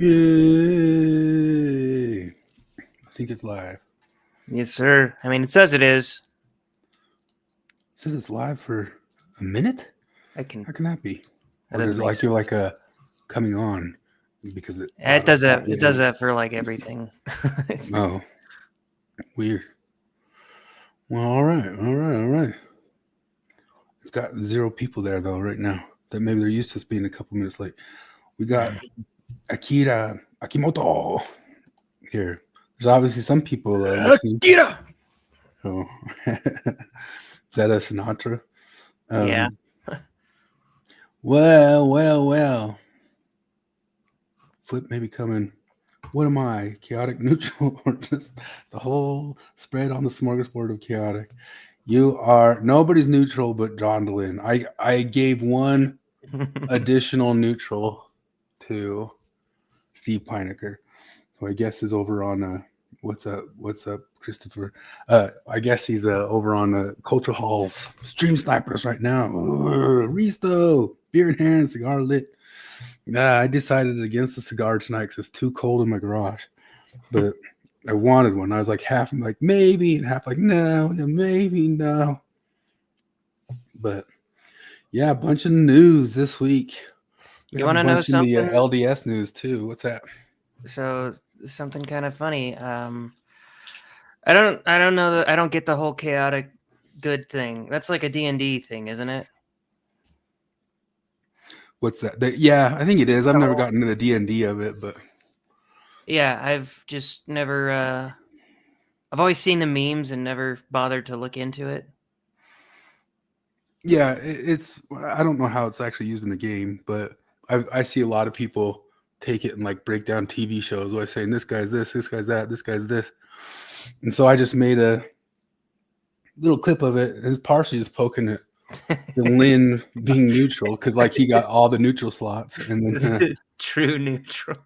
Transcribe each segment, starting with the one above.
Yay! I think it's live. Yes, sir. I mean, it says it is. It says it's live for a minute? I can. How can that be? That Or does it doesn't like make give sense. like a coming on because it It does that. It does that for like everything. Oh, weird. Well, all right. It's got 0 people there though right now. That maybe they're used to us being a couple minutes late. We got Akimoto here. There's obviously some people listening. Akira! Oh, is that a Sinatra? Yeah. Well. Flip may be coming. What am I? Chaotic, neutral, or just the whole spread on the smorgasbord of chaotic? You are nobody's neutral but John DeLynn. I gave one additional neutral to Steve Pinecker, who I guess is over on what's up, Christopher? I guess he's over on Culture Hall's stream snipers right now. Risto, beer in hand, cigar lit. I decided against the cigar tonight because it's too cold in my garage. But I wanted one. I was like half like maybe and half like no, maybe no. But yeah, a bunch of news this week. You want to know something? The LDS news too. What's that? So something kind of funny. I don't know. I don't get the whole chaotic good thing. That's like a D&D thing, isn't it? What's that? Yeah, I think it is. I've never gotten into the D&D of it, but yeah, I've just never. I've always seen the memes and never bothered to look into it. Yeah, it's. I don't know how it's actually used in the game, but I see a lot of people take it and like break down TV shows by saying this guy's this guy's that, this guy's this, and so I just made a little clip of it. It's partially just poking at Lynn being neutral because like he got all the neutral slots, and then true neutral.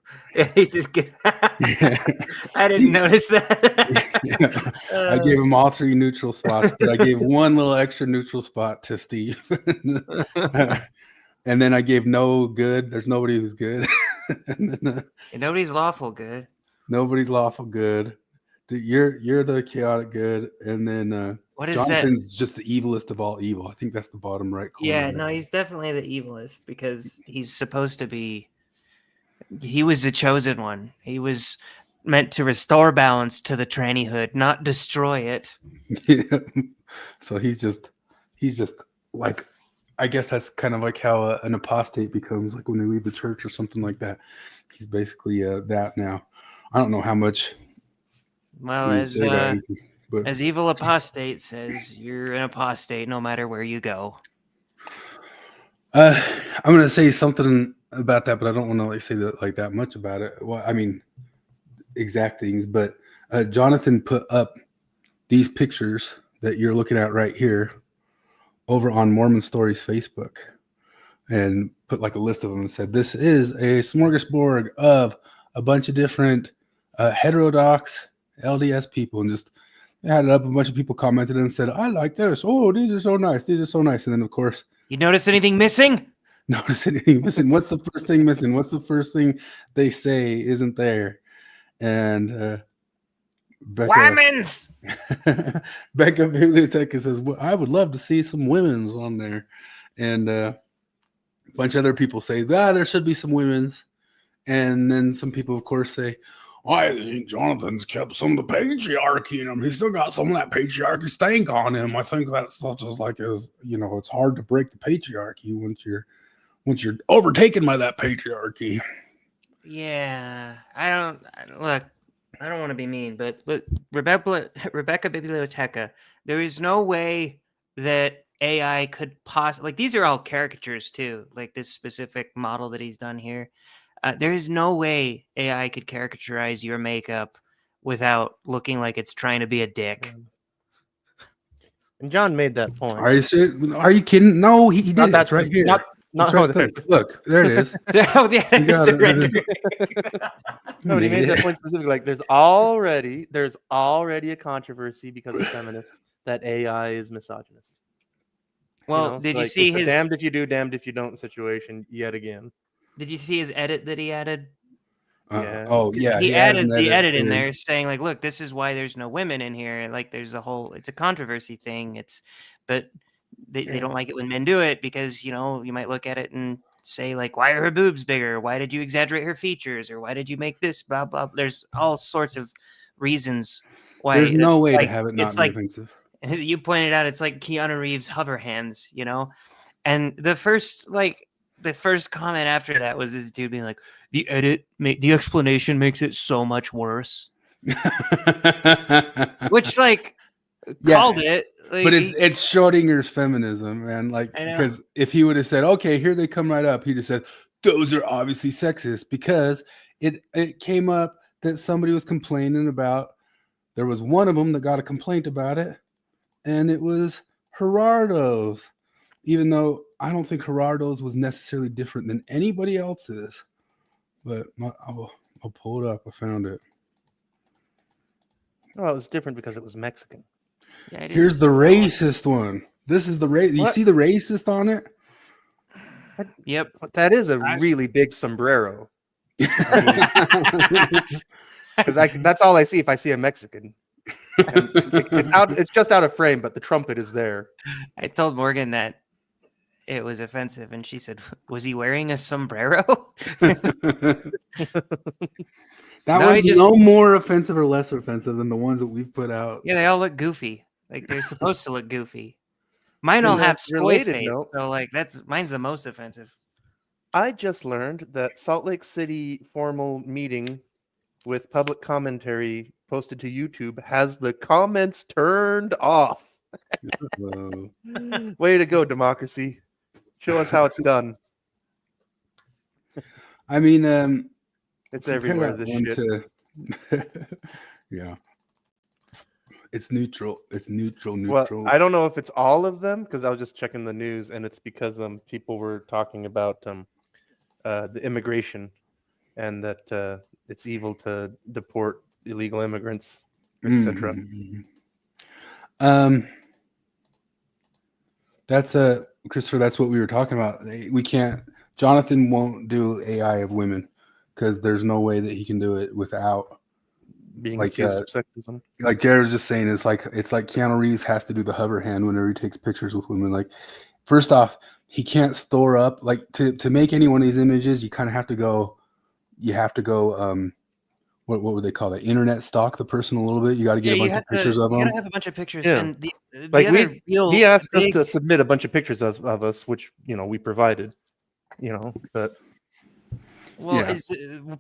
He just get. I didn't notice that. I gave him all 3 neutral spots, but I gave one little extra neutral spot to Steve. And then I gave no good. There's nobody who's good. Nobody's lawful good. Nobody's lawful good. You're the chaotic good, and then what is Jonathan's that? just the evilest of all evil. I think that's the bottom right corner. Yeah, no, he's definitely the evilest because he's supposed to be. He was the chosen one. He was meant to restore balance to the trannyhood, not destroy it. Yeah. So he's just like, I guess that's kind of like how an apostate becomes, like when they leave the church or something like that. He's basically that now. I don't know how much. Well, as evil apostate says, you're an apostate no matter where you go. I'm gonna say something about that, but I don't want to like say that like that much about it. Well, I mean, exact things, but Jonathan put up these pictures that you're looking at right here over on Mormon Stories Facebook, and put like a list of them and said, this is a smorgasbord of a bunch of different heterodox LDS people, and just had it up. A bunch of people commented and said, I like this. Oh, these are so nice. These are so nice. And then, of course, you notice anything missing? Notice anything missing? What's the first thing missing? What's the first thing they say isn't there? And women's. Becca Biblioteca says, well, I would love to see some women's on there. And a bunch of other people say, there should be some women's. And then some people, of course, say, I think Jonathan's kept some of the patriarchy in him. He's still got some of that patriarchy stank on him. I think that's just like, it's hard to break the patriarchy once you're overtaken by that patriarchy. Yeah, I don't want to be mean, but Rebecca Biblioteca, there is no way that AI could possibly, like, these are all caricatures too, like this specific model that he's done here. There is no way AI could caricaturize your makeup without looking like it's trying to be a dick. And John made that point. Are you kidding? No, he did. That's right here. Not right there. Look, there it is. No, but he made that point specifically. Like, there's already a controversy because of feminists that AI is misogynist. Well, did you see his damned if you do, damned if you don't situation yet again? Did you see his edit that he added? Yeah. Oh yeah, He has added an the edit in saying- there saying like, look, this is why there's no women in here. Like there's it's a controversy thing. But they don't like it when men do it because, you might look at it and say like, why are her boobs bigger? Why did you exaggerate her features? Or why did you make this blah, blah. There's all sorts of reasons why. There's no way to like, have it it's not be like, offensive. you pointed out, it's like Keanu Reeves hover hands, and the first comment after that was this dude being like, the explanation makes it so much worse, which called it. Like, But it's Schrodinger's feminism, man. Like, I know. because if he would have said, "Okay, here they come right up," he'd have said, "Those are obviously sexist," because it came up that somebody was complaining about. There was one of them that got a complaint about it, and it was Gerardo's. Even though I don't think Gerardo's was necessarily different than anybody else's, but I'll pull it up. I found it. Oh, it was different because it was Mexican. Yeah, Here's the racist one. This is the race. You see the racist on it? Yep. But that is a really big sombrero. Because that's all I see if I see a Mexican. It's just out of frame, but the trumpet is there. I told Morgan that it was offensive, and she said, "Was he wearing a sombrero?" That one's no more offensive or less offensive than the ones that we've put out. Yeah, they all look goofy. Like they're supposed to look goofy. Mine all have soy face, so mine's the most offensive. I just learned that Salt Lake City formal meeting with public commentary posted to YouTube has the comments turned off. Way to go, democracy. Show us how it's done. I mean, it's everywhere, this shit. Yeah. It's neutral. It's neutral. Well, I don't know if it's all of them, because I was just checking the news, and it's because people were talking about the immigration, and that it's evil to deport illegal immigrants, etc. That's Christopher. That's what we were talking about. We can't. Jonathan won't do AI of women because there's no way that he can do it without being accused of sexism. Like Jared was just saying, it's like Keanu Reeves has to do the hover hand whenever he takes pictures with women. Like, first off, he can't store up to make any one of these images. You kind of have to go. You have to go. What would they call that? Internet stalk the person a little bit. You got to get a bunch of pictures of them. You got to have a bunch of pictures. Yeah. And he asked us to submit a bunch of pictures of us, which we provided. But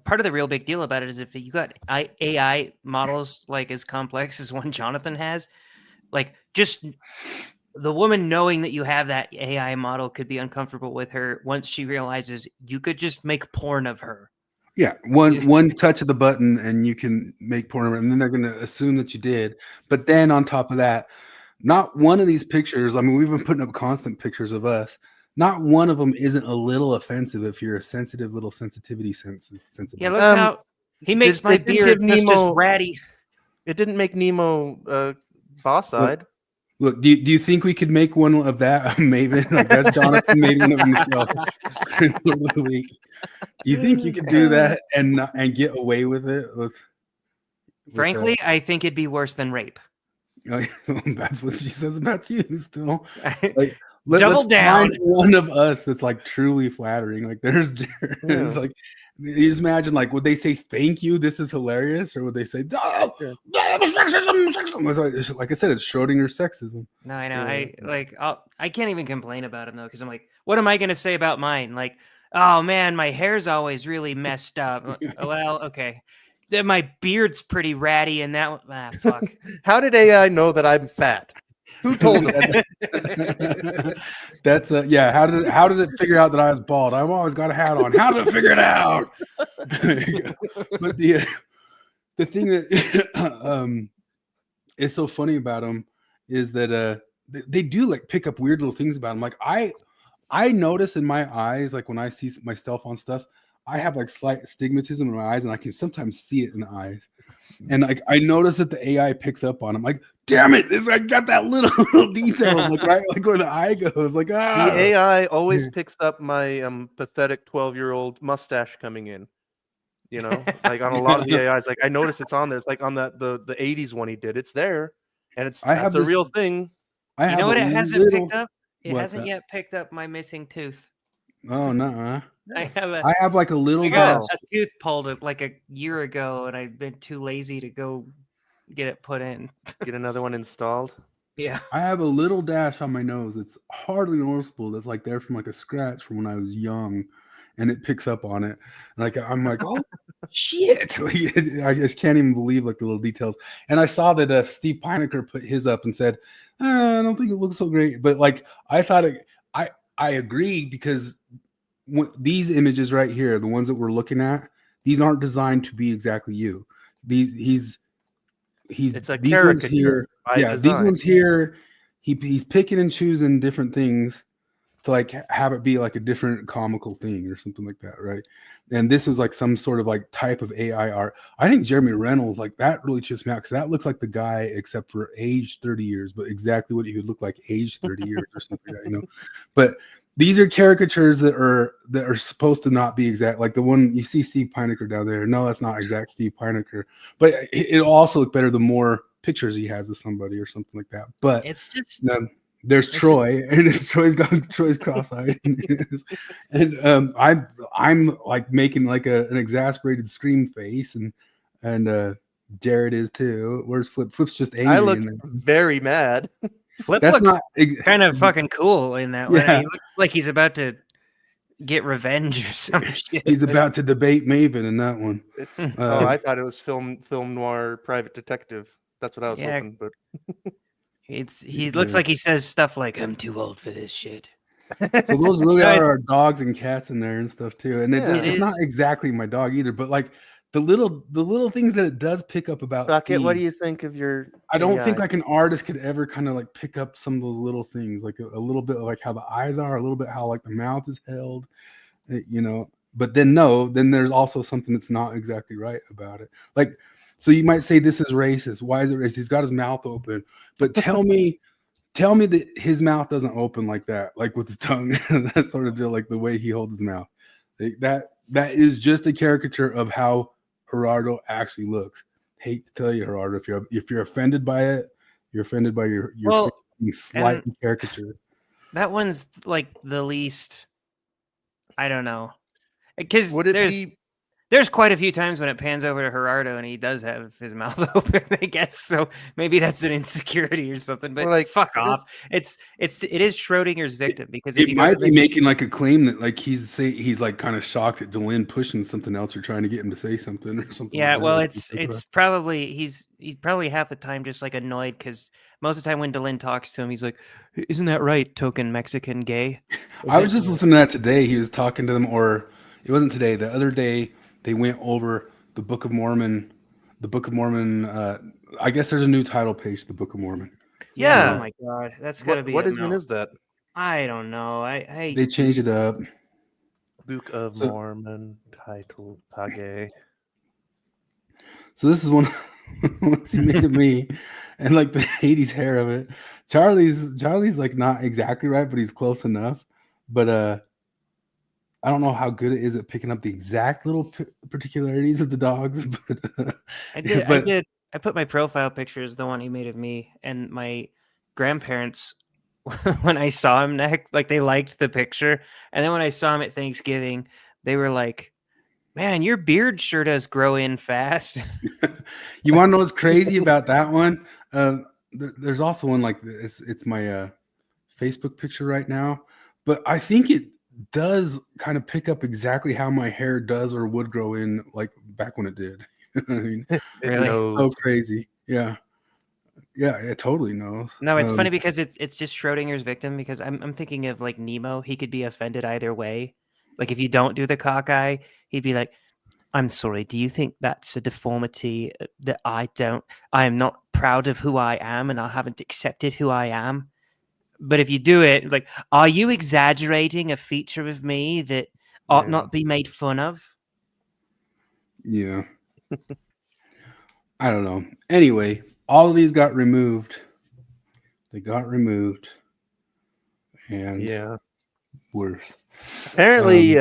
part of the real big deal about it is if you got AI models as complex as one Jonathan has, just the woman knowing that you have that AI model could be uncomfortable with her once she realizes you could just make porn of her. Yeah, one touch of the button and you can make porn of her, and then they're going to assume that you did. But then on top of that, not one of these pictures, I mean, we've been putting up constant pictures of us. Not one of them isn't a little offensive if you're a sensitive little sensitivity sensitive. Yeah, look how he makes my beard just as ratty. It didn't make Nemo boss-eyed. Look, do you think we could make one of that, Maven? Like that's Jonathan made one of himself over the week. Do you think you could do that and get away with it? Frankly, I think it'd be worse than rape. That's what she says about you still. Double down. Find one of us that's truly flattering. Like there's it's like you just imagine would they say thank you? This is hilarious, or would they say sexism? Like I said, it's Schrodinger's sexism. No, I know. I can't even complain about him though, because I'm like, what am I gonna say about mine? Like, oh man, my hair's always really messed up. Well, okay. Then my beard's pretty ratty, and that fuck. How did AI know that I'm fat? Who told him? That's how did it figure out that I was bald? I've always got a hat on. How did it figure it out? But the thing that is so funny about them is that they do pick up weird little things about them. Like I notice in my eyes, when I see myself on stuff, I have slight astigmatism in my eyes, and I can sometimes see it in the eyes. And I notice that the AI picks up on. I'm like, damn it! I got that little detail, right, where the eye goes. The AI always picks up my pathetic 12-year-old mustache coming in. You know, like on a lot of the AIs, like I noticed it's on there. It's like on the 80s one he did. It's there, and that's a real thing. I You have know what a it hasn't little. picked up? It What's hasn't that? yet picked up my missing tooth. Oh no! I have I have like a little I got dash. a tooth pulled like a year ago, and I've been too lazy to go get it put in. Get another one installed. Yeah. I have a little dash on my nose. It's hardly noticeable. That's like there from like a scratch from when I was young, and it picks up on it. Like I'm like, oh shit! Like, I just can't even believe like the little details. And I saw that Steve Pinecker put his up and said, I don't think it looks so great. But like I thought it. I agree because these images right here, the ones that we're looking at, these aren't designed to be exactly you. He's It's a these ones caricature here. by Yeah, these design. ones here. He's picking and choosing different things to like have it be like a different comical thing or something like that, right? And this is like some sort of like type of AI art. I think Jeremy Reynolds, like that really trips me out because that looks like the guy except for age 30 years, but exactly what he would look like age 30 years or something like that, you know. But these are caricatures that are supposed to not be exact. Like the one you see Steve Pinecker down there. No, that's not exact Steve Pinecker. But it'll also look better the more pictures he has of somebody or something like that. But It's just there's Troy, and Troy's cross-eyed, and I'm like making like an exasperated scream face, and Jared is too. Where's Flip? Flip's just angry. I look in there. very mad. Flip That's looks not kind of fucking cool in that one. Yeah. He looks like he's about to get revenge or some shit. He's about to debate Maven in that one. Oh, I thought it was film noir private detective. That's what I was Yeah. hoping, but He looks like he says stuff like, "I'm too old for this shit." So those really No, are our dogs and cats in there and stuff too. And Yeah. it's not exactly my dog either, but like the little things that it does pick up about Bucket, Steve, what do you think of your I don't think AI? like an artist could ever kind of like pick up some of those little things, like a little bit of like how the eyes are, a little bit how like the mouth is held, you know. But then then there's also something that's not exactly right about it. Like, so you might say this is racist. Why is it racist? He's got his mouth open, but tell me that his mouth doesn't open like that, like with his tongue. That sort of deal, like the way he holds his mouth. That is just a caricature of how Gerardo actually looks. Hate to tell you, Gerardo, if you're offended by it, you're offended by your slight caricature. That one's like the least. I don't know, because Would it be there's quite a few times when it pans over to Gerardo and he does have his mouth open, I guess. So maybe that's an insecurity or something. But like, fuck off. It is Schrodinger's victim because if It you might be making like a claim that like he's like kind of shocked that Delin pushing something else or trying to get him to say something or something. Yeah, like well, that. it's probably he's probably half the time just like annoyed because most of the time when Delin talks to him, he's like, "Isn't that right, token Mexican gay?" I was just listening to that today. He was talking to them, or it wasn't today. The other day, they went over the Book of Mormon. The Book of Mormon. I guess there's a new title page. The Book of Mormon. Yeah. Oh my god, that's gotta be what is that? I don't know. They changed it up. Book of Mormon title Page. So this is one he made to me, and like the 80s hair of it. Charlie's like not exactly right, but he's close enough. But I don't know how good it is at picking up the exact little particularities of the dogs. But I did. I put my profile picture as the one he made of me, and my grandparents, when I saw him next, like they liked the picture, and then when I saw him at Thanksgiving, they were like, "Man, your beard sure does grow in fast." You want to know what's crazy about that one? There's also one like this. It's my Facebook picture right now, but I think it does kind of pick up exactly how my hair does or would grow in like back when it did. I mean, really? It's so crazy. Yeah, it totally knows. No, it's funny because it's just Schrodinger's victim because I'm thinking of like Nemo. He could be offended either way. Like if you don't do the cockeye, he'd be like, "I'm sorry, do you think that's a deformity that I am not proud of who I am and I haven't accepted who I am?" But if you do it, like, are you exaggerating a feature of me that ought not be made fun of? Yeah. I don't know. Anyway, all of these got removed. They got removed. And we're apparently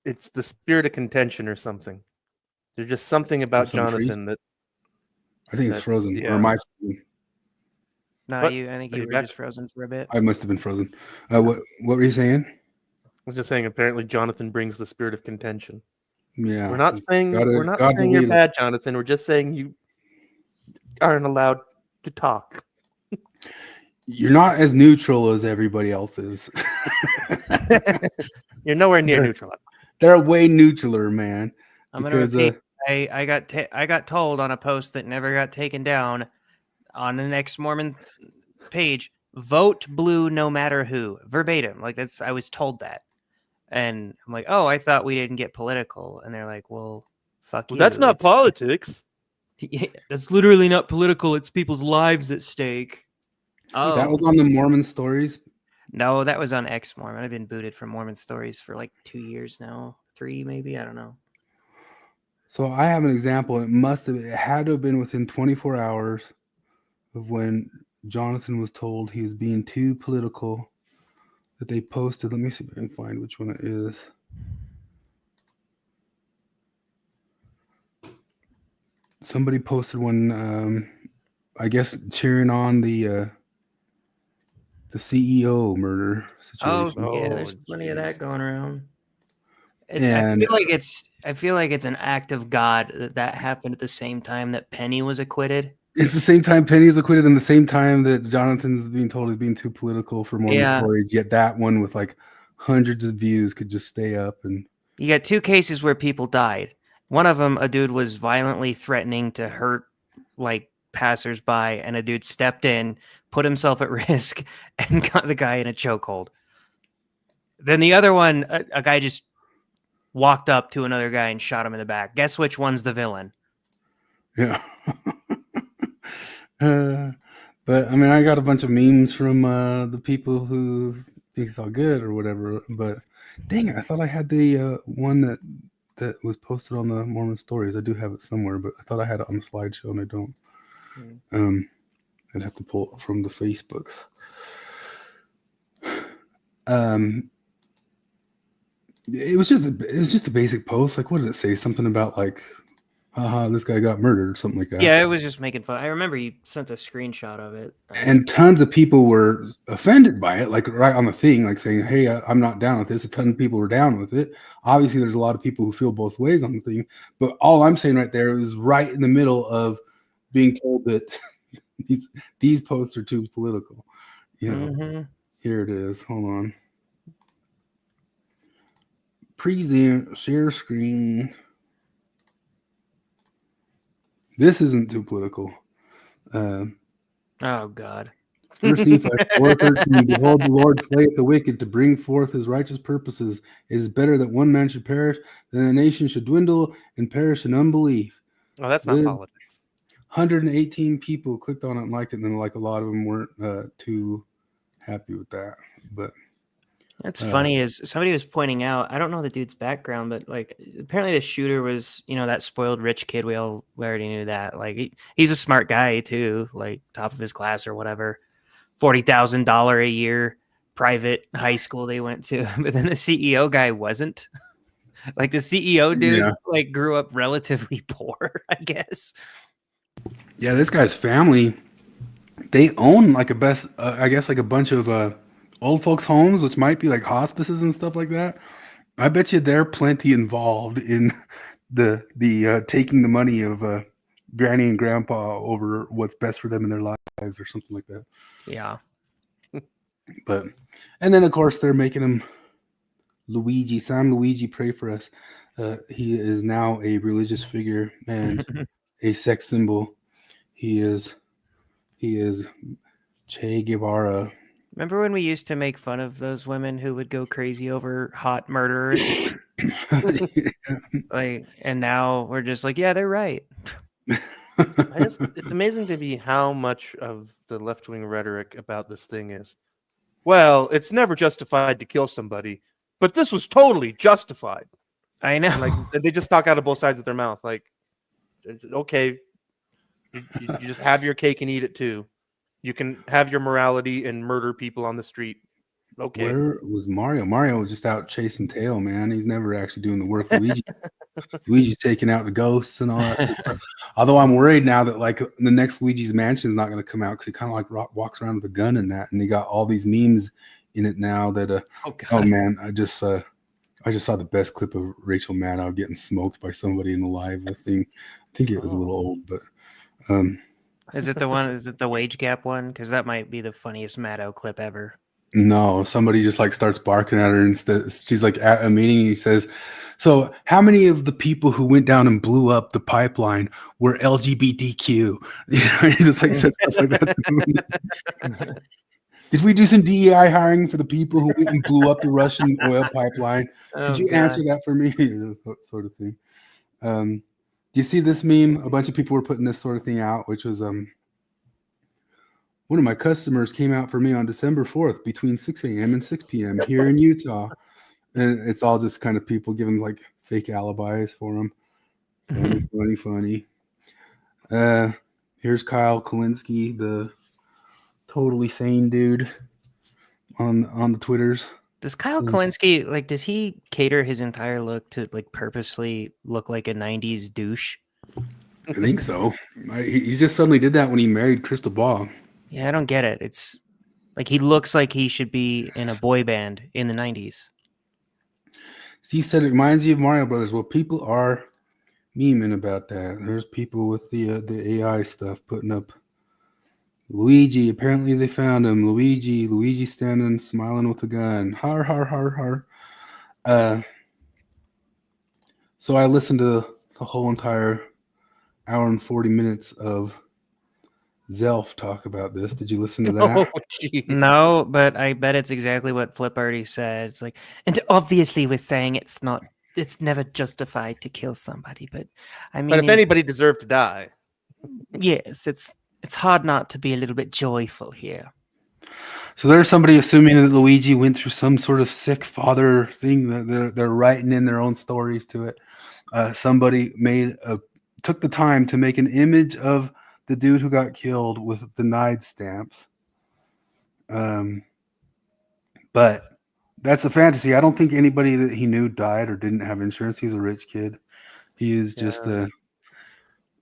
it's the spirit of contention or something. There's just something about Some trees? Jonathan that. I think it's frozen. Or Yeah. am I frozen? No, What? I think Are you you were back? just frozen for a bit. I must have been frozen. What were you saying? I was just saying. Apparently, Jonathan brings the spirit of contention. Yeah. We're not saying God you're delete it. bad, Jonathan. We're just saying you aren't allowed to talk. You're not as neutral as everybody else is. You're nowhere near They're- neutral. They're way neutraler, man. I'm gonna repeat. I got told on a post that never got taken down on an ex-Mormon page. Vote blue no matter who. Verbatim. Like that's. I was told that, and I'm like, oh, I thought we didn't get political, and they're like, well, fuck Well, you. that's not It's- politics. Yeah, that's literally not political. It's people's lives at stake. Oh, that was on the Mormon stories. no, that was on Exmormon. I've been booted from Mormon stories for like 2 years now, 3 maybe. I don't know. So I have an example. It had to have been within 24 hours of when Jonathan was told he was being too political that they posted. Let me see if I can find which one it is. Somebody posted one, I guess cheering on the CEO murder situation. Yeah, there's Oh, plenty of that jeez. going around. And I feel like it's an act of God that happened at the same time that Penny was acquitted. it's the same time Penny's acquitted and the same time that Jonathan's being told he's being too political for Mormon Yeah. stories. Yet that one with like hundreds of views could just stay up. And You got 2 cases where people died. One of them, a dude was violently threatening to hurt like passersby, and a dude stepped in, put himself at risk, and got the guy in a chokehold. Then the other one, a guy just walked up to another guy and shot him in the back. Guess which one's the villain? yeah. But I mean, I got a bunch of memes from the people who think it's all good or whatever. But dang it, I thought I had the one that was posted on the Mormon stories. I do have it somewhere, but I thought I had it on the slideshow and I don't. I'd have to pull it from the Facebooks. It was just a basic post. Like, what did it say? Something about like, haha, this guy got murdered or something like that. Yeah, it was just making fun. I remember you sent a screenshot of it. And tons of people were offended by it, like right on the thing, like saying, hey, I'm not down with this. A ton of people were down with it. Obviously, there's a lot of people who feel both ways on the thing. But all I'm saying right there is right in the middle of being told that these posts are too political. You know, Here it is. Hold on. Present, share screen. This isn't too political. Oh God. First Nephi 4:13, behold, the Lord slayeth the wicked to bring forth his righteous purposes. It is better that one man should perish than a nation should dwindle and perish in unbelief. Oh, that's not politics. 118 people clicked on it and liked it, and then like a lot of them weren't too happy with that. But That's funny is somebody was pointing out, I don't know the dude's background, but like apparently the shooter was, that spoiled rich kid. We already knew that. Like he's a smart guy too, like top of his class or whatever. $40,000 a year private high school they went to. But then the CEO guy wasn't. Like the CEO dude like grew up relatively poor, I guess. Yeah, this guy's family, they own like I guess like a bunch of old folks' homes, which might be like hospices and stuff like that. I bet you they're plenty involved in the taking the money of granny and grandpa over what's best for them in their lives or something like that. Yeah. But and then of course they're making him San Luigi, pray for us. He is now a religious figure and a sex symbol. He is Che Guevara. Remember when we used to make fun of those women who would go crazy over hot murderers? And now we're just like, yeah, they're right. It's amazing to me how much of the left-wing rhetoric about this thing is, well, it's never justified to kill somebody, but this was totally justified. I know. And like they just talk out of both sides of their mouth. Like, okay, you just have your cake and eat it too. You can have your morality and murder people on the street. Okay. Where was Mario? Mario was just out chasing tail, man. He's never actually doing the work. Luigi's taking out the ghosts and all that stuff. Although I'm worried now that like the next Luigi's Mansion is not going to come out because he kind of like walks around with a gun and that, and they got all these memes in it now that oh man, I just saw the best clip of Rachel Maddow getting smoked by somebody in a live thing. I think it was a little old, but Is it the one? Is it the wage gap one? Because that might be the funniest Maddow clip ever. no, somebody just like starts barking at her instead. She's like at a meeting and he says, "So how many of the people who went down and blew up the pipeline were LGBTQ?" You know, he just like said stuff like that. Did we do some DEI hiring for the people who went and blew up the Russian oil pipeline? Could you answer that for me? Sort of thing. Do you see this meme? A bunch of people were putting this sort of thing out, which was one of my customers came out for me on December 4th between 6 a.m. and 6 p.m. here in Utah. And it's all just kind of people giving like fake alibis for them. Funny. Here's Kyle Kalinske, the totally sane dude on the Twitters. Does Kyle Kalinske, like, does he cater his entire look to like purposely look like a 90s douche? I think so. He just suddenly did that when he married Crystal Ball. Yeah, I don't get it. It's like he looks like he should be in a boy band in the 90s. Steve said it reminds you of Mario Brothers. Well, people are memeing about that. There's people with the AI stuff putting up Luigi. Apparently they found him. Luigi standing, smiling with a gun. Har, har, har, har. So I listened to the whole entire hour and 40 minutes of Zelf talk about this. Did you listen to that? No, but I bet it's exactly what Flip already said. It's like, and obviously we're saying it's never justified to kill somebody, but I mean, But if anybody deserved to die, yes, it's hard not to be a little bit joyful here. So there's somebody assuming that Luigi went through some sort of sick father thing that they're writing in their own stories to it. Somebody took the time to make an image of the dude who got killed with denied stamps. But that's a fantasy. I don't think anybody that he knew died or didn't have insurance. He's a rich kid. He is just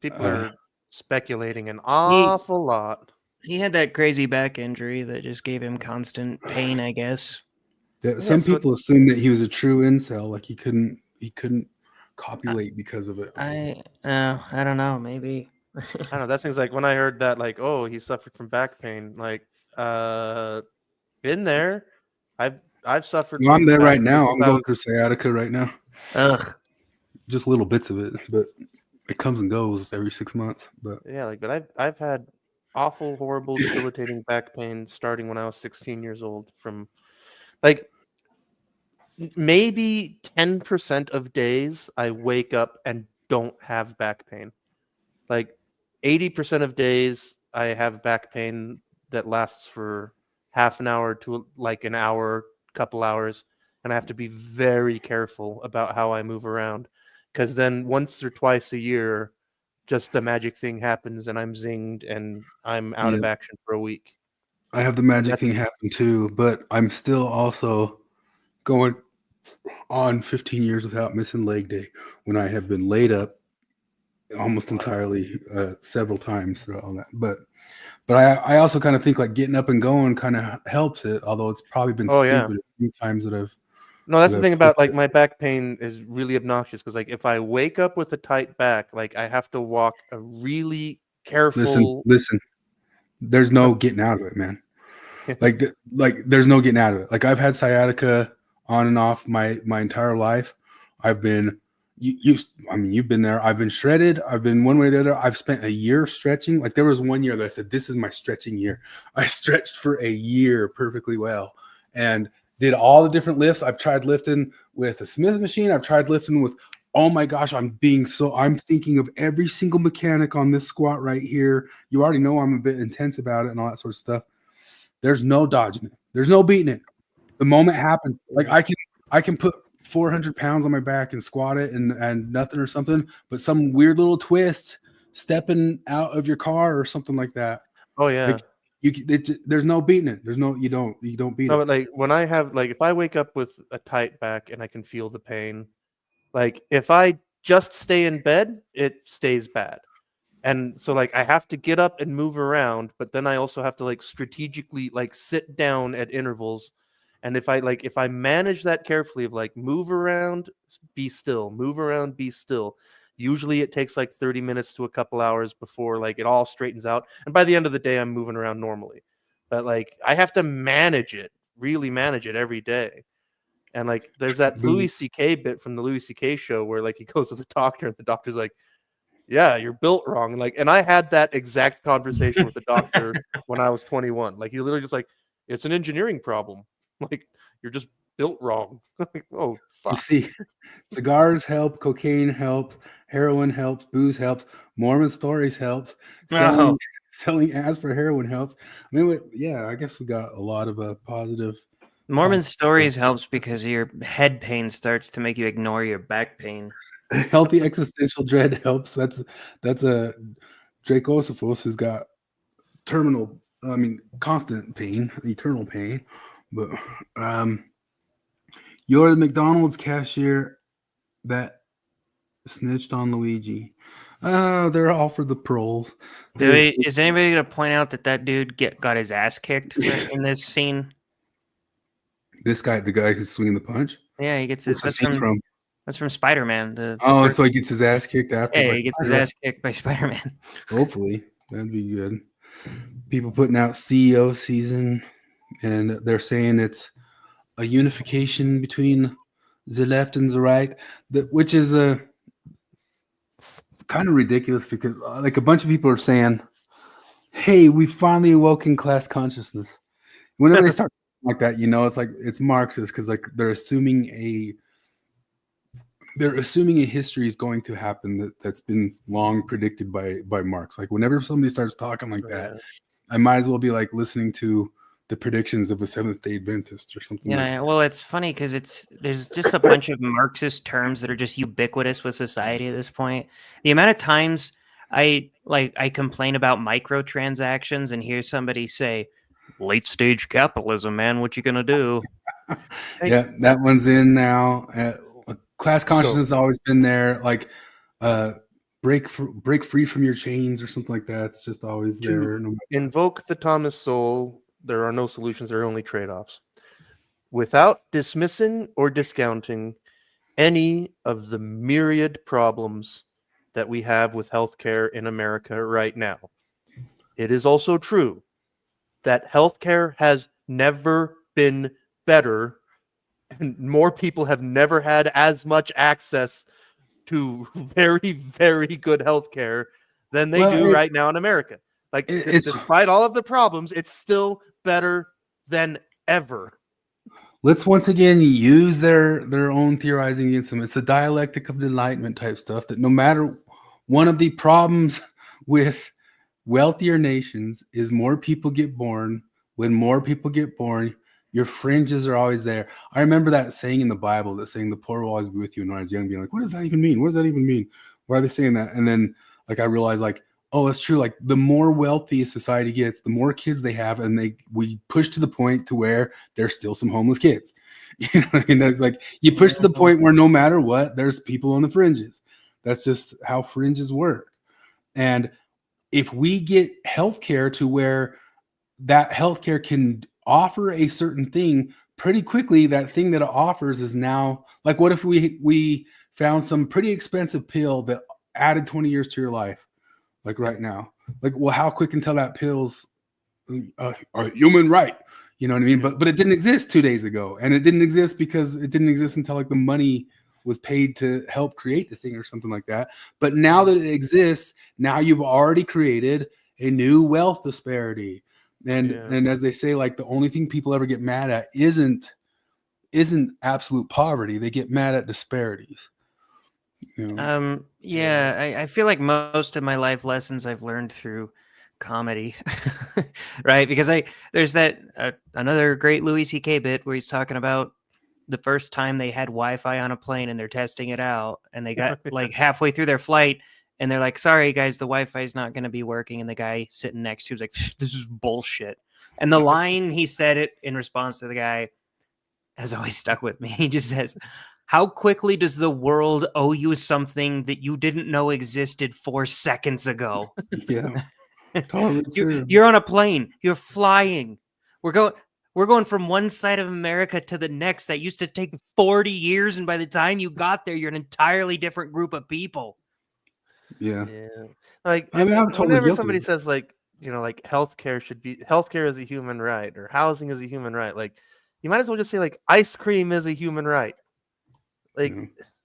people are speculating an awful lot. He had that crazy back injury that just gave him constant pain, I guess. Some people assume that he was a true incel, like he couldn't copulate because of it. I don't know, maybe. I don't know. That seems like when I heard that, like, oh, he suffered from back pain. Like, been there. I've suffered. Well, I'm there right now. I'm going through sciatica right now. Ugh. Just little bits of it, but it comes and goes every 6 months. But yeah, like, but I've had awful, horrible, debilitating back pain starting when I was 16 years old. From like maybe 10% of days I wake up and don't have back pain. Like 80% of days I have back pain that lasts for half an hour to like an hour, couple hours, and I have to be very careful about how I move around, because then once or twice a year, just the magic thing happens and I'm zinged and I'm out of action for a week. I have the magic thing happen too, but I'm still also going on 15 years without missing leg day when I have been laid up almost entirely several times throughout all that. But I also kind of think like getting up and going kind of helps it, although it's probably been stupid a few times that I've. No, that's the thing about like my back pain is really obnoxious, because like if I wake up with a tight back, like I have to walk a really careful. Listen. There's no getting out of it, man. Like there's no getting out of it. Like I've had sciatica on and off my entire life. I've been you've been there. I've been shredded. I've been one way or the other. I've spent a year stretching. Like there was 1 year that I said, this is my stretching year. I stretched for a year perfectly well and did all the different lifts. I've tried lifting with a Smith machine. I've tried lifting with, oh my gosh, I'm thinking of every single mechanic on this squat right here. You already know I'm a bit intense about it and all that sort of stuff. There's no dodging it. There's no beating it. The moment happens, like I can put 400 pounds on my back and squat it and nothing or something, but some weird little twist, stepping out of your car or something like that. Oh yeah. Like, There's no beating it. There's no you don't beat No, it. but like when I have like if I wake up with a tight back and I can feel the pain, like if I just stay in bed, it stays bad. And so like I have to get up and move around, but then I also have to like strategically like sit down at intervals. And if I manage that carefully of like move around, be still, move around, be still. Usually it takes like 30 minutes to a couple hours before like it all straightens out. And by the end of the day I'm moving around normally. But like I have to manage it, really manage it every day. And like there's that Louis C.K. bit from the Louis C.K. show where like he goes to the doctor and the doctor's like, yeah, you're built wrong. And I had that exact conversation with the doctor when I was 21. Like he literally just like, it's an engineering problem. Like you're just built wrong. Like, oh You fuck. see, cigars help, cocaine helps, heroin helps, booze helps, Mormon stories helps, Oh. selling ass for heroin helps. I mean, yeah, I guess we got a lot of positive. Mormon stories helps because your head pain starts to make you ignore your back pain. Healthy existential dread helps. That's a Dracosophos who's got constant pain, eternal pain. But you're the McDonald's cashier that snitched on Luigi. They're all for the proles. Is anybody going to point out that dude got his ass kicked in this scene? This guy, the guy who's swinging the punch. Yeah, he gets his. What's the scene from? That's from Spider-Man. So he gets his ass kicked after. Yeah, he gets his ass kicked by Spider-Man. Hopefully, that'd be good. People putting out CEO season, and they're saying it's a unification between the left and the right, which is a kind of ridiculous because like a bunch of people are saying, "Hey, we finally awoken class consciousness." Whenever they start like that, it's like it's Marxist because like they're assuming a history is going to happen that's been long predicted by Marx. Like whenever somebody starts talking like that, I might as well be like listening to the predictions of a Seventh-day Adventist or something. Yeah, well, it's funny because there's just a bunch of Marxist terms that are just ubiquitous with society at this point. The amount of times I complain about microtransactions and hear somebody say, "Late stage capitalism, man, what you gonna do?" Yeah, that one's in now. Class consciousness has always been there. Like, break free from your chains or something like that. It's just always there. Invoke the Thomas Sowell. There are no solutions. There are only trade-offs. Without dismissing or discounting any of the myriad problems that we have with healthcare in America right now, it is also true that healthcare has never been better, and more people have never had as much access to very, very good healthcare than they do right now in America. Like, despite all of the problems, it's still better than ever. Let's once again use their own theorizing against them. It's the dialectic of the Enlightenment type stuff that no matter one of the problems with wealthier nations is more people get born. When more people get born, your fringes are always there. I remember that saying in the Bible that saying the poor will always be with you. And when I was young, being like, what does that even mean? What does that even mean? Why are they saying that? And then like I realized like, oh, that's true. Like the more wealthy a society gets, the more kids they have, and we push to the point to where there's still some homeless kids. You know what I mean? That's like you push to the point where no matter what, there's people on the fringes. That's just how fringes work. And if we get healthcare to where that healthcare can offer a certain thing pretty quickly, that thing that it offers is now like, what if we found some pretty expensive pill that added 20 years to your life? Like right now, like, well, how quick until that pill's a human right? You know what I mean? But it didn't exist 2 days ago, and it didn't exist because it didn't exist until like the money was paid to help create the thing or something like that. But now that it exists, now you've already created a new wealth disparity. And as they say, like the only thing people ever get mad at isn't absolute poverty. They get mad at disparities. You know? I feel like most of my life lessons I've learned through comedy, right? Because there's that another great Louis C.K. bit where he's talking about the first time they had Wi-Fi on a plane and they're testing it out, and they got like halfway through their flight and they're like, sorry guys, the Wi-Fi is not going to be working. And the guy sitting next to him was like, this is bullshit. And the line he said it in response to the guy has always stuck with me. He just says, how quickly does the world owe you something that you didn't know existed 4 seconds ago? Yeah, totally true. You're on a plane. You're flying. We're going from one side of America to the next. That used to take 40 years, and by the time you got there, you're an entirely different group of people. Yeah. Like, I mean, I'm totally whenever guilty. somebody says like, like healthcare is a human right, or housing is a human right, like you might as well just say like ice cream is a human right. Like,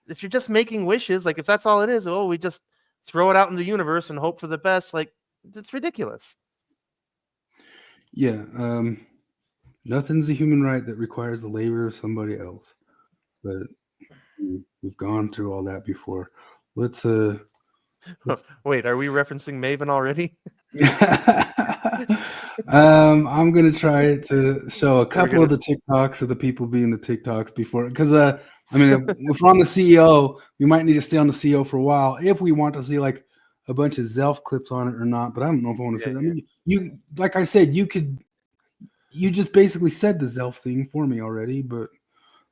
if you're just making wishes, like if that's all it is, we just throw it out in the universe and hope for the best. Like, it's ridiculous. Yeah. Nothing's a human right that requires the labor of somebody else. But we've gone through all that before. Let's Wait, are we referencing Maven already? I'm gonna try to show a couple of the TikToks of the people being the TikToks before, because I mean, if we're on the CEO, we might need to stay on the CEO for a while if we want to see like a bunch of Zelf clips on it or not. But I don't know if I want to say that. I mean, you, like I said, you just basically said the Zelf thing for me already, but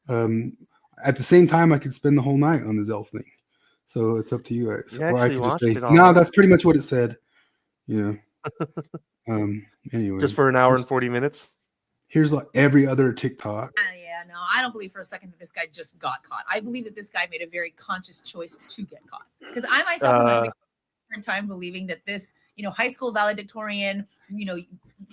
at the same time, I could spend the whole night on the Zelf thing. So it's up to you guys. You or I actually could just watched say, it all, no, huh? that's pretty much what it said. Yeah. Anyway, Just for an hour and 40 minutes. here's like every other TikTok. Yeah, no, I don't believe for a second that this guy just got caught. I believe that this guy made a very conscious choice to get caught. Because I myself am having a hard time believing that this, high school valedictorian,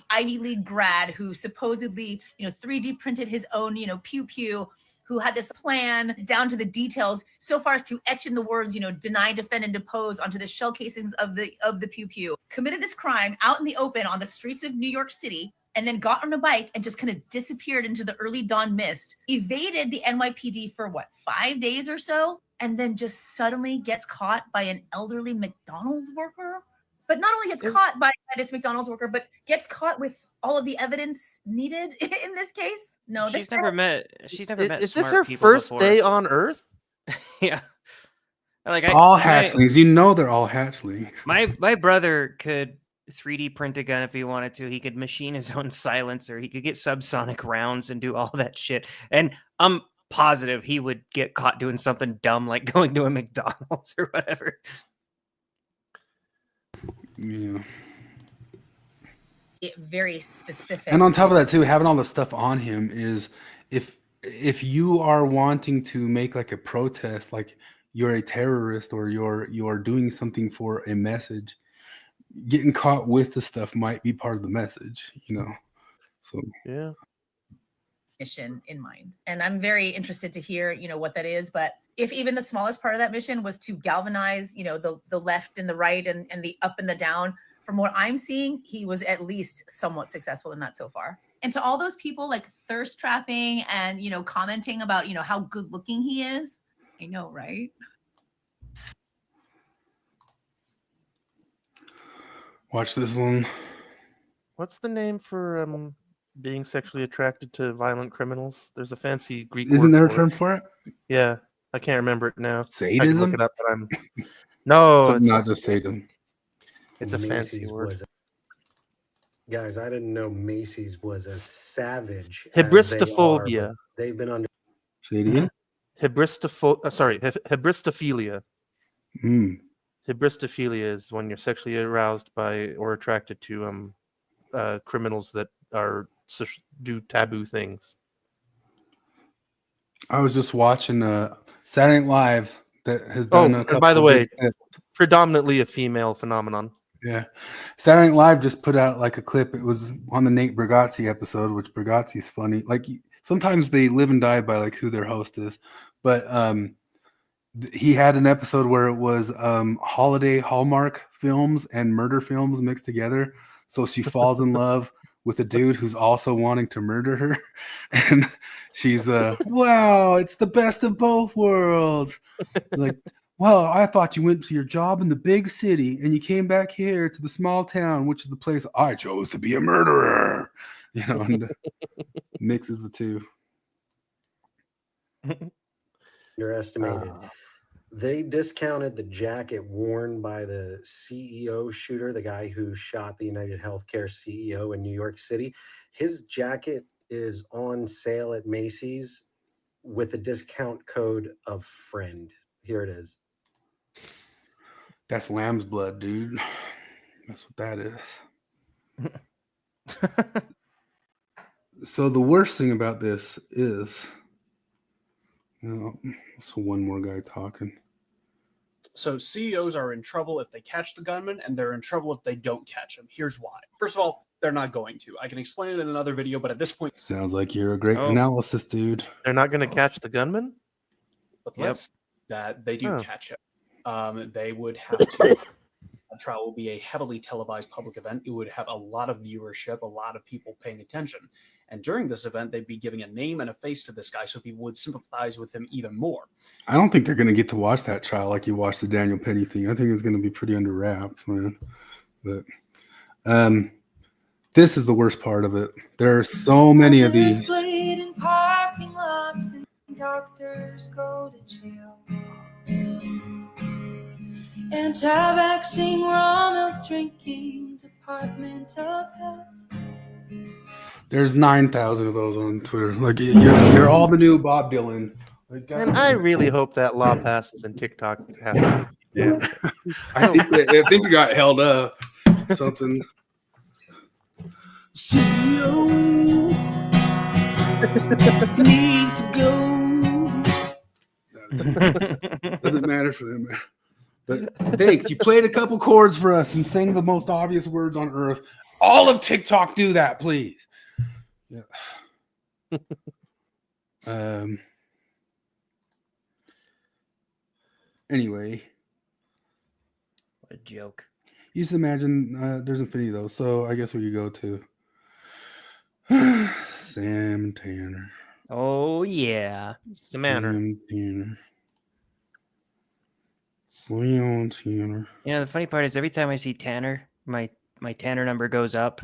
Ivy League grad who supposedly, 3D printed his own, pew pew, who had this plan down to the details so far as to etch in the words, deny, defend, and depose onto the shell casings of the pew pew, committed this crime out in the open on the streets of New York City, and then got on a bike and just kind of disappeared into the early dawn mist, evaded the NYPD for 5 days or so, and then just suddenly gets caught by an elderly McDonald's worker. But not only gets caught by this McDonald's worker, but gets caught with all of the evidence needed in this case. No, She's never met Is this smart her people first before. day on Earth? Yeah. Like all hatchlings. They're all hatchlings. My brother could 3D print a gun if he wanted to. He could machine his own silencer. He could get subsonic rounds and do all that shit. And I'm positive he would get caught doing something dumb like going to a McDonald's or whatever. Yeah. Very specific. And on top of that too, having all the stuff on him is if you are wanting to make like a protest, like you're a terrorist or you're doing something for a message, getting caught with the stuff might be part of the message, So yeah. Mission in mind, and I'm very interested to hear what that is. But if even the smallest part of that mission was to galvanize the left and the right and the up and the down, from what I'm seeing, he was at least somewhat successful in that so far. And to all those people like thirst trapping and commenting about how good looking he is, I know, right? Watch this one. What's the name for being sexually attracted to violent criminals? There's a fancy Greek Isn't word there a for term it. for it? Yeah, I can't remember it now. I can Sadism? look it up, but no, So it's not just sadism. It's a fancy Macy's word. Guys, I didn't know Macy's was as savage. Hybristophobia. They've been under. Say it again. Hybristophilia. Mm. Hybristophilia is when you're sexually aroused by or attracted to criminals that do taboo things. I was just watching Saturday Night Live that has done a couple. And by the way, predominantly a female phenomenon. Yeah, Saturday Night Live just put out like a clip. It was on the Nate Bargatze episode, which Bargatze's funny. Like sometimes they live and die by like who their host is, but he had an episode where it was holiday Hallmark films and murder films mixed together. So she falls in love with a dude who's also wanting to murder her, and she's wow, it's the best of both worlds. Like, well, I thought you went to your job in the big city and you came back here to the small town, which is the place I chose to be a murderer. And mixes the two. Underestimated. They discounted the jacket worn by the CEO shooter, the guy who shot the United Healthcare CEO in New York City. His jacket is on sale at Macy's with a discount code of friend. Here it is. That's lamb's blood, dude. That's what that is. So the worst thing about this is, so one more guy talking. So CEOs are in trouble if they catch the gunman, and they're in trouble if they don't catch him. Here's why. First of all, they're not going to. I can explain it in another video, but at this point, Sounds like you're a great analysis, dude. They're not going to catch the gunman? but let's say that they do Oh. catch him. They would have to. A trial will be a heavily televised public event. It would have a lot of viewership, a lot of people paying attention. And during this event, they'd be giving a name and a face to this guy so people would sympathize with him even more. I don't think they're going to get to watch that trial like you watched the Daniel Penny thing. I think it's going to be pretty under wraps, man. But this is the worst part of it. There are so many of these. In parking lots and doctors go to jail. Anti-vaccine, raw milk drinking, Department of Health. There's 9,000 of those on Twitter. Like you're all the new Bob Dylan. Like, And I really hope that law passes and TikTok has to. Yeah. I think they got held up. Something. CEO needs to go. Doesn't matter for them, man. But thanks. You played a couple chords for us and sang the most obvious words on earth. All of TikTok do that, please. Yeah. Anyway. What a joke. You just imagine there's infinity though, so I guess we could go to Sam Tanner. Oh yeah. The manner. Sam Tanner. Leon Tanner. You know, the funny part is every time I see Tanner, my Tanner number goes up.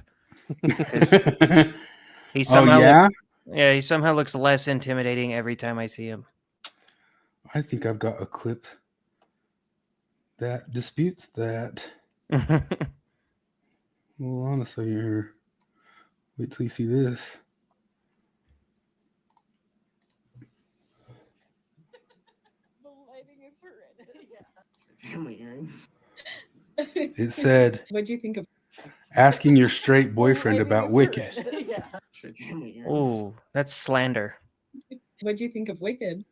He somehow he somehow looks less intimidating every time I see him. I think I've got a clip that disputes that. Hold on a second here. Wait till you see this. The lighting is horrendous. It said, What'd you think of asking your straight boyfriend about Wicked. Oh, that's slander. What'd you think of Wicked?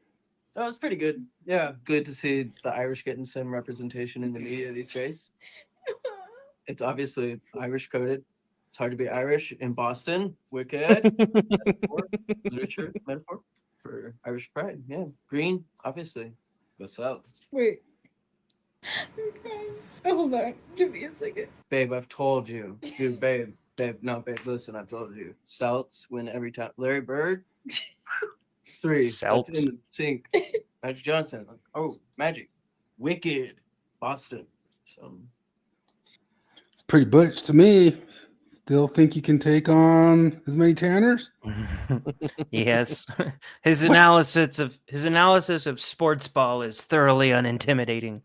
That was pretty good. Yeah, good to see the Irish getting some representation in the media these days. It's obviously Irish coded. It's hard to be Irish in Boston. Wicked. Metaphor, literature metaphor for Irish pride. Yeah, green, obviously. Go south. Wait. I'm crying. Hold on. Give me a second. Babe, I've told you. Dude, babe, no, babe, listen, I've told you. Celts win every time. Larry Bird, 3. Celts. That's in the sink. Magic Johnson. Oh, Magic. Wicked. Boston. So It's pretty butch to me. Still think you can take on as many Tanners? Yes. His analysis of sports ball is thoroughly unintimidating.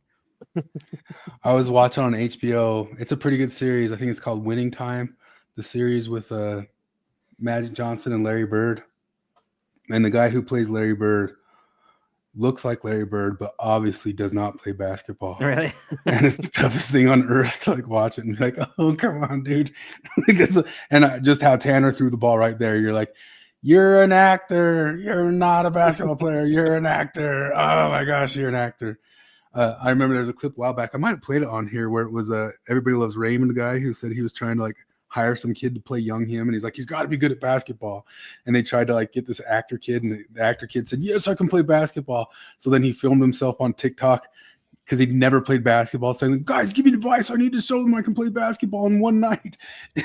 I was watching on HBO. It's a pretty good series. I think it's called Winning Time. The series with Magic Johnson and Larry Bird. And the guy who plays Larry Bird looks like Larry Bird, but obviously does not play basketball. Really? And it's the toughest thing on earth to like watch it and be like, oh, come on, dude. And just how Tanner threw the ball right there. You're like, you're an actor. You're not a basketball player. You're an actor. Oh my gosh, you're an actor. I remember there's a clip a while back. I might have played it on here where it was Everybody Loves Raymond guy who said he was trying to like hire some kid to play young him. And he's like, he's got to be good at basketball. And they tried to like get this actor kid. And the actor kid said, yes, I can play basketball. So then he filmed himself on TikTok because he'd never played basketball, saying, guys, give me advice. I need to show them I can play basketball in one night.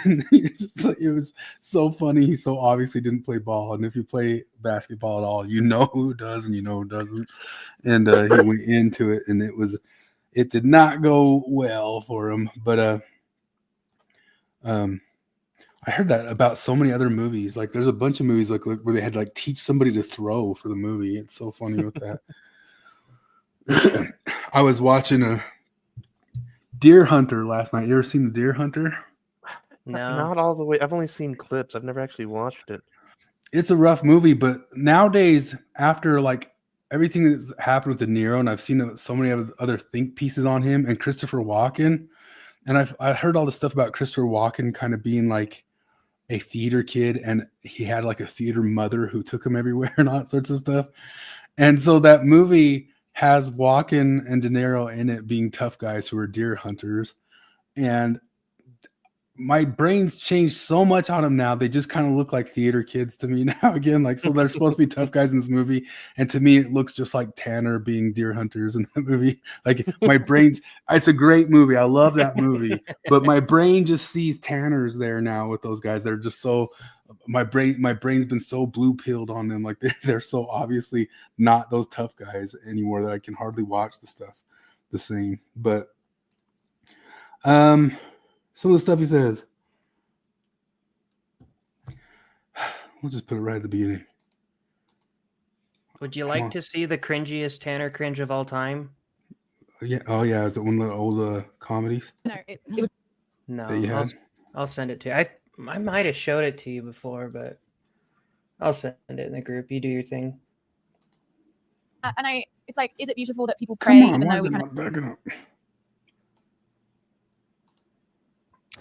And it was so funny. He so obviously didn't play ball. And if you play basketball at all, you know who does and you know who doesn't. And he went into it, and it did not go well for him. But I heard that about so many other movies. Like there's a bunch of movies like where they had to like teach somebody to throw for the movie. It's so funny with that. I was watching a Deer Hunter last night. You ever seen the Deer Hunter? No. Not all the way. I've only seen clips. I've never actually watched it. It's a rough movie, but nowadays, after like everything that's happened with De Niro, and I've seen so many other think pieces on him and Christopher Walken, and I heard all this stuff about Christopher Walken kind of being like a theater kid, and he had like a theater mother who took him everywhere and all that sorts of stuff. And so that movie has Walken and De Niro in it being tough guys who are deer hunters. And my brain's changed so much on them now. They just kind of look like theater kids to me now again. Like, so they're supposed to be tough guys in this movie. And to me, it looks just like Tanner being deer hunters in that movie. Like my it's a great movie. I love that movie, but my brain just sees Tanners there now with those guys. They're just so, my brain's been so blue pilled on them. Like they're so obviously not those tough guys anymore that I can hardly watch the stuff the same. But, some of the stuff he says, we'll just put it right at the beginning. Would you Come like on. to see the cringiest Tanner cringe of all time? Yeah. Oh, yeah. Is it one of the old comedies No, it would No, that you had? I'll send it to you. I might have showed it to you before, but I'll send it in the group. You do your thing. and it's like, is it beautiful that people pray Come on. even Why though is we it kind not backing up?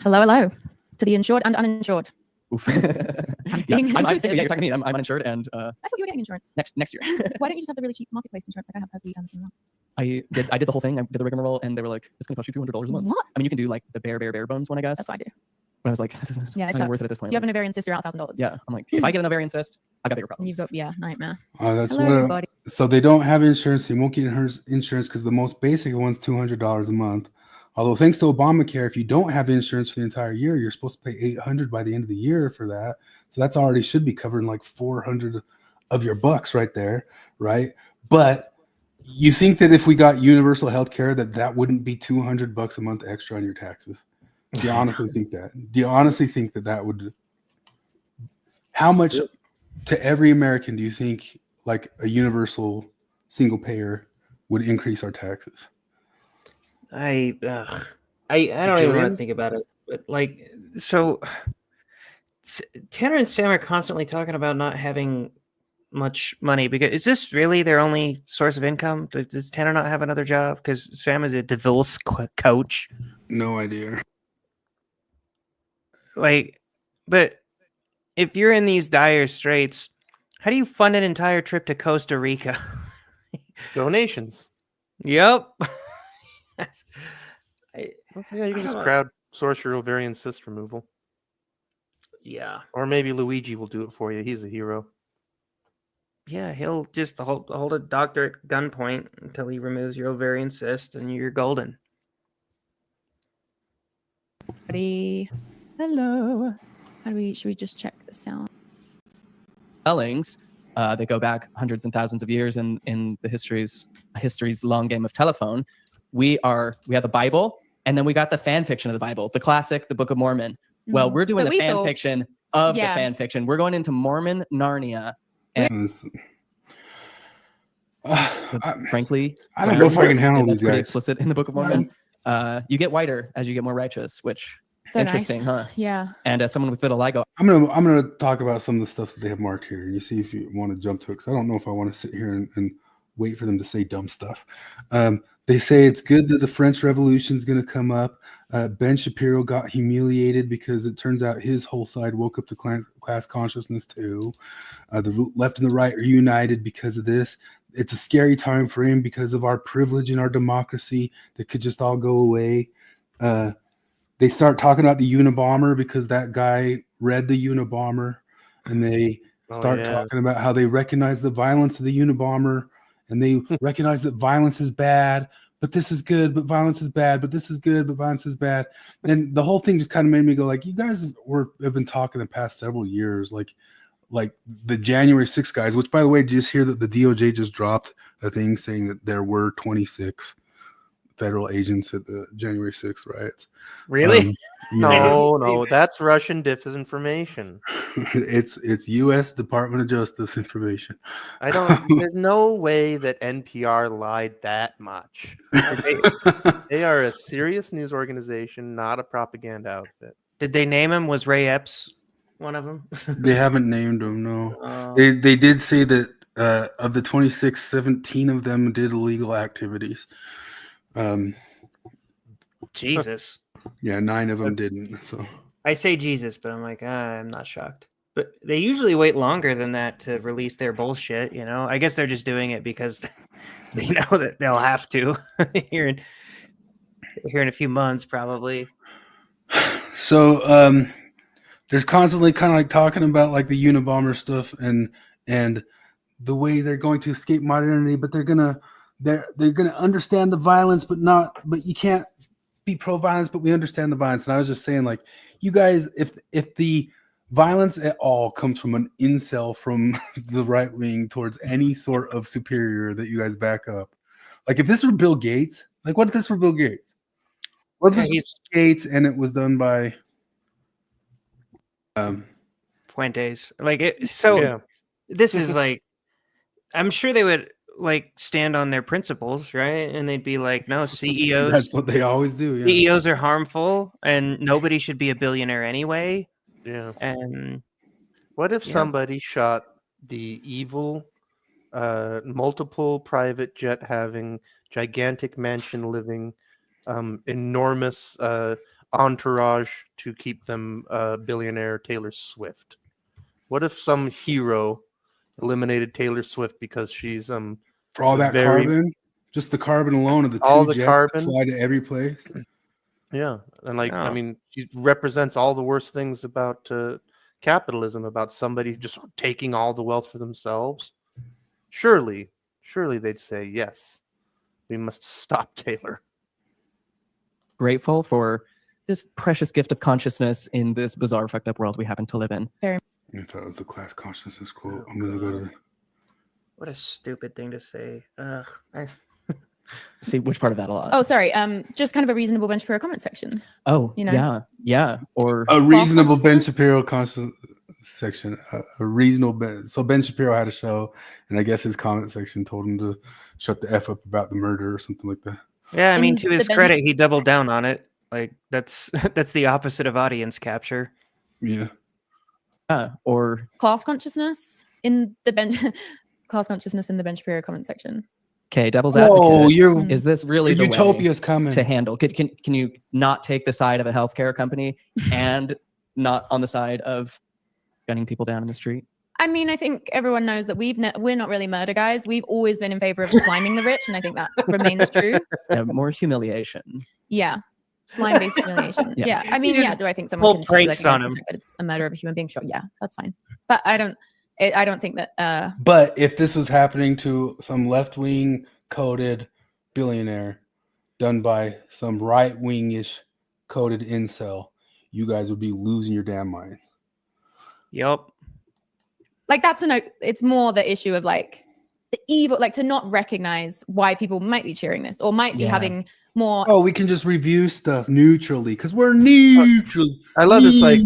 hello to the insured and uninsured. Oof. being inclusive. You're talking to me. I'm uninsured, and I thought you were getting insurance. next year Why don't you just have the really cheap marketplace insurance like I have? Because we done this one. I did the whole thing. I did the rigmarole, and they were like, "It's going to cost you $200 a month." What? I mean, you can do like the bare bones one, I guess. That's what I do. But I was like, "This isn't Yeah, it's it not even worth sucks. it at this point." You have Like, an ovarian cyst, you're out $1,000. yeah, I'm like, if I get an ovarian cyst, I got bigger problems. You've got nightmare. That's Hello, what. everybody. So they don't have insurance. You won't get insurance because the most basic one's $200 a month. Although thanks to Obamacare, if you don't have insurance for the entire year, you're supposed to pay $800 by the end of the year for that. So that's already should be covering like 400 of your bucks right there, right? But you think that if we got universal health care, that wouldn't be $200 a month extra on your taxes? Do you honestly think that? Do you honestly think that would? How much to every American do you think like a universal single payer would increase our taxes? I don't even want to Julian? think about it. But like, so Tanner and Sam are constantly talking about not having much money. Because is this really their only source of income? Does Tanner not have another job? Because Sam is a divorce coach. No idea. Like, but if you're in these dire straits, how do you fund an entire trip to Costa Rica? Donations. Yep. Yeah, you can just crowdsource your ovarian cyst removal. Yeah. Or maybe Luigi will do it for you. He's a hero. Yeah, he'll just hold a doctor at gunpoint until he removes your ovarian cyst and you're golden. Ready? Hello. Should we just check the sound? Spellings, they go back hundreds and thousands of years in the history's long game of telephone. We have the Bible, and then we got the fan fiction of the Bible, the classic, the Book of Mormon. Well, we're doing But the we fan thought- fiction of Yeah. the fan fiction. We're going into Mormon Narnia. Frankly, I don't know if I can handle that's these pretty guys. explicit in the Book of Mormon. You get whiter as you get more righteous, which So interesting, nice. huh? Yeah. And as someone with vitiligo, I'm gonna talk about some of the stuff that they have marked here, and you see if you want to jump to it, because I don't know if I want to sit here and wait for them to say dumb stuff. They say it's good that the French Revolution is going to come up. Ben Shapiro got humiliated because it turns out his whole side woke up to class consciousness too. The left and the right are united because of this. It's a scary time for him because of our privilege and our democracy that could just all go away. They start talking about the Unabomber because that guy read the Unabomber, and they start talking about how they recognize the violence of the Unabomber, and they recognize that violence is bad, but this is good, but violence is bad, but this is good, but violence is bad. And the whole thing just kind of made me go like, you guys have been talking the past several years, like the January 6th guys, which by the way, did you just hear that the DOJ just dropped a thing saying that there were 26 federal agents at the January 6th riots. Really? Yeah, No, that's Russian disinformation. it's U.S. Department of Justice information. I don't. There's no way that NPR lied that much. They are a serious news organization, not a propaganda outfit. Did they name him? Was Ray Epps one of them? They haven't named them. No, Oh. they did say that of the 26, 17 of them did illegal activities. Jesus. Yeah, 9 of them didn't. So I say Jesus, but I'm like, I'm not shocked. But they usually wait longer than that to release their bullshit, you know? I guess they're just doing it because they know that they'll have to here in a few months, probably. So there's constantly kind of like talking about like the Unabomber stuff and the way they're going to escape modernity, but they're gonna understand the violence, but you can't be pro-violence, but we understand the violence. And I was just saying, like, you guys, if the violence at all comes from an incel from the right wing towards any sort of superior that you guys back up, like if this were Bill Gates, like what if this were Bill Gates? What if this was Gates and it was done by Fuentes? Like it. So Yeah. this is like, I'm sure they would like stand on their principles, right? And they'd be like, no, CEOs. That's what they always do. Yeah. CEOs are harmful, and nobody should be a billionaire anyway. Yeah. And What if Yeah. somebody shot the evil, multiple private jet having, gigantic mansion living, enormous entourage to keep them billionaire Taylor Swift? What if some hero eliminated Taylor Swift because she's For all that carbon, just the carbon alone of the all two the jets carbon? that fly to every place. Yeah, and like I Oh. mean, she represents all the worst things about capitalism, about somebody just taking all the wealth for themselves. Surely they'd say yes. We must stop Taylor. Grateful for this precious gift of consciousness in this bizarre, fucked up world we happen to live in. I thought it was a class consciousness quote. I'm gonna go to the what a stupid thing to say. See which part of that a lot. Oh, sorry. Just kind of a reasonable Ben Shapiro comment section. Oh, you know. yeah. Or a reasonable Ben consciousness? Shapiro section. A reasonable Ben. So Ben Shapiro had a show, and I guess his comment section told him to shut the F up about the murder or something like that. Yeah, I mean, In to the his Ben- credit, he doubled down on it. Like that's the opposite of audience capture. Yeah. Or Class consciousness in the Ben Shapiro comment section. okay, devil's advocate. Oh, you're Is this really the way utopia's coming. to handle? Can you not take the side of a healthcare company and not on the side of gunning people down in the street? I mean, I think everyone knows that we're not really murder guys. We've always been in favor of sliming the rich, and I think that remains true. Yeah, more humiliation. Yeah. Slime-based humiliation. Yeah. Yeah. I mean, Just yeah, do I think pull someone can just be pranks like, on against him. the fact that it's a murder of a human being? Sure. Yeah, that's fine. But I don't think that But if this was happening to some left-wing coded billionaire done by some right-wingish coded incel, you guys would be losing your damn minds. Yep. like it's more the issue of like the evil, like to not recognize why people might be cheering this or might be Yeah. having more. Oh, we can just review stuff neutrally because we're neutral. I love this, like,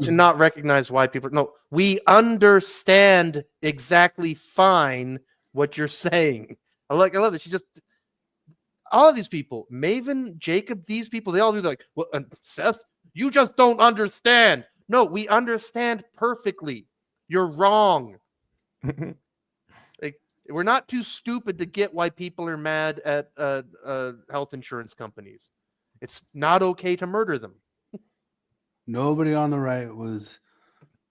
to not recognize why people. No, we understand exactly fine what you're saying. I love it. She just, all of these people, Maven, Jacob, these people, they all do like, well, Seth, you just don't understand. No, we understand perfectly. You're wrong. Like, we're not too stupid to get why people are mad at health insurance companies. It's not okay to murder them. Nobody on the right was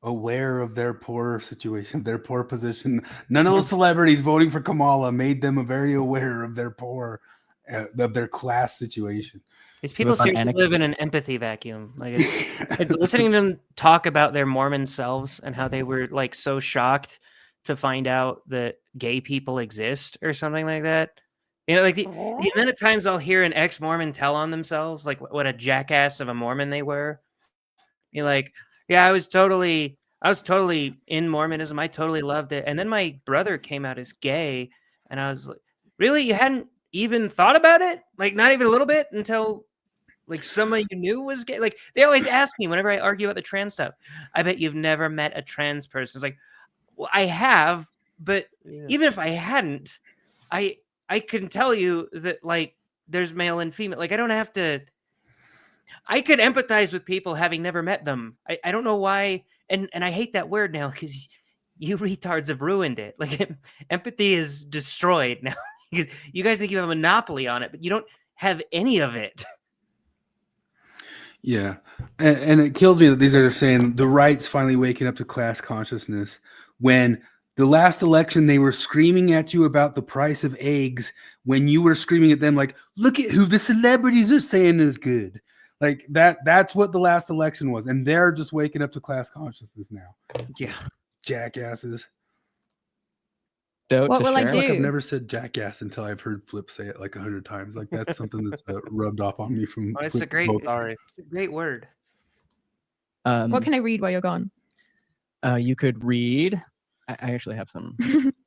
aware of their poor situation, their poor position. None of the celebrities voting for Kamala made them very aware of their poor, of their class situation. These people fun seriously anecdote. live in an empathy vacuum. Like it's listening to them talk about their Mormon selves and how they were like so shocked to find out that gay people exist or something like that. You know, like the amount of times I'll hear an ex-Mormon tell on themselves like what a jackass of a Mormon they were. You're like, yeah, I was totally in Mormonism. I totally loved it. And then my brother came out as gay, and I was like, really, you hadn't even thought about it? Like, not even a little bit until like somebody you knew was gay? Like, they always ask me whenever I argue about the trans stuff, I bet you've never met a trans person. It's like, well, I have, but even if I hadn't, I can tell you that like there's male and female. Like, I don't have to. I could empathize with people having never met them. I don't know why, and I hate that word now because you retards have ruined it. Like, empathy is destroyed now because you guys think you have a monopoly on it, but you don't have any of it. Yeah, and it kills me that these guys are saying the right's finally waking up to class consciousness when the last election they were screaming at you about the price of eggs when you were screaming at them like, look at who the celebrities are saying is good. Like that's what the last election was, and they're just waking up to class consciousness now. Yeah, jackasses. What will I I feel like I've do? never said jackass until I've heard Flip say it like 100 times. Like that's something that's rubbed off on me from. Oh, it's a Flip great, both. it's a great word. What can I read while you're gone? You could read. I actually have some.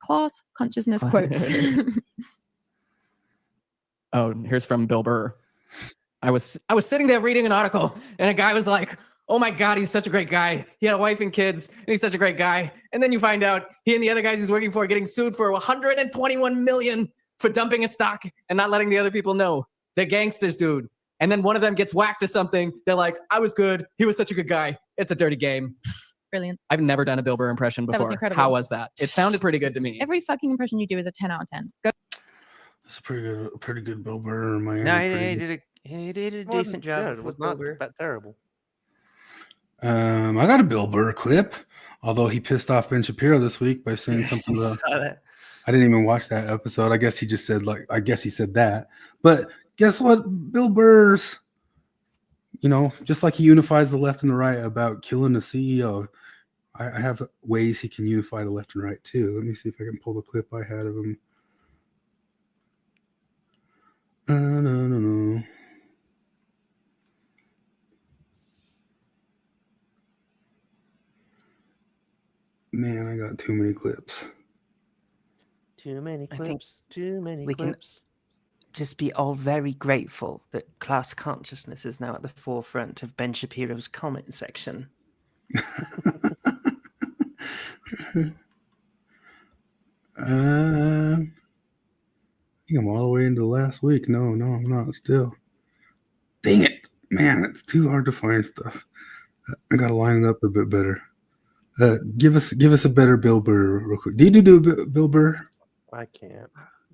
Class consciousness quotes. Oh, here's from Bill Burr. I was sitting there reading an article, and a guy was like, "Oh my God, he's such a great guy. He had a wife and kids, and he's such a great guy." And then you find out he and the other guys he's working for are getting sued for $121 million for dumping a stock and not letting the other people know. They're gangsters, dude. And then one of them gets whacked or something. They're like, "I was good. He was such a good guy." It's a dirty game. Brilliant. I've never done a Bill Burr impression That before. was incredible. How was that? It sounded pretty good to me. Every fucking impression you do is a 10 out of 10. Go. It's a pretty good Bill Burr. No, he did a decent job. Yeah, it was not that terrible. I got a Bill Burr clip, although he pissed off Ben Shapiro this week by saying something about. I didn't even watch that episode. I guess he just said he said that. But guess what? Bill Burr's, just like he unifies the left and the right about killing the CEO, I have ways he can unify the left and right too. Let me see if I can pull the clip I had of him. No. Man, I got too many clips. Too many I think clips. Too many we can clips. just be all very grateful that class consciousness is now at the forefront of Ben Shapiro's comment section. I think I'm all the way into last week. No, I'm not still. Dang it. Man, it's too hard to find stuff. I gotta line it up a bit better. Give us a better Bill Burr real quick. Did you do Bill Burr? I can't.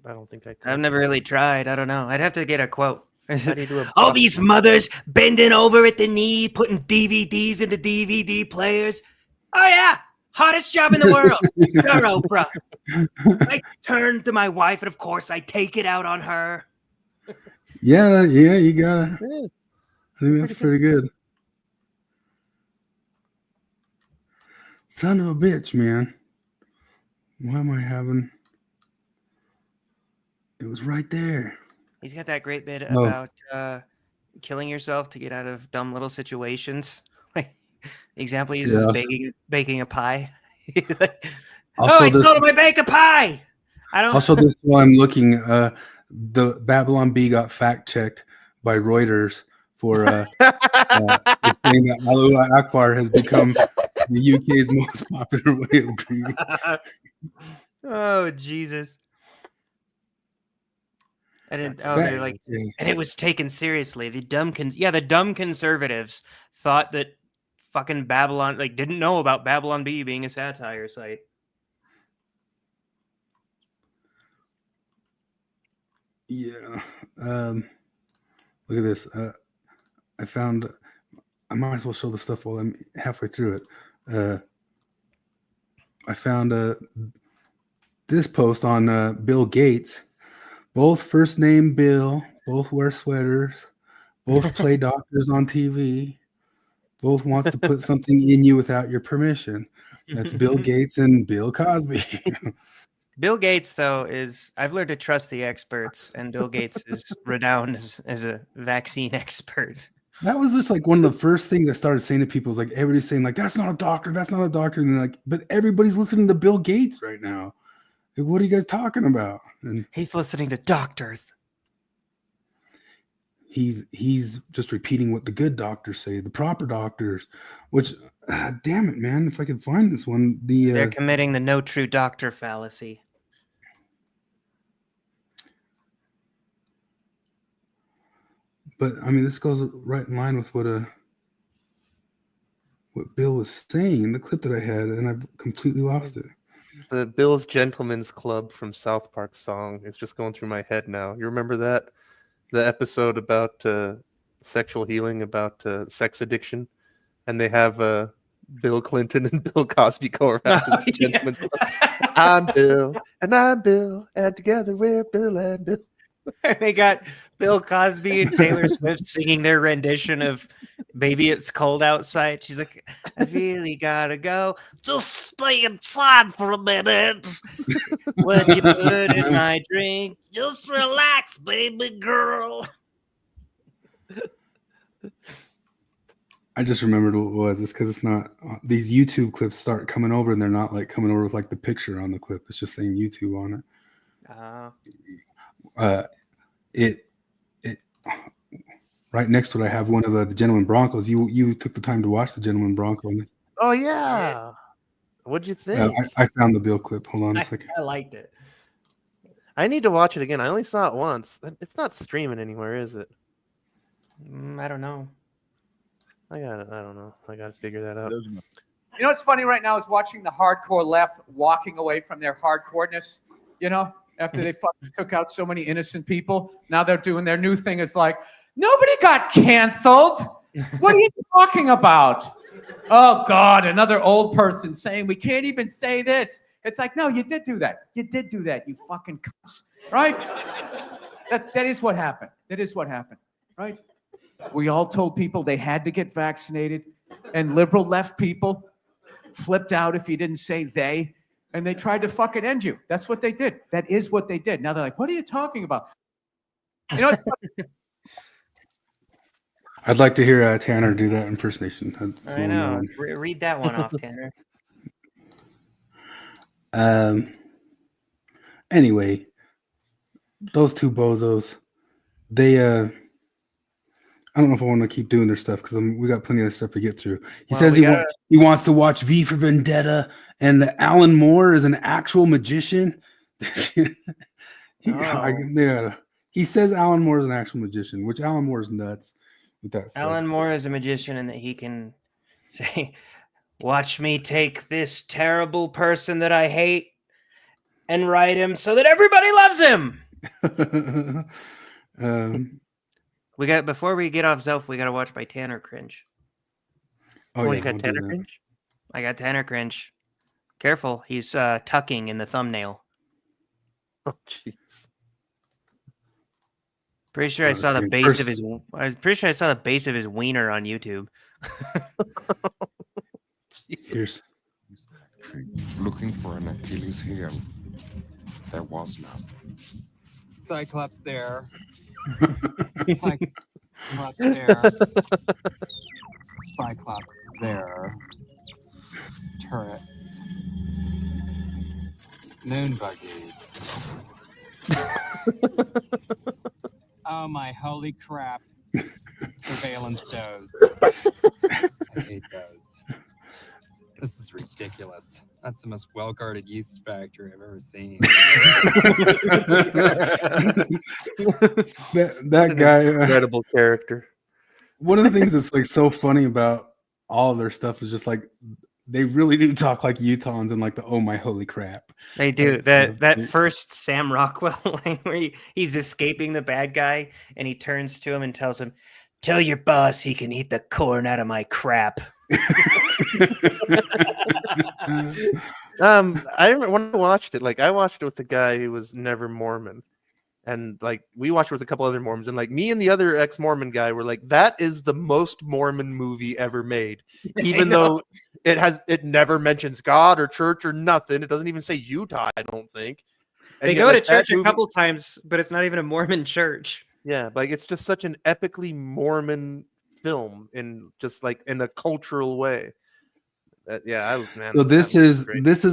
I don't think I can. I've never really tried. I don't know. I'd have to get a quote. How do you do a All Boston? these mothers bending over at the knee, putting DVDs into DVD players. Oh yeah, hottest job in the world. Sure, Oprah. I turn to my wife, and of course, I take it out on her. Yeah, you gotta. It is. I think that's pretty good. Son of a bitch, man. Why am I having? It was right there. He's got that great bit No. about killing yourself to get out of dumb little situations. Like the example he uses is baking a pie. Like, I told him I bake a pie. I don't. Also, this while I'm looking, the Babylon Bee got fact checked by Reuters for saying that Allahu Akbar has become the UK's most popular way of greeting. Oh Jesus! I didn't. That's Oh, they're like, yeah. and it was taken seriously. The dumb conservatives thought that fucking Babylon, like, didn't know about Babylon Bee being a satire site. Yeah. Look at this. I found. I might as well show the stuff while I'm halfway through it. I found this post on Bill Gates. Both first name Bill. Both wear sweaters. Both play doctors on TV. Both wants to put something in you without your permission. That's Bill Gates and Bill Cosby. Bill Gates, though, I've learned to trust the experts, and Bill Gates is renowned as a vaccine expert. That was just like one of the first things I started saying to people. Is like everybody's saying like, "That's not a doctor. That's not a doctor." And they're like, "But everybody's listening to Bill Gates right now. Like, what are you guys talking about?" And he's listening to doctors. he's just repeating what the good doctors say, the proper doctors. Which, damn it, man! If I could find this one, They're committing the no true doctor fallacy. But I mean, this goes right in line with what Bill was saying in the clip that I had, and I've completely lost it. The Bill's Gentlemen's Club from South Park song is just going through my head now. You remember that? The episode about sexual healing, about sex addiction, and they have Bill Clinton and Bill Cosby go around as the Gentlemen's Club. I'm Bill, and together we're Bill and Bill. They got Bill Cosby and Taylor Swift singing their rendition of Baby It's Cold Outside. She's like, I really gotta go. Just stay inside for a minute. What you put in my drink? Just relax, baby girl. I just remembered what it was. It's because it's not these YouTube clips start coming over, and they're not like coming over with like the picture on the clip. It's just saying YouTube on it. It right next to it, I have one of the Gentleman Broncos. You took the time to watch the Gentleman Bronco. Oh yeah, what'd you think? I found the Bill clip. Hold on a second. I liked it. I need to watch it again. I only saw it once. It's not streaming anywhere, is it? I don't know. I don't know. I gotta figure that out. You know what's funny right now is watching the hardcore left walking away from their hardcoreness. You know, after they fucking took out so many innocent people, now they're doing their new thing. Is like, nobody got canceled. What are you talking about? Oh God, another old person saying we can't even say this. It's like, no, you did do that. You did do that. You fucking cunts, right? That is what happened. That is what happened, right? We all told people they had to get vaccinated, and liberal left people flipped out if you didn't say they, and they tried to fucking end you. That's what they did. That is what they did. Now they're like, what are you talking about? You know, I'd like to hear Tanner do that impersonation. I know. Read that one off, Tanner. Anyway, those two bozos, they I don't know if I want to keep doing their stuff because we got plenty of stuff to get through. He says he wants to watch V for Vendetta, and that Alan Moore is an actual magician. He says Alan Moore is an actual magician, which Alan Moore is nuts with that stuff. Alan Moore is a magician in that he can say, watch me take this terrible person that I hate and write him so that everybody loves him. Before we get off Zelf, we got to watch by Tanner Cringe. Oh, you got Tanner Cringe? I got Tanner Cringe. Careful, he's tucking in the thumbnail. Oh, jeez. Pretty sure I saw the base of his. I was pretty sure I saw the base of his wiener on YouTube. Here's looking for an Achilles heel. There was none. Cyclops there. Cyclops there. Cyclops there. Turrets. Moon buggies. Oh my holy crap. Surveillance does. I hate those. This is ridiculous. That's the most well-guarded yeast factory I've ever seen. that guy, incredible character. One of the things that's like so funny about all of their stuff is just like they really do talk like Utahns and like the oh my holy crap. They do. That first Sam Rockwell line where he's escaping the bad guy and he turns to him and tells him, "Tell your boss he can eat the corn out of my crap." I remember when I watched it, like I watched it with the guy who was never Mormon, and like we watched it with a couple other Mormons, and like me and the other ex-Mormon guy were like, that is the most Mormon movie ever made, even though it never mentions God or church or nothing. It doesn't even say Utah, I don't think. And they go to church a couple times, but it's not even a Mormon church. Yeah, like it's just such an epically Mormon film in just like in a cultural way. So this is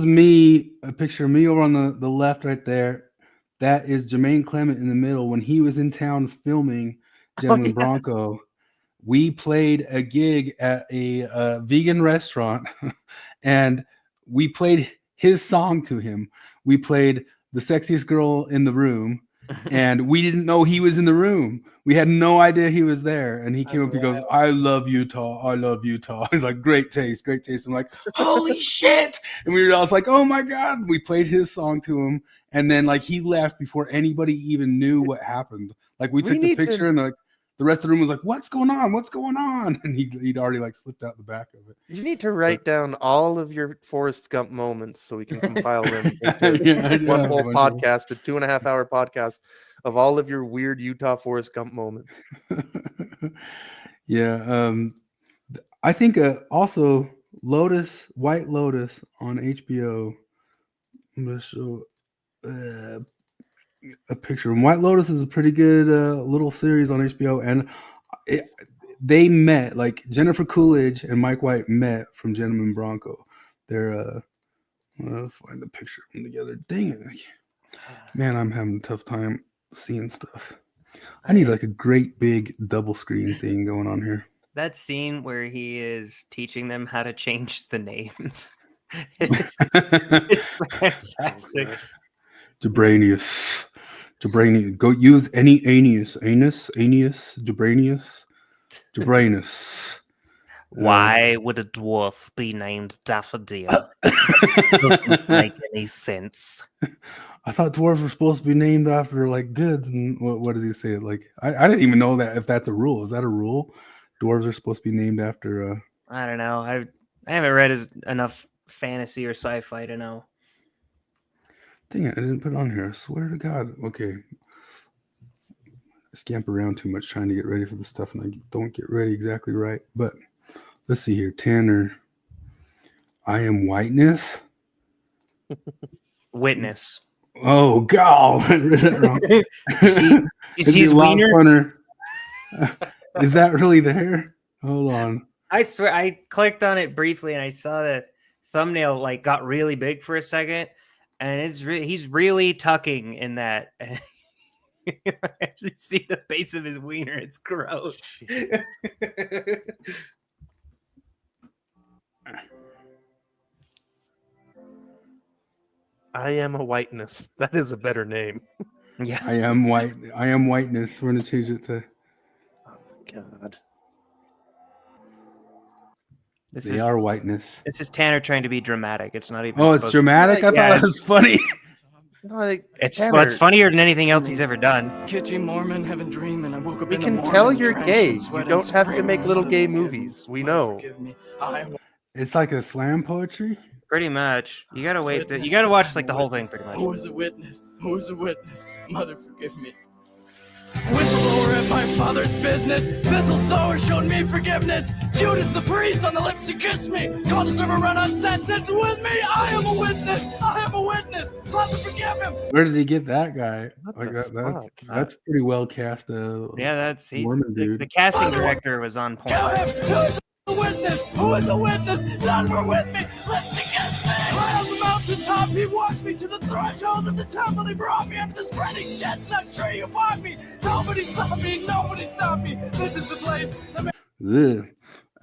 me, a picture of me over on the left right there. That is Jermaine Clement in the middle when he was in town filming Gentleman yeah. Bronco, we played a gig at a vegan restaurant, and we played his song to him. We played The Sexiest Girl in the Room, and we didn't know he was in the room. We had no idea he was there. And he came That's up, he goes, wild. I love Utah. I love Utah. He's like, great taste, great taste. I'm like, holy shit. And I was like, oh my God. We played his song to him. And then like he left before anybody even knew what happened. Like we took the need to- picture and like the rest of the room was like, what's going on? What's going on? And he'd already like slipped out the back of it. You need to write down all of your Forrest Gump moments so we can compile them into Yeah, one yeah, whole a bunch of podcast, a 2.5-hour podcast of all of your weird Utah Forrest Gump moments. Yeah. I think also White Lotus on HBO. I'm going to show a picture. White Lotus is a pretty good little series on HBO. And they met, like Jennifer Coolidge and Mike White met from Gentleman Bronco. They're, I'll find the picture of them together. Dang it. Man, I'm having a tough time seeing stuff. I need like a great big double screen thing going on here. That scene where he is teaching them how to change the names. it's fantastic. Jabranius. Go use any Anus, Jabranius. Why would a dwarf be named Daffodil? Doesn't make any sense. I thought dwarves were supposed to be named after like goods, and what does he say? Like I didn't even know that if that's a rule. Is that a rule? Dwarves are supposed to be named after. I don't know. I haven't read enough fantasy or sci-fi to know. Dang it! I didn't put it on here. I swear to God. Okay. I scamper around too much trying to get ready for the stuff, and I don't get ready exactly right. But let's see here. Tanner. I am whiteness. Witness. Oh God! I read it wrong. He's wiener. Is that really there? Hold on. I swear, I clicked on it briefly and I saw the thumbnail like got really big for a second, and he's really tucking in that. I actually see the base of his wiener. It's gross. I am a whiteness. That is a better name. Yeah. I am white. I am whiteness. We're gonna change it to. Oh my God. They are whiteness. It's just Tanner trying to be dramatic. It's not even. Oh, it's dramatic. I thought it was funny. Like, it's Tanner, funnier than anything else he's ever done. Kitchen Mormon, having dream, and I woke up we in the can morning tell you're drenched gay. in You sweat don't and have to screaming, make little gay "Mother, forgive movies. me. We Mother, know. forgive me. I am It's like a slam poetry. Pretty much. You gotta wait. You gotta watch like the whole thing. Pretty much. Who is a witness? Who is a witness? Mother, forgive me. Whistleblower at my father's business. Thistle sower showed me forgiveness. Judas the priest on the lips to kiss me. Called to serve a run-on sentence with me. I am a witness. I am a witness. Father, forgive him. Where did he get that guy? What Like the that's fuck? that's pretty well cast. Yeah, that's Mormon dude. the casting director was on point. Kill him. Who is a witness? Who is a witness? None were with me. Lips against me. Right on the mountaintop, he walked me to the threshold of the temple. He brought me under the spreading chestnut tree above me. Nobody saw me. Nobody stopped me. This is the place. Ugh.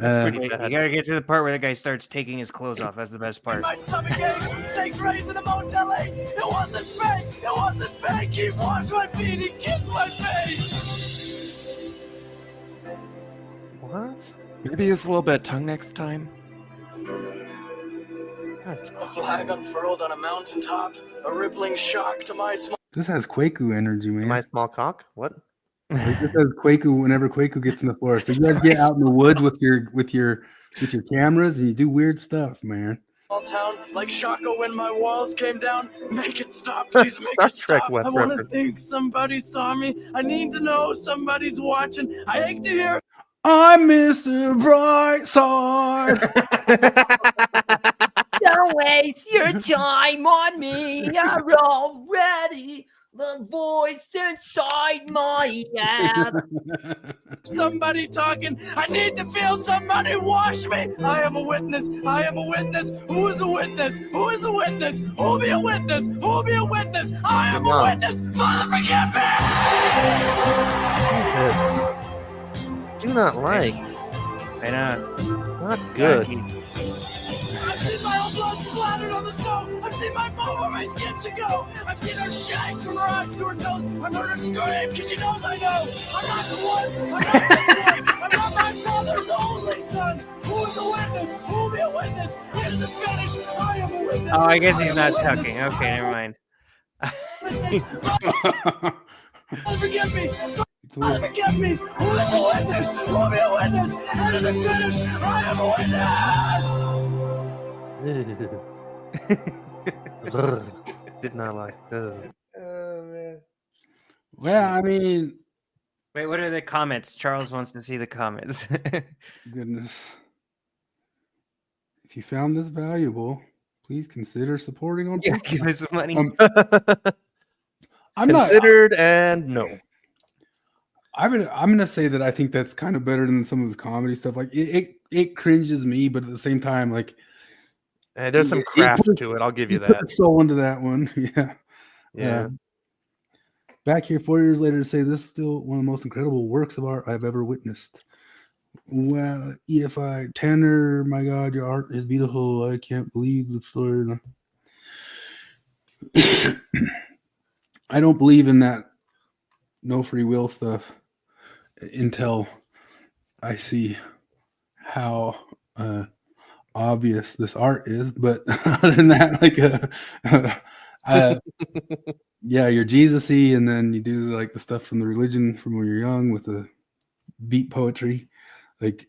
Wait, you gotta get to the part where the guy starts taking his clothes off. That's the best part. My stomach ache. Steaks raised in a Motel 8. It wasn't fake. It wasn't fake. He washed my feet. He kissed my face. What? Maybe use a little bit of tongue next time. A flag unfurled on a mountaintop. A rippling shock to my small. This has Kwaku energy, man. My small cock? What? Like, this has Kwaku whenever Kwaku gets in the forest. So you guys get out in the woods with your cameras and you do weird stuff, man. Town like Shaka when my walls came down. Make it stop, please make Star it Trek stop. web I want to reference. think somebody saw me. I need to know somebody's watching. I ache to hear. I'm Mr. Brightside. Don't waste your time on me. You're already the voice inside my head. Somebody talking. I need to feel somebody wash me. I am a witness. I am a witness. Who is a witness? Who is a witness? Who'll be a witness? Who'll be a witness? I am a witness. Father, forgive me. Jesus. Do not like. I know. Not good. I've seen my own blood splattered on the snow. I've seen my bone where my skin should go. I've seen her shake from her eyes to her toes. I've heard her scream because she knows I know. I'm not the one. I'm not this one. I'm not my father's only son. Who is a witness? Who will be a witness? It isn't finished. I am a witness. Oh, I guess I he's am a not witness. tucking. Okay, never mind. Father, forgive me. Father, forgive me. Who is a witness? Who will be a witness? It isn't finished. I am a witness. Did not like. Oh man. Well, I mean, Wait, what are the comments? Charles wants to see the comments. goodness. If you found this valuable, please consider supporting on Yeah, Patreon. give us some money. I'm not. Considered and no. I'm gonna say that I think that's kind of better than some of his comedy stuff. Like it cringes me, but at the same time, like There's some he craft put- to it. I'll give he you put that. the soul into that one. Yeah. Yeah. Back here 4 years later to say this is still one of the most incredible works of art I've ever witnessed. Well, EFI Tanner, my God, your art is beautiful. I can't believe the story. I don't believe in that no free will stuff until I see how obvious this art is. But other than that, like, yeah, you're Jesus-y, and then you do like the stuff from the religion from when you're young with the beat poetry. Like,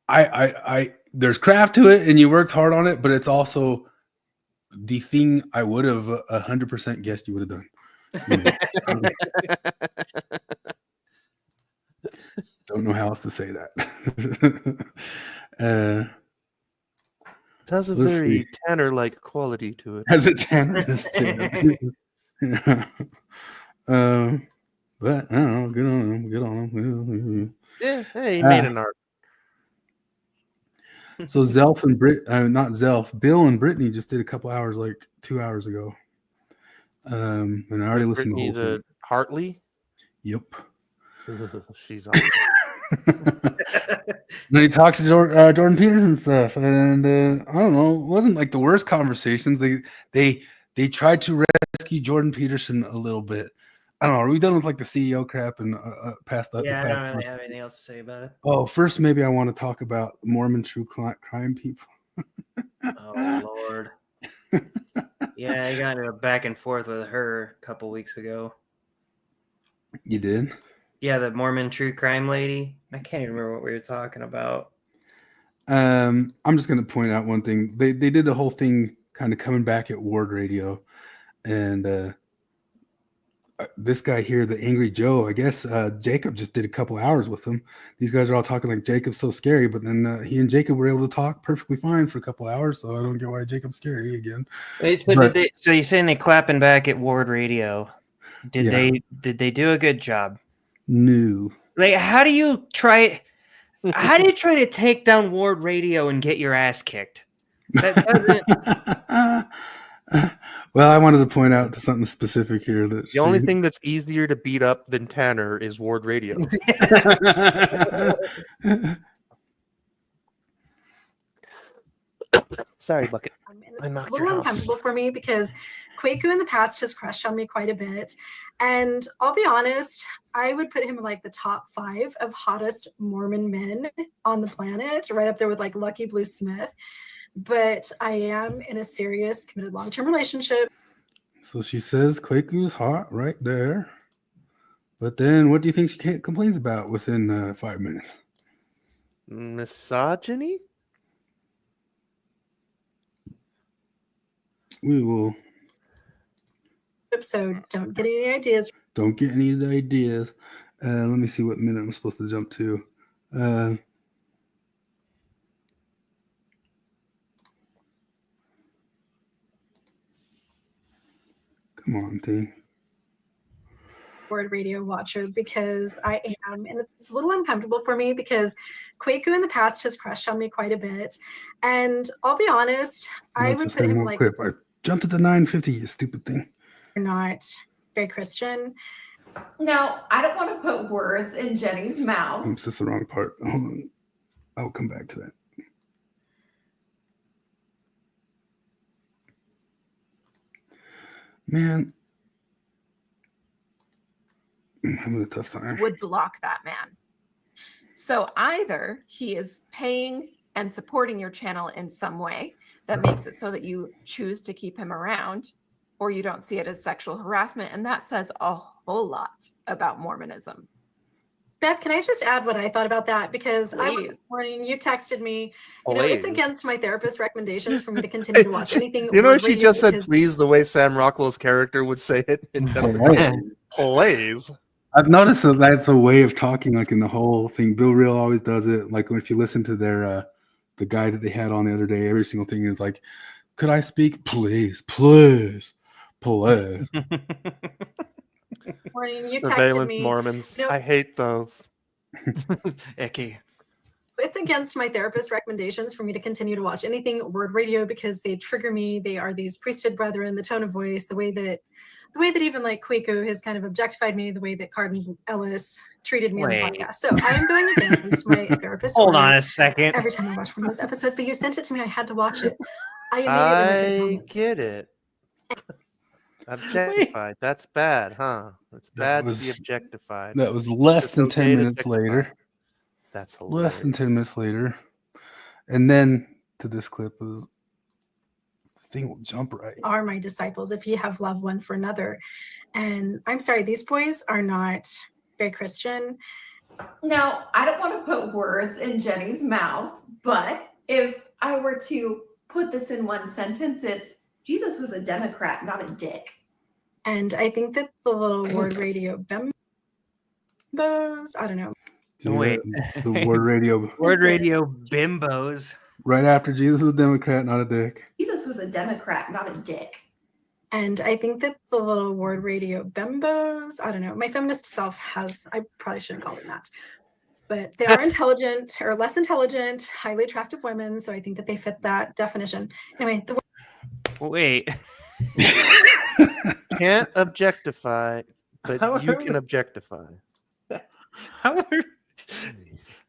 I there's craft to it, and you worked hard on it, but it's also the thing I would have 100% guessed you would have done. Don't know how else to say that. It has a let's very see. Tanner-like quality to it. Has a Tanner-ness to it. But I don't know. Good on him. Good on him. Yeah, hey, he made an art. So Zelf and not Zelf, Bill and Brittany just did a couple hours, like 2 hours ago. And I already listened to the Brittany whole thing. the Hartley. Yep. She's awesome. Then he talks to Jordan Peterson stuff, and I don't know. It wasn't like the worst conversations. They tried to rescue Jordan Peterson a little bit. I don't know. Are we done with like the CEO crap and past that? Yeah, I don't really have anything else to say about it. Oh, first maybe I want to talk about Mormon true crime people. Oh Lord. Yeah, I got into a back and forth with her a couple weeks ago. You did? Yeah, the Mormon true crime lady. I can't even remember what we were talking about. I'm just going to point out one thing. They did the whole thing kind of coming back at Ward Radio, and this guy here, the Angry Joe, I guess Jacob just did a couple hours with him. These guys are all talking like Jacob's so scary, but then he and Jacob were able to talk perfectly fine for a couple hours, so I don't get why Jacob's scary again. Wait, so so you're saying they clapping back at Ward Radio? Did Yeah. they do a good job? No. Like, how do you try to take down Ward Radio and get your ass kicked? That doesn't... Well, I wanted to point out to something specific here that The only thing that's easier to beat up than Tanner is Ward Radio. Sorry, Bucket. It's a little uncomfortable for me because Kwaku in the past has crushed on me quite a bit. And I'll be honest, I would put him in like the top 5 of hottest Mormon men on the planet, right up there with like Lucky Blue Smith. But I am in a serious, committed long-term relationship. So she says Kwaku's hot right there. But then what do you think she complains about within 5 minutes? Misogyny? We will. So don't get any ideas. Don't get any ideas. Let me see what minute I'm supposed to jump to. Come on, team. Word Radio watcher because I am, and it's a little uncomfortable for me because Kwaku in the past has crushed on me quite a bit. And I'll be honest, I would put him like clip. I jumped at the 950, you stupid thing. not very Christian. Now, I don't want to put words in Jenny's mouth. It's just the wrong part. Hold on. I'll come back to that. Man, I'm having a tough time. Would block that man. So either he is paying and supporting your channel in some way that makes it so that you choose to keep him around, or you don't see it as sexual harassment. And that says a whole lot about Mormonism. Beth, can I just add what I thought about that? Because Please. morning you texted me, it's Please. against my therapist's recommendations for me to continue to watch anything. You know, Word she Radio just said because- please the way Sam Rockwell's character would say it. Please. I've noticed that that's a way of talking, like in the whole thing. Bill Reel always does it. Like if you listen to their the guy that they had on the other day, every single thing is like, "Could I speak, please, please, please." Morning, you texted Surveillance me. Mormons. No. I hate those. Icky. It's against my therapist's recommendations for me to continue to watch anything Word Radio because they trigger me. They are these priesthood brethren, the tone of voice, the way that even like Kwaku has kind of objectified me, the way that Cardin Ellis treated me on the Wait. podcast. So I am going against my therapist. Hold on a orders second. Every time I watch one of those episodes, but you sent it to me, I had to watch it. I immediately went to the I comments. get it. Objectified. That's bad, huh? It's bad to be objectified. That was less It's than okay 10 to minutes objectify. later. That's hilarious. Less than 10 minutes later. And then to this clip was the thing will jump right. Are my disciples if you have love one for another. And I'm sorry, these boys are not very Christian. Now, I don't want to put words in Jenny's mouth, but if I were to put this in one sentence, it's Jesus was a Democrat, not a dick. And I think that the little Word Radio bimbos, I don't know. Dude, Wait. the Word Radio. Word Radio bimbos. Right after Jesus was a Democrat, not a dick. Jesus was a Democrat, not a dick. And I think that the little Word Radio bimbos, I don't know. My feminist self has, I probably shouldn't call them that. But they are intelligent or less intelligent, highly attractive women. So I think that they fit that definition. Anyway, the Wait. Can't objectify, but you can objectify. How are,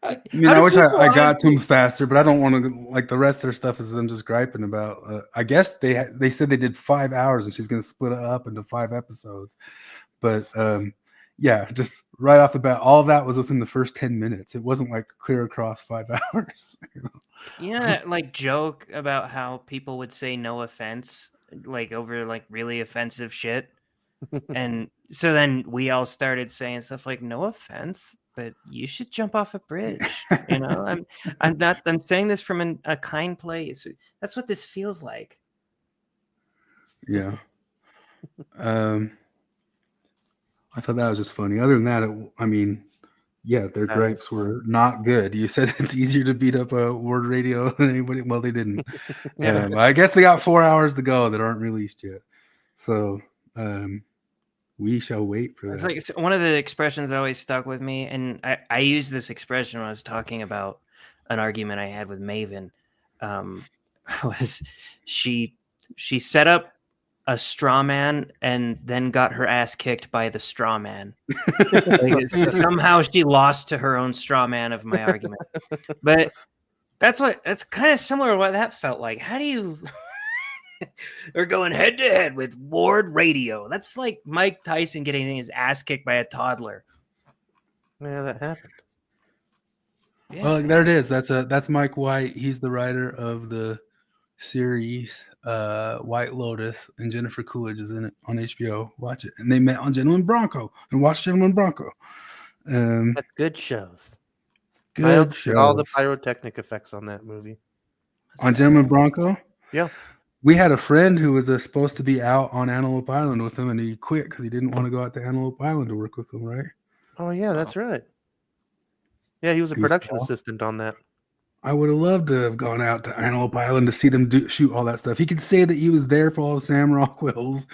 I mean, I wish I got to them faster, but I don't want to, like, the rest of their stuff is them just griping about. I guess they said they did 5 hours and she's going to split it up into 5 episodes. But yeah, just right off the bat, all of that was within the first 10 minutes. It wasn't like clear across 5 hours. Yeah, like joke about how people would say no offense, like over like really offensive shit. And so then we all started saying stuff like no offense, but you should jump off a bridge. You know, I'm saying this from a kind place. That's what this feels like. Yeah. I thought that was just funny. Other than that, I mean, yeah, their gripes were not good. You said it's easier to beat up a Word Radio than anybody. Well, they didn't. I guess they got 4 hours to go that aren't released yet. So we shall wait for that. It's like one of the expressions that always stuck with me, and I used this expression when I was talking about an argument I had with Maven. Was she set up a straw man and then got her ass kicked by the straw man. Like, somehow she lost to her own straw man of my argument. But that's kind of similar to what that felt like. How do you they're going head to head with Ward Radio. That's like Mike Tyson getting his ass kicked by a toddler. Yeah, that happened. Yeah. Well, there it is. That's Mike White. He's the writer of the series White Lotus, and Jennifer Coolidge is in it on HBO. Watch it. And they met on Gentleman Bronco, and watch Gentleman Bronco. That's good shows. Good shows. All the pyrotechnic effects on that movie. On Gentleman Bronco? Yeah. We had a friend who was supposed to be out on Antelope Island with him, and he quit because he didn't want to go out to Antelope Island to work with them, right? Oh, yeah, that's right. Yeah, he was a production assistant on that. I would have loved to have gone out to Antelope Island to see them shoot all that stuff. He could say that he was there for all of Sam Rockwell's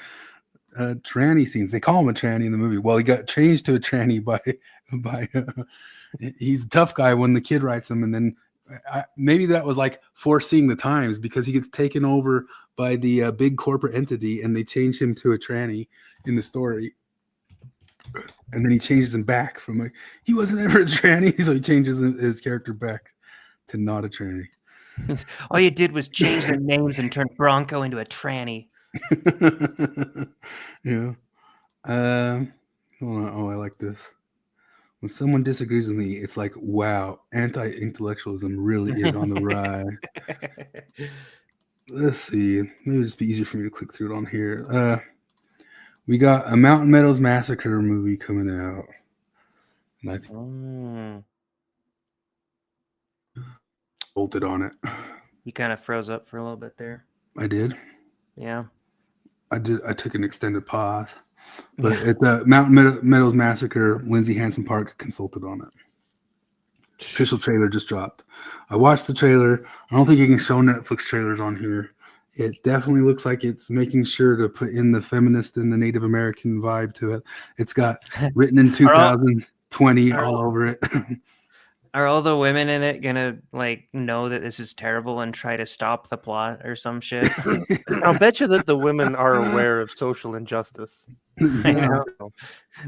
tranny scenes. They call him a tranny in the movie. Well, he got changed to a tranny by he's a tough guy when the kid writes him, and then maybe that was like foreseeing the times, because he gets taken over by the big corporate entity and they change him to a tranny in the story. And then he changes him back from like he wasn't ever a tranny, so he changes his character back to not a tranny. All you did was change their names and turn Bronco into a tranny. Yeah. Hold on. Oh, I like this. When someone disagrees with me, it's like, wow, anti-intellectualism really is on the rise. Let's see. Maybe it'll just be easier for me to click through it on here. We got a Mountain Meadows Massacre movie coming out. And I bolted on it. You kind of froze up for a little bit there. I did. Yeah. I took an extended pause. But at the Mountain Meadows Massacre, Lindsay Hansen Park consulted on it. Official trailer just dropped. I watched the trailer. I don't think you can show Netflix trailers on here. It definitely looks like it's making sure to put in the feminist and the Native American vibe to it. It's got written in 2020 all over it. Are all the women in it gonna like know that this is terrible and try to stop the plot or some shit? I'll bet you that the women are aware of social injustice. I know.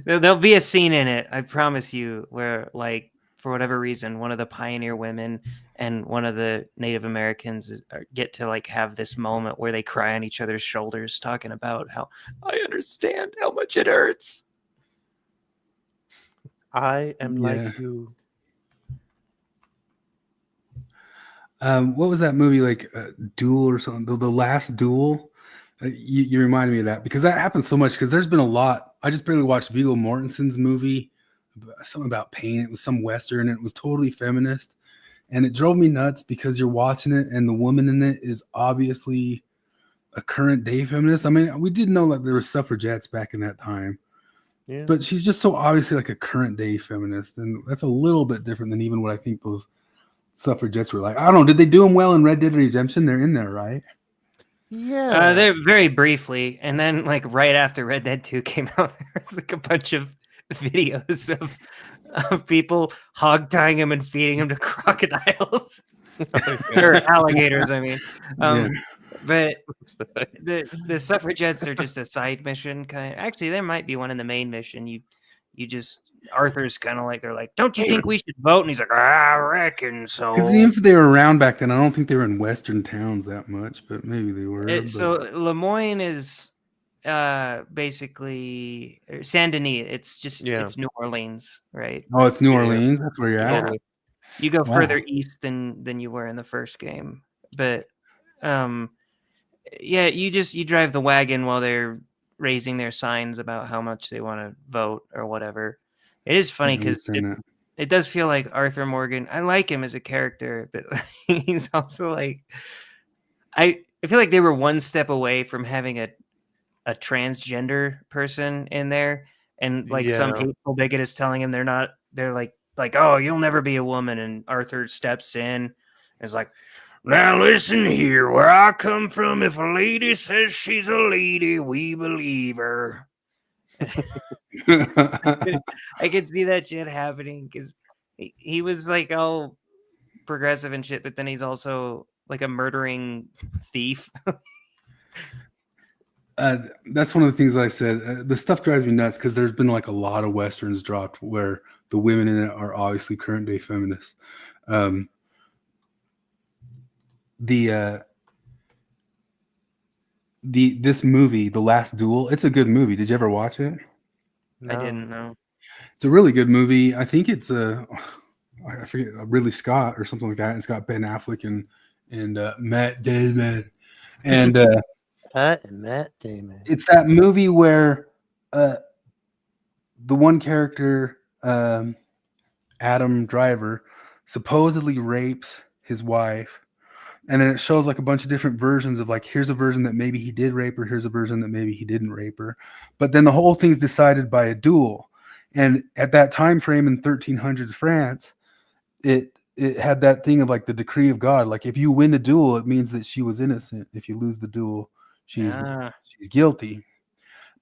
There'll be a scene in it, I promise you, where like for whatever reason, one of the pioneer women and one of the Native Americans get to like have this moment where they cry on each other's shoulders, talking about how I understand how much it hurts. I am like you. What was that movie like? Duel or something? The Last Duel. You reminded me of that because that happens so much. Because there's been a lot. I just barely watched Viggo Mortensen's movie, something about pain. It was some Western. And it was totally feminist, and it drove me nuts because you're watching it, and the woman in it is obviously a current day feminist. I mean, we did know that there were suffragettes back in that time, but she's just so obviously like a current day feminist, and that's a little bit different than even what I think those suffragettes were like. I don't know. Did they do them well in Red Dead Redemption? They're in there, right? Yeah. They're very briefly, and then like right after Red Dead 2 came out, there's like a bunch of videos of people hog tying him and feeding him to crocodiles or alligators. I mean, but the suffragettes are just a side mission kind. Actually, there might be one in the main mission. You just Arthur's kind of like they're like, don't you think we should vote? And he's like, I reckon so. Because even if they were around back then, I don't think they were in Western towns that much, but maybe they were. So Lemoyne is basically Saint Denis. It's just it's New Orleans, right? Oh, it's New Orleans. That's where you're at. You go further east than you were in the first game, but you drive the wagon while they're raising their signs about how much they want to vote or whatever. It is funny because it does feel like Arthur Morgan. I like him as a character, but he's also like I feel like they were one step away from having a transgender person in there, and like some hateful bigot is telling him they're like oh, you'll never be a woman, and Arthur steps in and is like, now listen here, where I come from, if a lady says she's a lady, we believe her. I could see that shit happening because he was like all progressive and shit, but then he's also like a murdering thief. That's one of the things that I said. The stuff drives me nuts because there's been like a lot of Westerns dropped where the women in it are obviously current day feminists. This movie, The Last Duel, it's a good movie. Did you ever watch it? No. I didn't know. It's a really good movie. I think it's I forget, Ridley Scott or something like that. It's got Ben Affleck and Matt Damon. And Matt Damon. It's that movie where the one character, Adam Driver, supposedly rapes his wife. And then it shows like a bunch of different versions of like, here's a version that maybe he did rape her. Here's a version that maybe he didn't rape her. But then the whole thing's decided by a duel. And at that time frame in 1300s France, it had that thing of like the decree of God. Like if you win the duel, it means that she was innocent. If you lose the duel, she's guilty.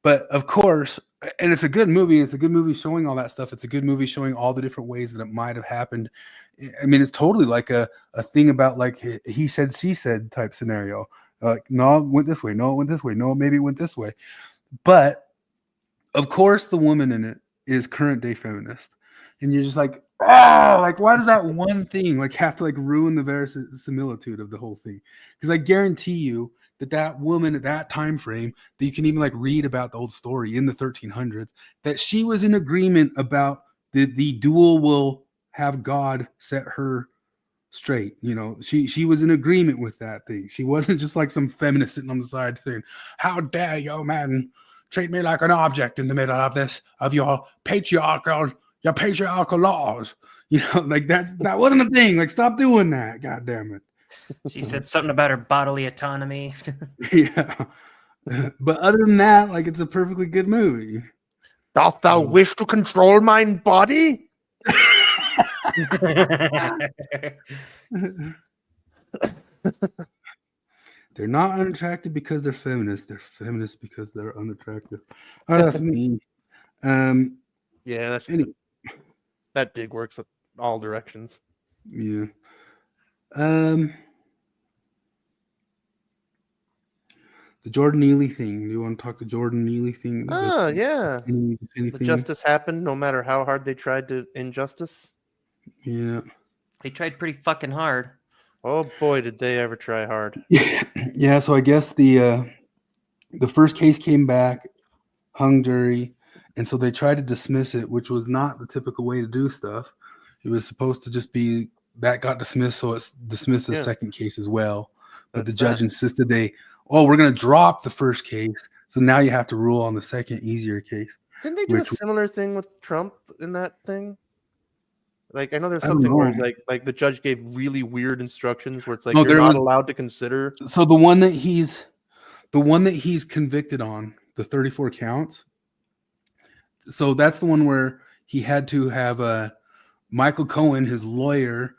But of course, and it's a good movie. It's a good movie showing all that stuff. It's a good movie showing all the different ways that it might have happened. I mean, it's totally like a thing about like he said, she said type scenario. Like, no, it went this way. No, it went this way. No, maybe it went this way. But of course, the woman in it is current day feminist. And you're just like, oh, like why does that one thing like have to like ruin the verisimilitude of the whole thing? Because I guarantee you that woman at that time frame, that you can even like read about the old story in the 1300s, that she was in agreement about the dual will have God set her straight. You know, she was in agreement with that thing. She wasn't just like some feminist sitting on the side saying, how dare you man treat me like an object in the middle of your patriarchal laws. You know, like that wasn't a thing. Like, stop doing that. God damn it. She said something about her bodily autonomy. Yeah. But other than that, like, it's a perfectly good movie. Dost thou wish to control mine body? They're not unattractive because they're feminists. They're feminists because they're unattractive. Oh, that's me. Yeah, that's anyway. That dig works in all directions. Yeah. The Jordan Neely thing. Do you want to talk the Jordan Neely thing? Oh, yeah. Anything? The justice happened no matter how hard they tried to injustice. Yeah. They tried pretty fucking hard. Oh boy, did they ever try hard. Yeah, so I guess the first case came back, hung jury, and so they tried to dismiss it, which was not the typical way to do stuff. It was supposed to just be that got dismissed, so it's dismissed the second case as well. But the judge insisted we're going to drop the first case, so now you have to rule on the second, easier case. Didn't they do a similar thing with Trump in that thing? Like, I know there's something where it's like the judge gave really weird instructions where it's like you're not allowed to consider. So the one that he's convicted on, the 34 counts. So that's the one where he had to have Michael Cohen, his lawyer,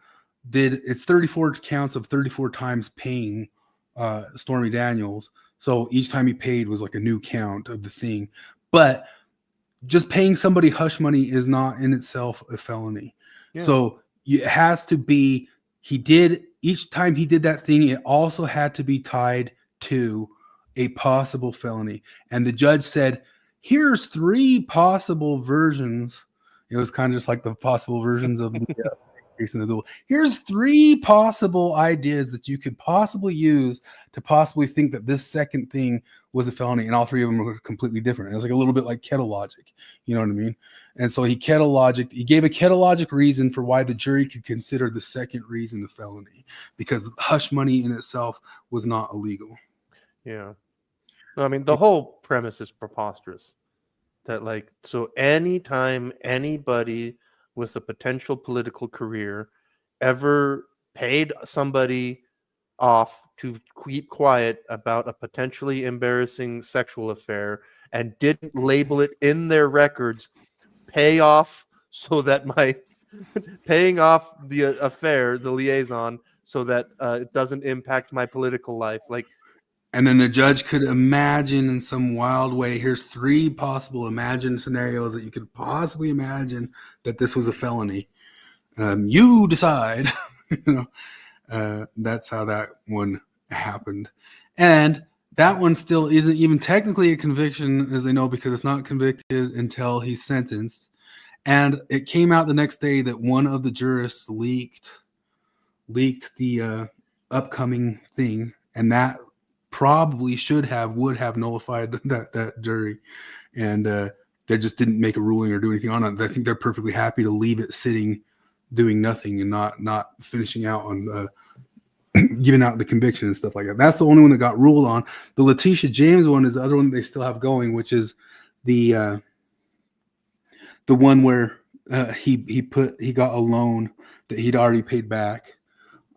it's 34 counts of 34 times paying Stormy Daniels. So each time he paid was like a new count of the thing. But just paying somebody hush money is not in itself a felony. Yeah. So it has to be, each time he did that thing, it also had to be tied to a possible felony. And the judge said, here's 3 possible versions. It was kind of just like the possible versions of the case in the duel. Here's 3 possible ideas that you could possibly use to possibly think that this second thing was a felony, and all 3 of them were completely different. It was like a little bit like kettle logic, you know what I mean? And so he gave a kettle logic reason for why the jury could consider the second reason a felony, because hush money in itself was not illegal. Yeah. No, I mean, the whole premise is preposterous. That, like, so anytime anybody with a potential political career ever paid somebody off to keep quiet about a potentially embarrassing sexual affair and didn't label it in their records, pay off so that paying off the affair, the liaison, so that it doesn't impact my political life. Like, and then the judge could imagine in some wild way, here's 3 possible imagined scenarios that you could possibly imagine that this was a felony. You decide. You know, that's how that one happened. And that one still isn't even technically a conviction, as they know, because it's not convicted until he's sentenced. And it came out the next day that one of the jurists leaked the upcoming thing, and that probably would have nullified that jury, and they just didn't make a ruling or do anything on it. I think they're perfectly happy to leave it sitting, doing nothing, and not finishing out on giving out the conviction and stuff like that. That's the only one that got ruled on. The Letitia James one is the other one they still have going, which is the one where he got a loan that he'd already paid back.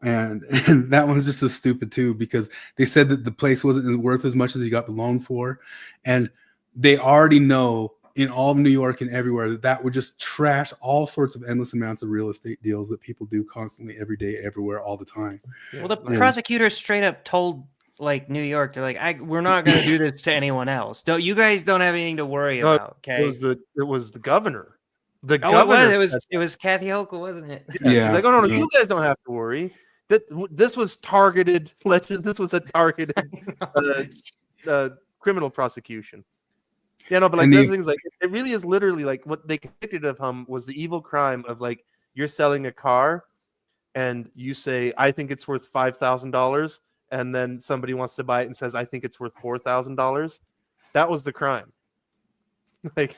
And that one's just as stupid too, because they said that the place wasn't worth as much as he got the loan for. And they already know in all of New York and everywhere that would just trash all sorts of endless amounts of real estate deals that people do constantly, every day, everywhere, all the time. Well, the prosecutor straight up told like New York, they're like, we're not going to do this to anyone else. You guys don't have anything to worry about. Okay. It was the governor. It was Kathy Hochul, wasn't it? Yeah. Like, oh no, you guys don't have to worry. This was targeted. This was a targeted criminal prosecution. Yeah, no, but like And those the things, like it really is literally like what they convicted of him was the evil crime of like you're selling a car and you say I think it's worth $5,000, and then somebody wants to buy it and says I think it's worth $4,000. That was the crime. Like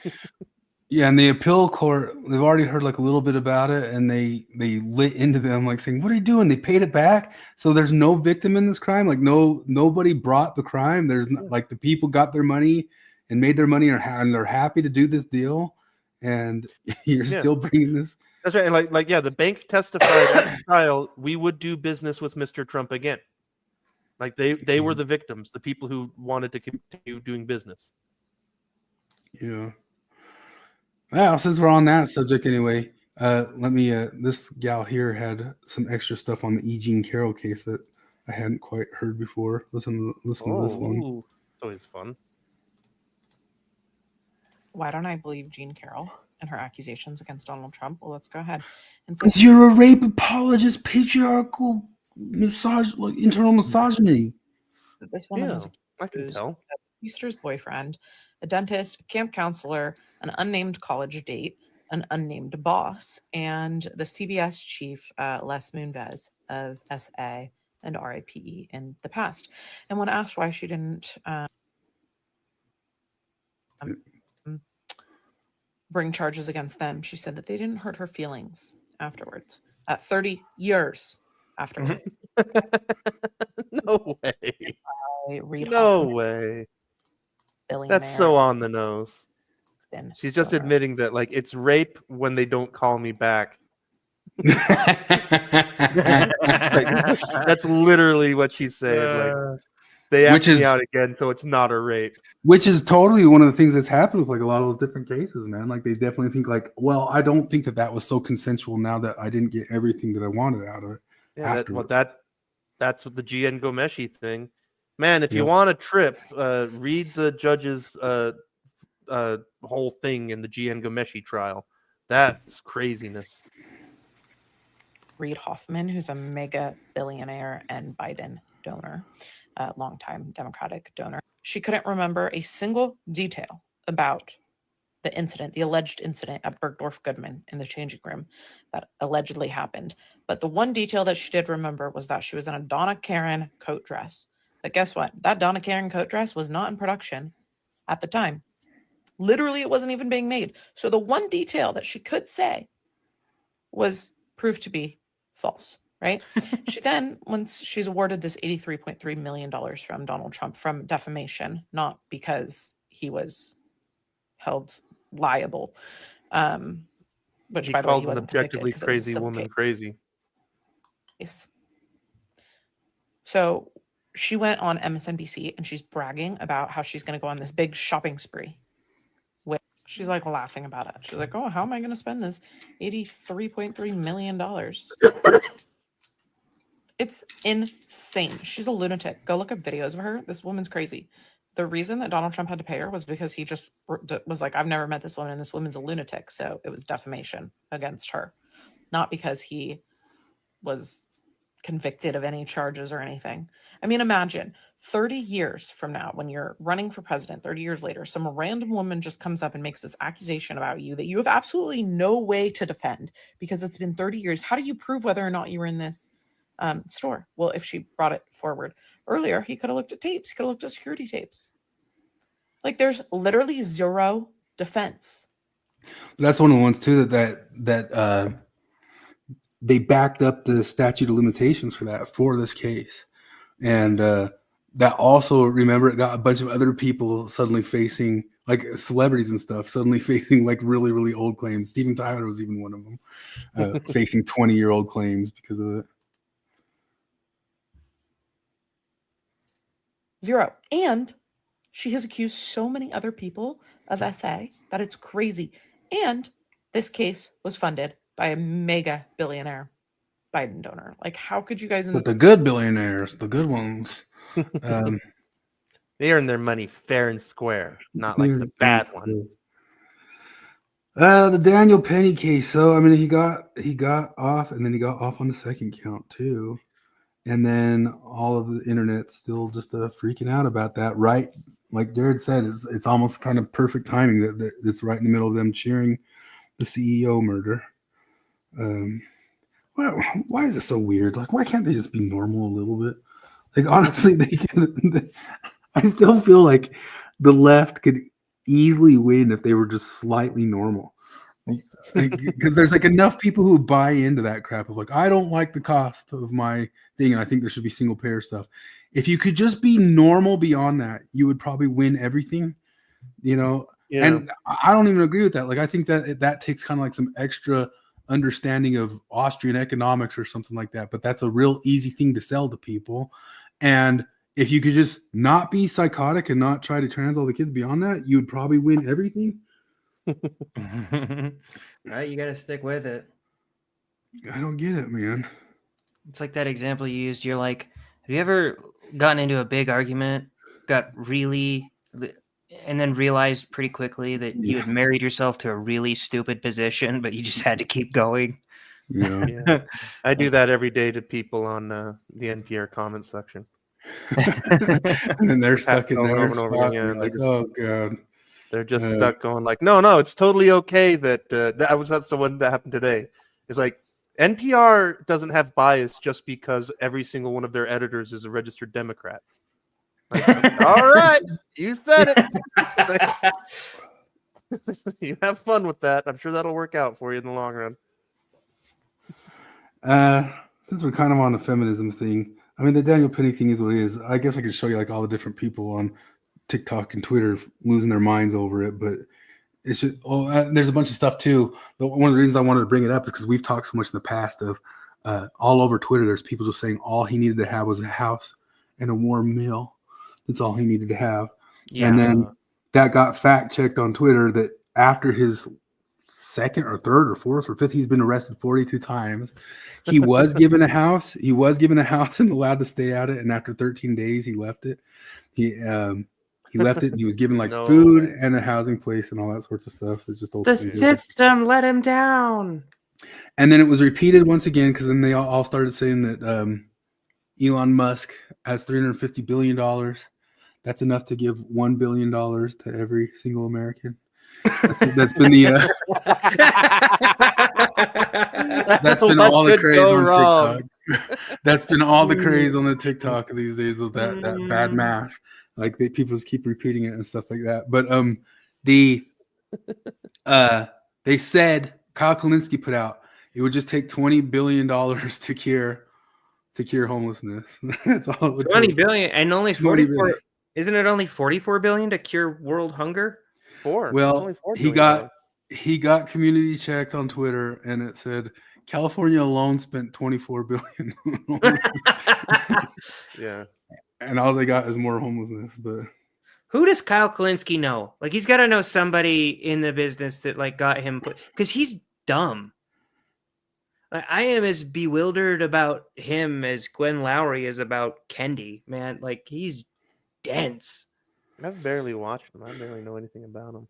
yeah, and the appeal court, they've already heard like a little bit about it, and they lit into them like saying, "What are you doing?" They paid it back, so there's no victim in this crime. Like nobody brought the crime. There's not, like the people got their money and made their money, and they're happy to do this deal, and you're Yeah. still bringing this. That's right, and like yeah, the bank testified at the trial we would do business with Mr. Trump again. Like they were the victims, the people who wanted to continue doing business. Yeah. Well, since we're on that subject anyway, let me. This gal here had some extra stuff on the E. Jean Carroll case that I hadn't quite heard before. Listen to this one. Ooh, it's always fun. Why don't I believe Jean Carroll and her accusations against Donald Trump? Well, let's go ahead and say Because you're a rape apologist, patriarchal, internal misogyny. that this woman was I can accused tell. of a babysister's boyfriend, a dentist, a camp counselor, an unnamed college date, an unnamed boss, and the CBS chief, Les Moonves of SA and RIPE in the past. And when asked why she didn't bring charges against them, she said that they didn't hurt her feelings afterwards. 30 years afterwards. No way. Reid No Hoffman, way. billionaire. That's so on the nose. Then She's just admitting that like it's rape when they don't call me back. Like, that's literally what she's saying. Like they asked me out again, so it's not a rape. Which is totally one of the things that's happened with like a lot of those different cases, man. Like they definitely think like, well, I don't think that was so consensual now that I didn't get everything that I wanted out of it. Yeah, that's what the GN Gomeshi thing. Man, if you Yep. want a trip, read the judge's whole thing in the GN Gomeshi trial. That's craziness. Reid Hoffman, who's a mega billionaire and Biden donor, longtime Democratic donor. She couldn't remember a single detail about the incident, the alleged incident at Bergdorf Goodman in the changing room that allegedly happened. But the one detail that she did remember was that she was in a Donna Karan coat dress. But guess what? That Donna Karan coat dress was not in production at the time. Literally, it wasn't even being made. So the one detail that she could say was proved to be false, right? She then, once she's awarded this $83.3 million from Donald Trump from defamation, not because he was held liable, which He by the way, called he an wasn't objectively convicted 'cause it was a crazy civil woman case. crazy. Yes. So she went on MSNBC and she's bragging about how she's going to go on this big shopping spree. She's like laughing about it. She's like, "Oh, how am I going to spend this $83.3 million?" It's insane. She's a lunatic. Go look up videos of her. This woman's crazy. The reason that Donald Trump had to pay her was because he just was like, "I've never met this woman, and this woman's a lunatic." So it was defamation against her, not because he was convicted of any charges or anything. I mean, imagine 30 years from now, when you're running for president, 30 years later, some random woman just comes up and makes this accusation about you that you have absolutely no way to defend because it's been 30 years. How do you prove whether or not you were in this store? Well, if she brought it forward earlier, he could have looked at tapes. He could have looked at security tapes. Like there's literally zero defense. That's one of the ones too that they backed up the statute of limitations for this case, and that also, remember, it got a bunch of other people suddenly facing, like celebrities and stuff, suddenly facing like really, really old claims. Steven Tyler was even one of them, facing 20-year-old claims because of it. Zero. And she has accused so many other people of SA that it's crazy. And this case was funded by a mega billionaire Biden donor. Like, how could you guys? But the good billionaires, the good ones, they earn their money fair and square, not like the bad one. The Daniel Penny case. So I mean, he got off, and then he got off on the second count too, and then all of the internet still just freaking out about that. Right like Jared said, it's almost kind of perfect timing that it's right in the middle of them cheering the CEO murder. Why is it so weird? Like, why can't they just be normal a little bit? Like, honestly, they can. I still feel like the left could easily win if they were just slightly normal. Because there's like enough people who buy into that crap of like, I don't like the cost of my thing, and I think there should be single payer stuff. If you could just be normal beyond that, you would probably win everything, you know. Yeah. And I don't even agree with that. Like, I think that takes kind of like some extra understanding of Austrian economics or something like that. But that's a real easy thing to sell to people. And if you could just not be psychotic and not try to trans all the kids beyond that, you would probably win everything. Right, you got to stick with it. I don't get it, man. It's like that example you used. You're like, have you ever gotten into a big argument, got really, and then realized pretty quickly that you had married yourself to a really stupid position, but you just had to keep going? Yeah. Yeah. I do that every day to people on the NPR comment section. And then they're stuck in over there and over spot, again. and you're like, oh god. They're just stuck going like, no, it's totally okay that that's the one that happened today. It's like NPR doesn't have bias just because every single one of their editors is a registered Democrat. Like, all right, you said it. You have fun with that. I'm sure that'll work out for you in the long run. Since we're kind of on the feminism thing, I mean, the Daniel Penny thing is what it is. I guess I could show you like all the different people on TikTok and Twitter losing their minds over it, but it's just there's a bunch of stuff too. One of the reasons I wanted to bring it up is because we've talked so much in the past of all over Twitter. There's people just saying all he needed to have was a house and a warm meal. That's all he needed to have. Yeah. And then that got fact checked on Twitter that after his second or third or fourth or fifth, he's been arrested 42 times. He was given a house. He was given a house and allowed to stay at it. And after 13 days, he left it. He left it and he was given like food and a housing place and all that sorts of stuff. It's just the system let him down. And then it was repeated once again because then they all started saying that Elon Musk has $350 billion. That's enough to give $1 billion to every single American. That's been the that's been all the craze on TikTok. That's been all the craze on the TikTok these days of that bad math. Like people just keep repeating it and stuff like that. But they said Kyle Kalinske put out it would just take $20 billion to cure homelessness. That's all it would 20 take. billion and only 44. Isn't it only 44 billion to cure world hunger? Well, he got community checked on Twitter, and it said California alone spent $24 billion. Yeah, and all they got is more homelessness. But who does Kyle Kalinske know? Like, he's got to know somebody in the business that like got him put because he's dumb. Like, I am as bewildered about him as Glenn Lowry is about Kendi. Man, like he's dense. I've barely watched him. I barely know anything about him.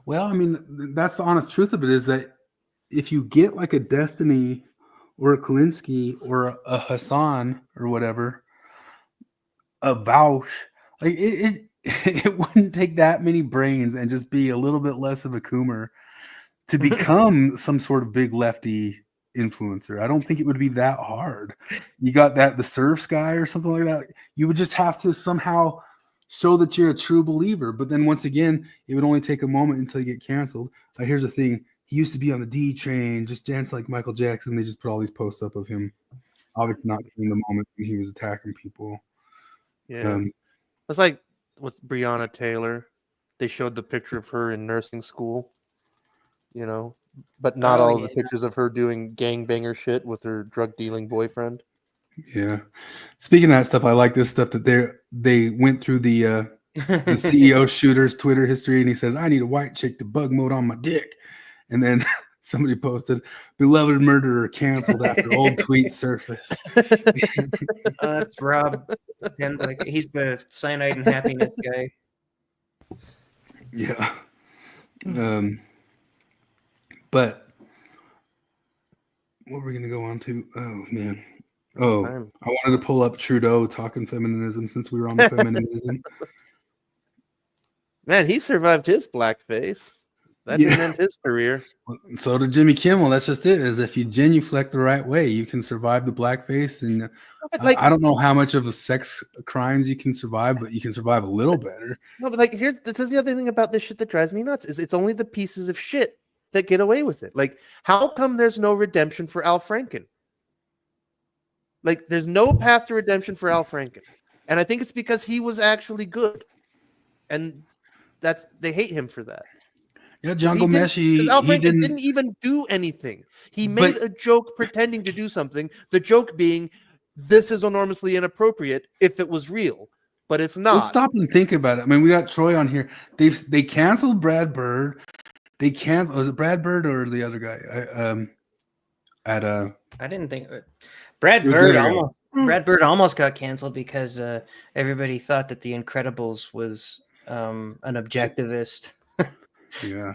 Well, I mean, that's the honest truth of it is that if you get like a Destiny or a Kalinske or a Hassan or whatever, a Vaush, like it wouldn't take that many brains and just be a little bit less of a Coomer to become some sort of big lefty influencer. I don't think it would be that hard. You got the Surfs guy or something like that. You would just have to somehow show that you're a true believer. But then once again, it would only take a moment until you get canceled. Here's the thing. He used to be on the D train, just dance like Michael Jackson. They just put all these posts up of him, obviously not in the moment when he was attacking people. Yeah. It's like with Breonna Taylor. They showed the picture of her in nursing school, you know, but not all the pictures of her doing gangbanger shit with her drug dealing boyfriend. Yeah. Speaking of that stuff, I like this stuff that they went through the CEO shooter's Twitter history, and he says, I need a white chick to bug mode on my dick. And then somebody posted, beloved murderer canceled after old tweets surfaced. That's Rob. And like he's the cyanide and happiness guy. Yeah. But what we're gonna go on to? Oh man. Oh, time. I wanted to pull up Trudeau talking feminism since we were on the feminism. Man, he survived his blackface. That Yeah. didn't end his career. So did Jimmy Kimmel. That's just it. Is if you genuflect the right way, you can survive the blackface. And Like- I don't know how much of the sex crimes you can survive, but you can survive a little better. No, but like this is the other thing about this shit that drives me nuts is it's only the pieces of shit that get away with it. Like, how come there's no redemption for Al Franken? Like, there's no path to redemption for Al Franken. And I think it's because he was actually good. And they hate him for that. Yeah, John Gomesh, Al he Franken didn't even do anything. He made a joke pretending to do something. The joke being, this is enormously inappropriate if it was real, but it's not. Let's stop and think about it. I mean, we got Troy on here. They canceled Brad Bird. They canceled. Was it Brad Bird or the other guy? I didn't think Brad It was Bird the other guy. almost Brad Bird almost got canceled because everybody thought that The Incredibles was an objectivist. Yeah.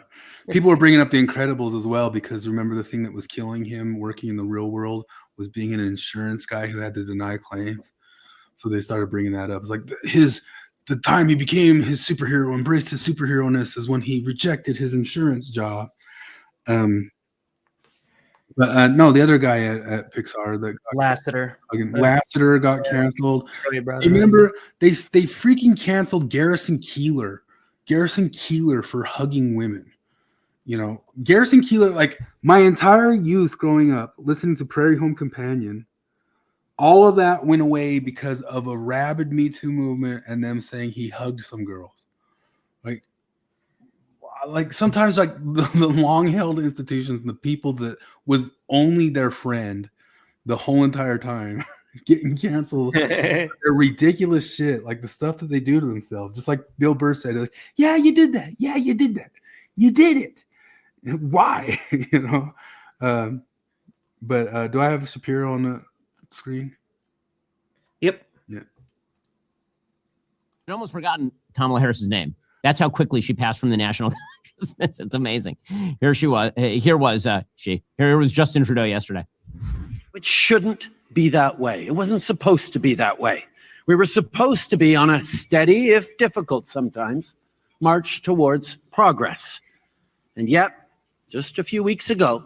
People were bringing up The Incredibles as well because remember the thing that was killing him working in the real world was being an insurance guy who had to deny claims. So they started bringing that up. It's like the time he became his superhero, embraced his superhero-ness is when he rejected his insurance job. But no, the other guy at Pixar, Lasseter. Lasseter got canceled. Troy brought it up. Remember, they freaking canceled Garrison Keillor for hugging women. You know, Garrison Keillor, like my entire youth growing up, listening to Prairie Home Companion, all of that went away because of a rabid Me Too movement and them saying he hugged some girls. Like sometimes like the long-held institutions and the people that was only their friend the whole entire time getting canceled. They're ridiculous shit, like the stuff that they do to themselves. Just like Bill Burr said, like, yeah, you did that. Yeah, you did that. You did it. Why? You know? But do I have Shapiro on the screen? Yep. Yeah. I'd almost forgotten Kamala Harris's name. That's how quickly she passed from the national consciousness. It's amazing. Here she was. Here was Justin Trudeau yesterday. It shouldn't be that way. It wasn't supposed to be that way. We were supposed to be on a steady, if difficult sometimes, march towards progress. And yet, just a few weeks ago,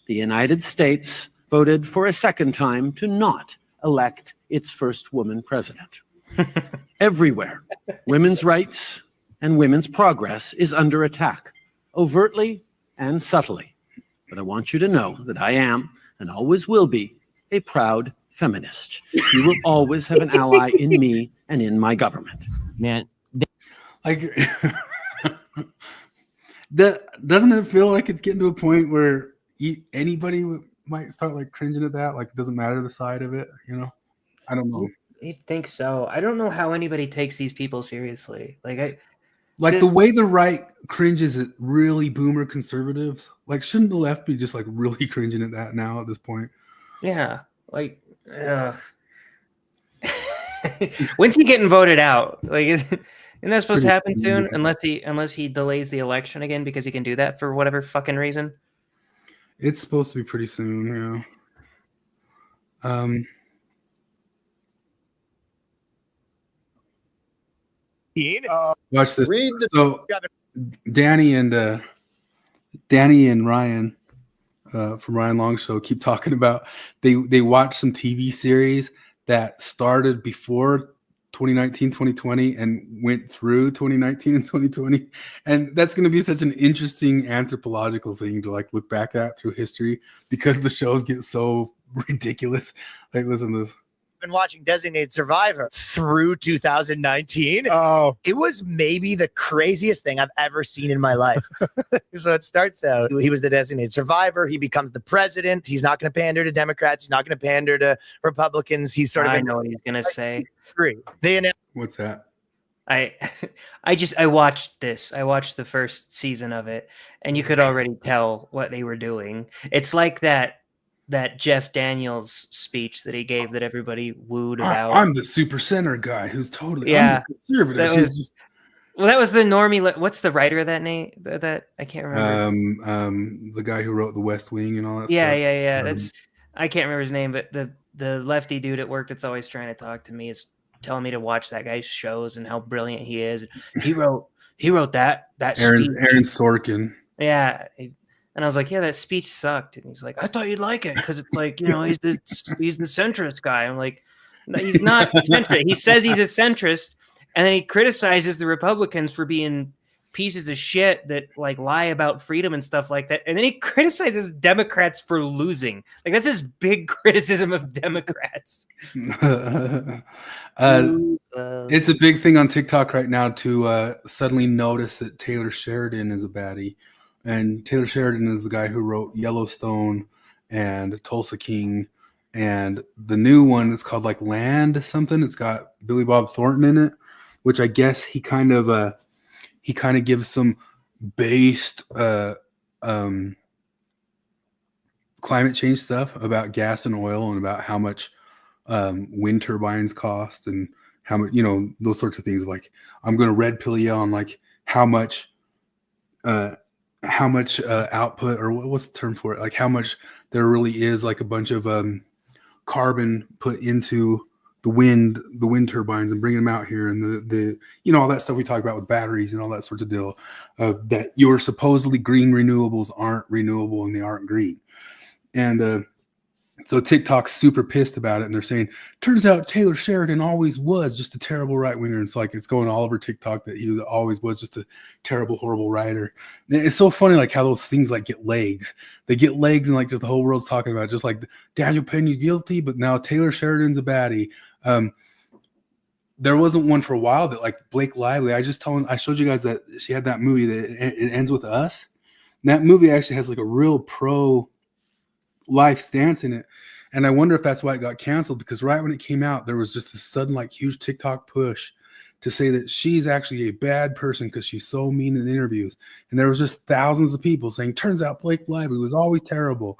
the United States voted for a second time to not elect its first woman president. Everywhere, women's rights and women's progress is under attack, overtly and subtly. But I want you to know that I am, and always will be, a proud feminist. You will always have an ally in me and in my government. Man, like, doesn't it feel like it's getting to a point where anybody might start like cringing at that? Like, it doesn't matter the side of it, you know? I don't know. I think so. I don't know how anybody takes these people seriously. Like the way the right cringes at really boomer conservatives, like shouldn't the left be just like really cringing at that now at this point? Yeah, like when's he getting voted out? Like, isn't that supposed to happen soon? Unless he delays the election again because he can do that for whatever fucking reason. It's supposed to be pretty soon, yeah. Watch this. So Danny and Ryan from Ryan Long Show keep talking about they watched some TV series that started before 2019, 2020 and went through 2019 and 2020. And that's going to be such an interesting anthropological thing to like look back at through history because the shows get so ridiculous. Like, listen to this. Been watching Designated Survivor through 2019. Oh, it was maybe the craziest thing I've ever seen in my life. So it starts out, he was the designated survivor. He becomes the president. He's not going to pander to Democrats. He's not going to pander to Republicans. He's sort of. I know what he's going to say. They announced. What's that? I watched this. I watched the first season of it, and you could already tell what they were doing. It's like that Jeff Daniels speech that he gave that everybody wooed about. I'm the super center guy who's totally I'm the conservative. That was the normie. What's the writer of that name? That I can't remember. The guy who wrote The West Wing and all that. Yeah, stuff. yeah. That's I can't remember his name, but the lefty dude at work that's always trying to talk to me is telling me to watch that guy's shows and how brilliant he is. He wrote that speech. Aaron Sorkin. Yeah. And I was like, yeah, that speech sucked. And he's like, I thought you'd like it because it's like, you know, he's the centrist guy. I'm like, no, he's not centrist. He says he's a centrist, and then he criticizes the Republicans for being pieces of shit that like lie about freedom and stuff like that. And then he criticizes Democrats for losing. Like that's his big criticism of Democrats. It's a big thing on TikTok right now to suddenly notice that Taylor Sheridan is a baddie. And Taylor Sheridan is the guy who wrote Yellowstone and Tulsa King. And the new one is called like Land something. It's got Billy Bob Thornton in it, which I guess he kind of gives some based climate change stuff about gas and oil and about how much wind turbines cost and how much, you know, those sorts of things. Like I'm going to red pill you on like how much output, or what's the term for it? Like how much there really is like a bunch of carbon put into the wind turbines and bringing them out here, and the you know, all that stuff we talk about with batteries and all that sort of deal, that your supposedly green renewables aren't renewable and they aren't green. And so TikTok's super pissed about it, and they're saying, turns out Taylor Sheridan always was just a terrible right winger. And it's like, it's going all over TikTok that he always was just a terrible, horrible writer. And it's so funny, like how those things like get legs. They get legs, and like just the whole world's talking about it. Just like Daniel Peña's guilty, but now Taylor Sheridan's a baddie. There wasn't one for a while that like Blake Lively. I showed you guys that she had that movie that it ends with us. And that movie actually has like a real pro life stance in it, and I wonder if that's why it got canceled, because right when it came out there was just this sudden like huge TikTok push to say that she's actually a bad person because she's so mean in interviews, and there was just thousands of people saying turns out Blake Lively was always terrible.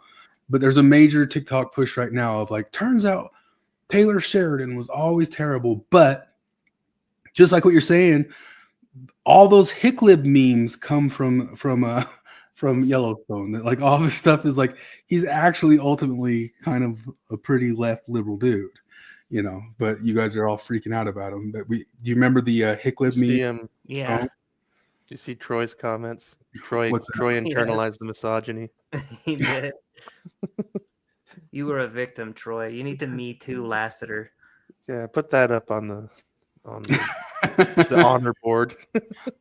But there's a major TikTok push right now of like, turns out Taylor Sheridan was always terrible. But just like what you're saying, all those Hicklib memes come from Yellowstone. That like all this stuff is like he's actually ultimately kind of a pretty left liberal dude, you know. But you guys are all freaking out about him. Do you remember the Hicklib meme? Yeah. Do you see Troy's comments? Troy internalized the misogyny. He did. You were a victim, Troy. You need to Me Too Lassiter. Yeah, put that up on the honor board.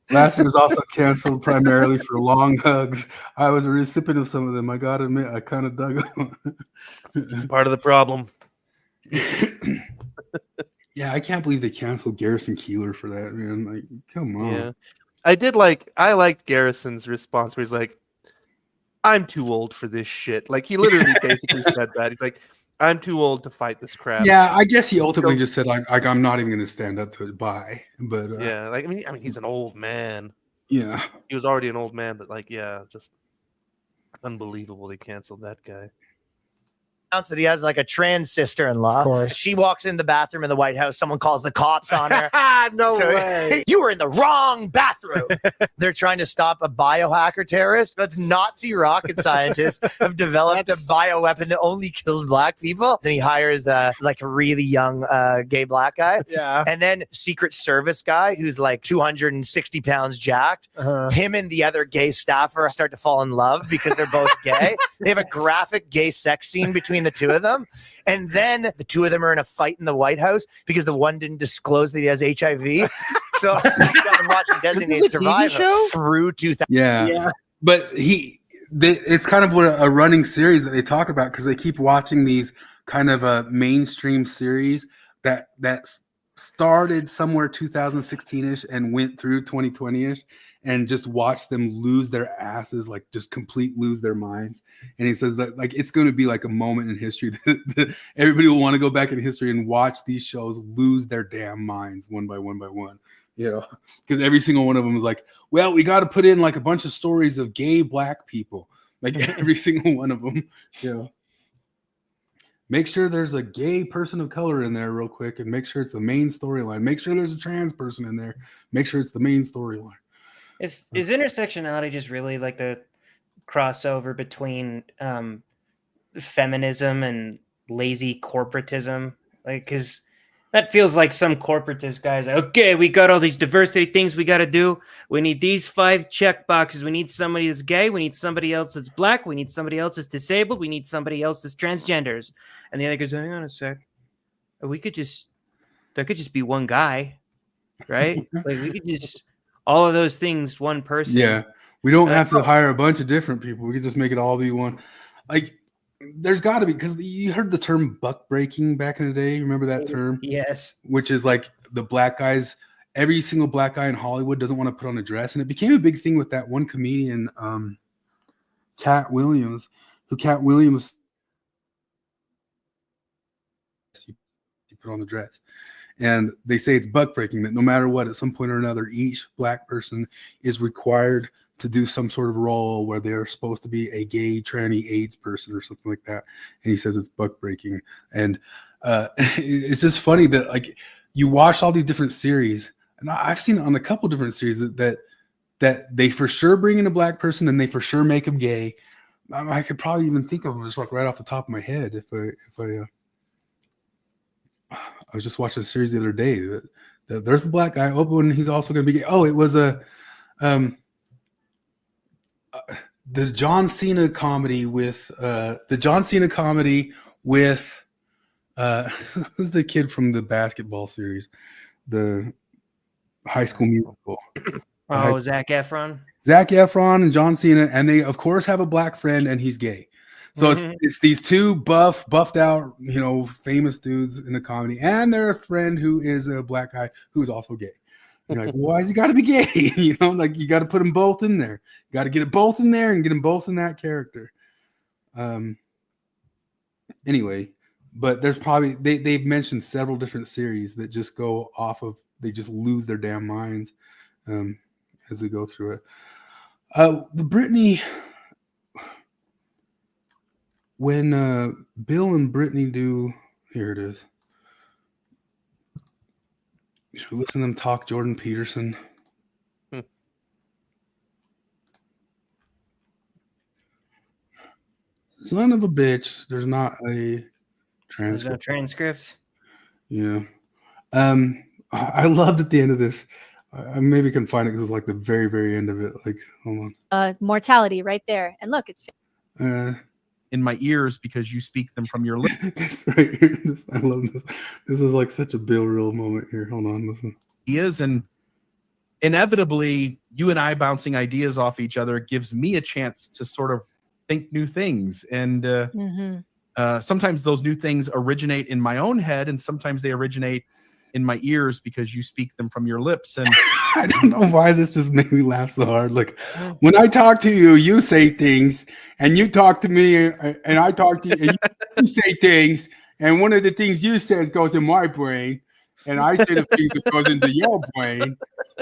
Lassiter was also canceled primarily for long hugs. I was a recipient of some of them. I gotta admit, I kind of dug them. It's part of the problem. Yeah, I can't believe they canceled Garrison Keillor for that, man. Like, come on. Yeah, I liked Garrison's response where he's like, I'm too old for this shit. Like he literally basically said that. He's like, I'm too old to fight this crap. Yeah, I guess he ultimately just said, I'm not even going to stand up to it. Bye. But yeah, like I mean, he's an old man. Yeah, he was already an old man, but like, yeah, just unbelievable they canceled that guy. That he has like a trans sister-in-law. Of course. She walks in the bathroom in the White House. Someone calls the cops on her. No way. You were in the wrong bathroom. They're trying to stop a biohacker terrorist. That's Nazi rocket scientists have developed a bioweapon that only kills black people. And he hires like a really young gay black guy. Yeah. And then Secret Service guy who's like 260 pounds jacked. Him and the other gay staffer start to fall in love because they're both gay. They have a graphic gay sex scene between the two of them, and then the two of them are in a fight in the White House because the one didn't disclose that he has HIV. So I'm watching Designated Survivor through 2000. Yeah. But it's kind of a running series that they talk about, because they keep watching these kind of mainstream series that started somewhere 2016ish and went through 2020ish, and just watch them lose their asses, like just complete lose their minds. And he says that like it's going to be like a moment in history that everybody will want to go back in history and watch these shows lose their damn minds one by one by one, you know, because every single one of them is like, well, we got to put in like a bunch of stories of gay black people, like every single one of them, you know. Make sure there's a gay person of color in there real quick, and make sure it's the main storyline. Make sure there's a trans person in there. Make sure it's the main storyline. Is intersectionality just really like the crossover between feminism and lazy corporatism, like, because that feels like some corporatist guys like, okay, we got all these diversity things we got to do. We need these 5 check boxes. We need somebody that's gay. We need somebody else that's black. We need somebody else that's disabled. We need somebody else that's transgenders. And the other goes, hang on a sec. There could just be one guy, right? Like we could just all of those things, one person. Yeah, we don't have to hire a bunch of different people. We could just make it all be one. Like, there's got to be, because you heard the term buck breaking back in the day. Remember that term? Yes. Which is like the black guys. Every single black guy in Hollywood doesn't want to put on a dress, and it became a big thing with that one comedian, Cat Williams, he put on the dress. And they say it's buck breaking, that no matter what, at some point or another, each black person is required to do some sort of role where they're supposed to be a gay, tranny, AIDS person or something like that. And he says it's buck breaking. And it's just funny that, like, you watch all these different series, and I've seen it on a couple different series that they for sure bring in a black person and they for sure make them gay. I could probably even think of them just like right off the top of my head if I was just watching a series the other day that there's the black guy. Oh, and he's also going to be gay. Oh, it was the John Cena comedy with who's the kid from the basketball series, the High School Musical. Oh, Zac Efron. Zac Efron and John Cena, and they of course have a black friend, and he's gay. So it's these two buffed out, famous dudes in the comedy, and their friend who is a black guy who is also gay. You're like, why has he got to be gay? Like you got to put them both in there. You got to get it both in there and get them both in that character. Anyway, but there's probably they've mentioned several different series that just go off of, they just lose their damn minds as they go through it. The Britney. When Bill and Brittany do, here it is. You should listen to them talk Jordan Peterson. Son of a bitch. There's not a transcript. There's no transcripts. Yeah. I loved at the end of this. I maybe can find it because it's like the very, very end of it. Like, hold on. Mortality right there. And look, it's in my ears because you speak them from your lips. That's right here. I love this. This is like such a Bill Real moment here. Hold on, listen. He is, and inevitably, you and I bouncing ideas off each other gives me a chance to sort of think new things. And sometimes those new things originate in my own head, and sometimes they originate in my ears because you speak them from your lips. And I don't know why this just made me laugh so hard. Like, when I talk to you, you say things, and you talk to me, and I talk to you, and you say things, and one of the things you says goes in my brain, and I say the things that goes into your brain.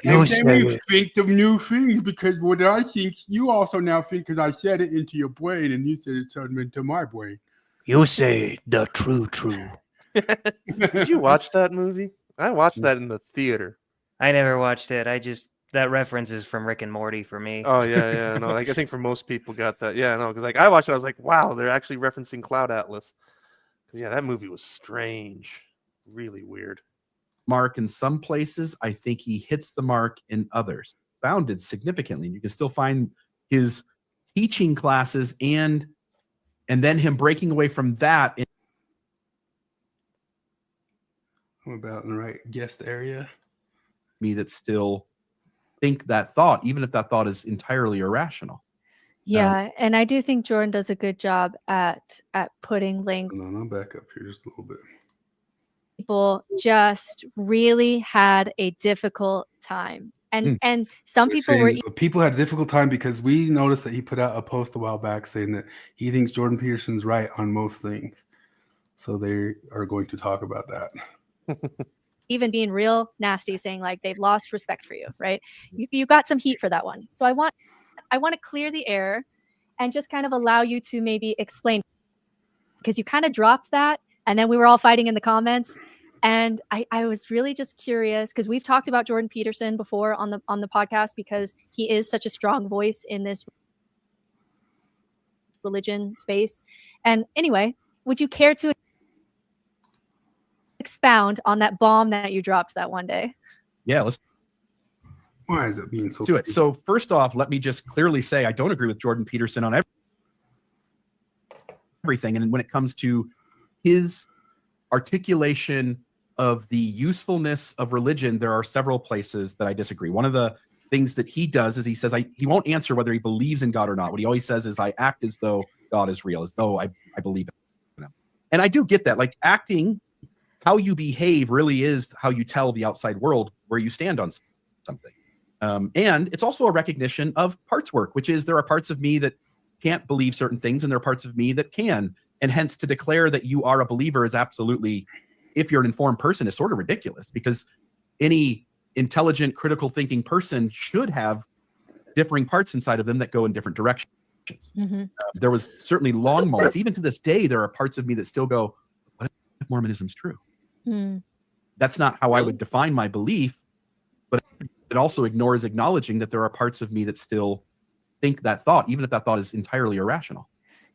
And then we think of new things because what I think, you also now think because I said it into your brain, and you said it turned into my brain. You say the true. Did you watch that movie? I watched that in the theater. I never watched it. That reference is from Rick and Morty for me. Oh yeah. No, like I think for most people got that. Yeah, no, because like I watched it, I was like, wow, they're actually referencing Cloud Atlas. Because yeah, that movie was strange, really weird. Mark in some places, I think he hits the mark in others. Bounded significantly. You can still find his teaching classes and then him breaking away from that. I'm about in the right guest area. Me that still think that thought, even if that thought is entirely irrational. Yeah, and I do think Jordan does a good job at putting links. Hold on, I'll back up here just a little bit. People just really had a difficult time. And some people were People had a difficult time because we noticed that he put out a post a while back saying that he thinks Jordan Peterson's right on most things. So they are going to talk about that. even being real nasty, saying like they've lost respect for you, right? You got some heat for that one. So I want to clear the air and just kind of allow you to maybe explain, because you kind of dropped that and then we were all fighting in the comments. And I was really just curious, because we've talked about Jordan Peterson before on the podcast, because he is such a strong voice in this religion space. And anyway, would you care to expound on that bomb that you dropped that one day? Yeah, let's Why is it being so do it. So first off, let me just clearly say I don't agree with Jordan Peterson on everything. And when it comes to his articulation of the usefulness of religion, there are several places that I disagree. One of the things that he does is he says he won't answer whether he believes in God or not. What he always says is I act as though God is real, as though I believe in him. And I do get that. Like acting, how you behave really is how you tell the outside world where you stand on something. And it's also a recognition of parts work, which is there are parts of me that can't believe certain things and there are parts of me that can. And hence to declare that you are a believer is absolutely, if you're an informed person, is sort of ridiculous, because any intelligent, critical thinking person should have differing parts inside of them that go in different directions. There was certainly long moments, even to this day, there are parts of me that still go, what if Mormonism's true? That's not how I would define my belief, but it also ignores acknowledging that there are parts of me that still think that thought, even if that thought is entirely irrational.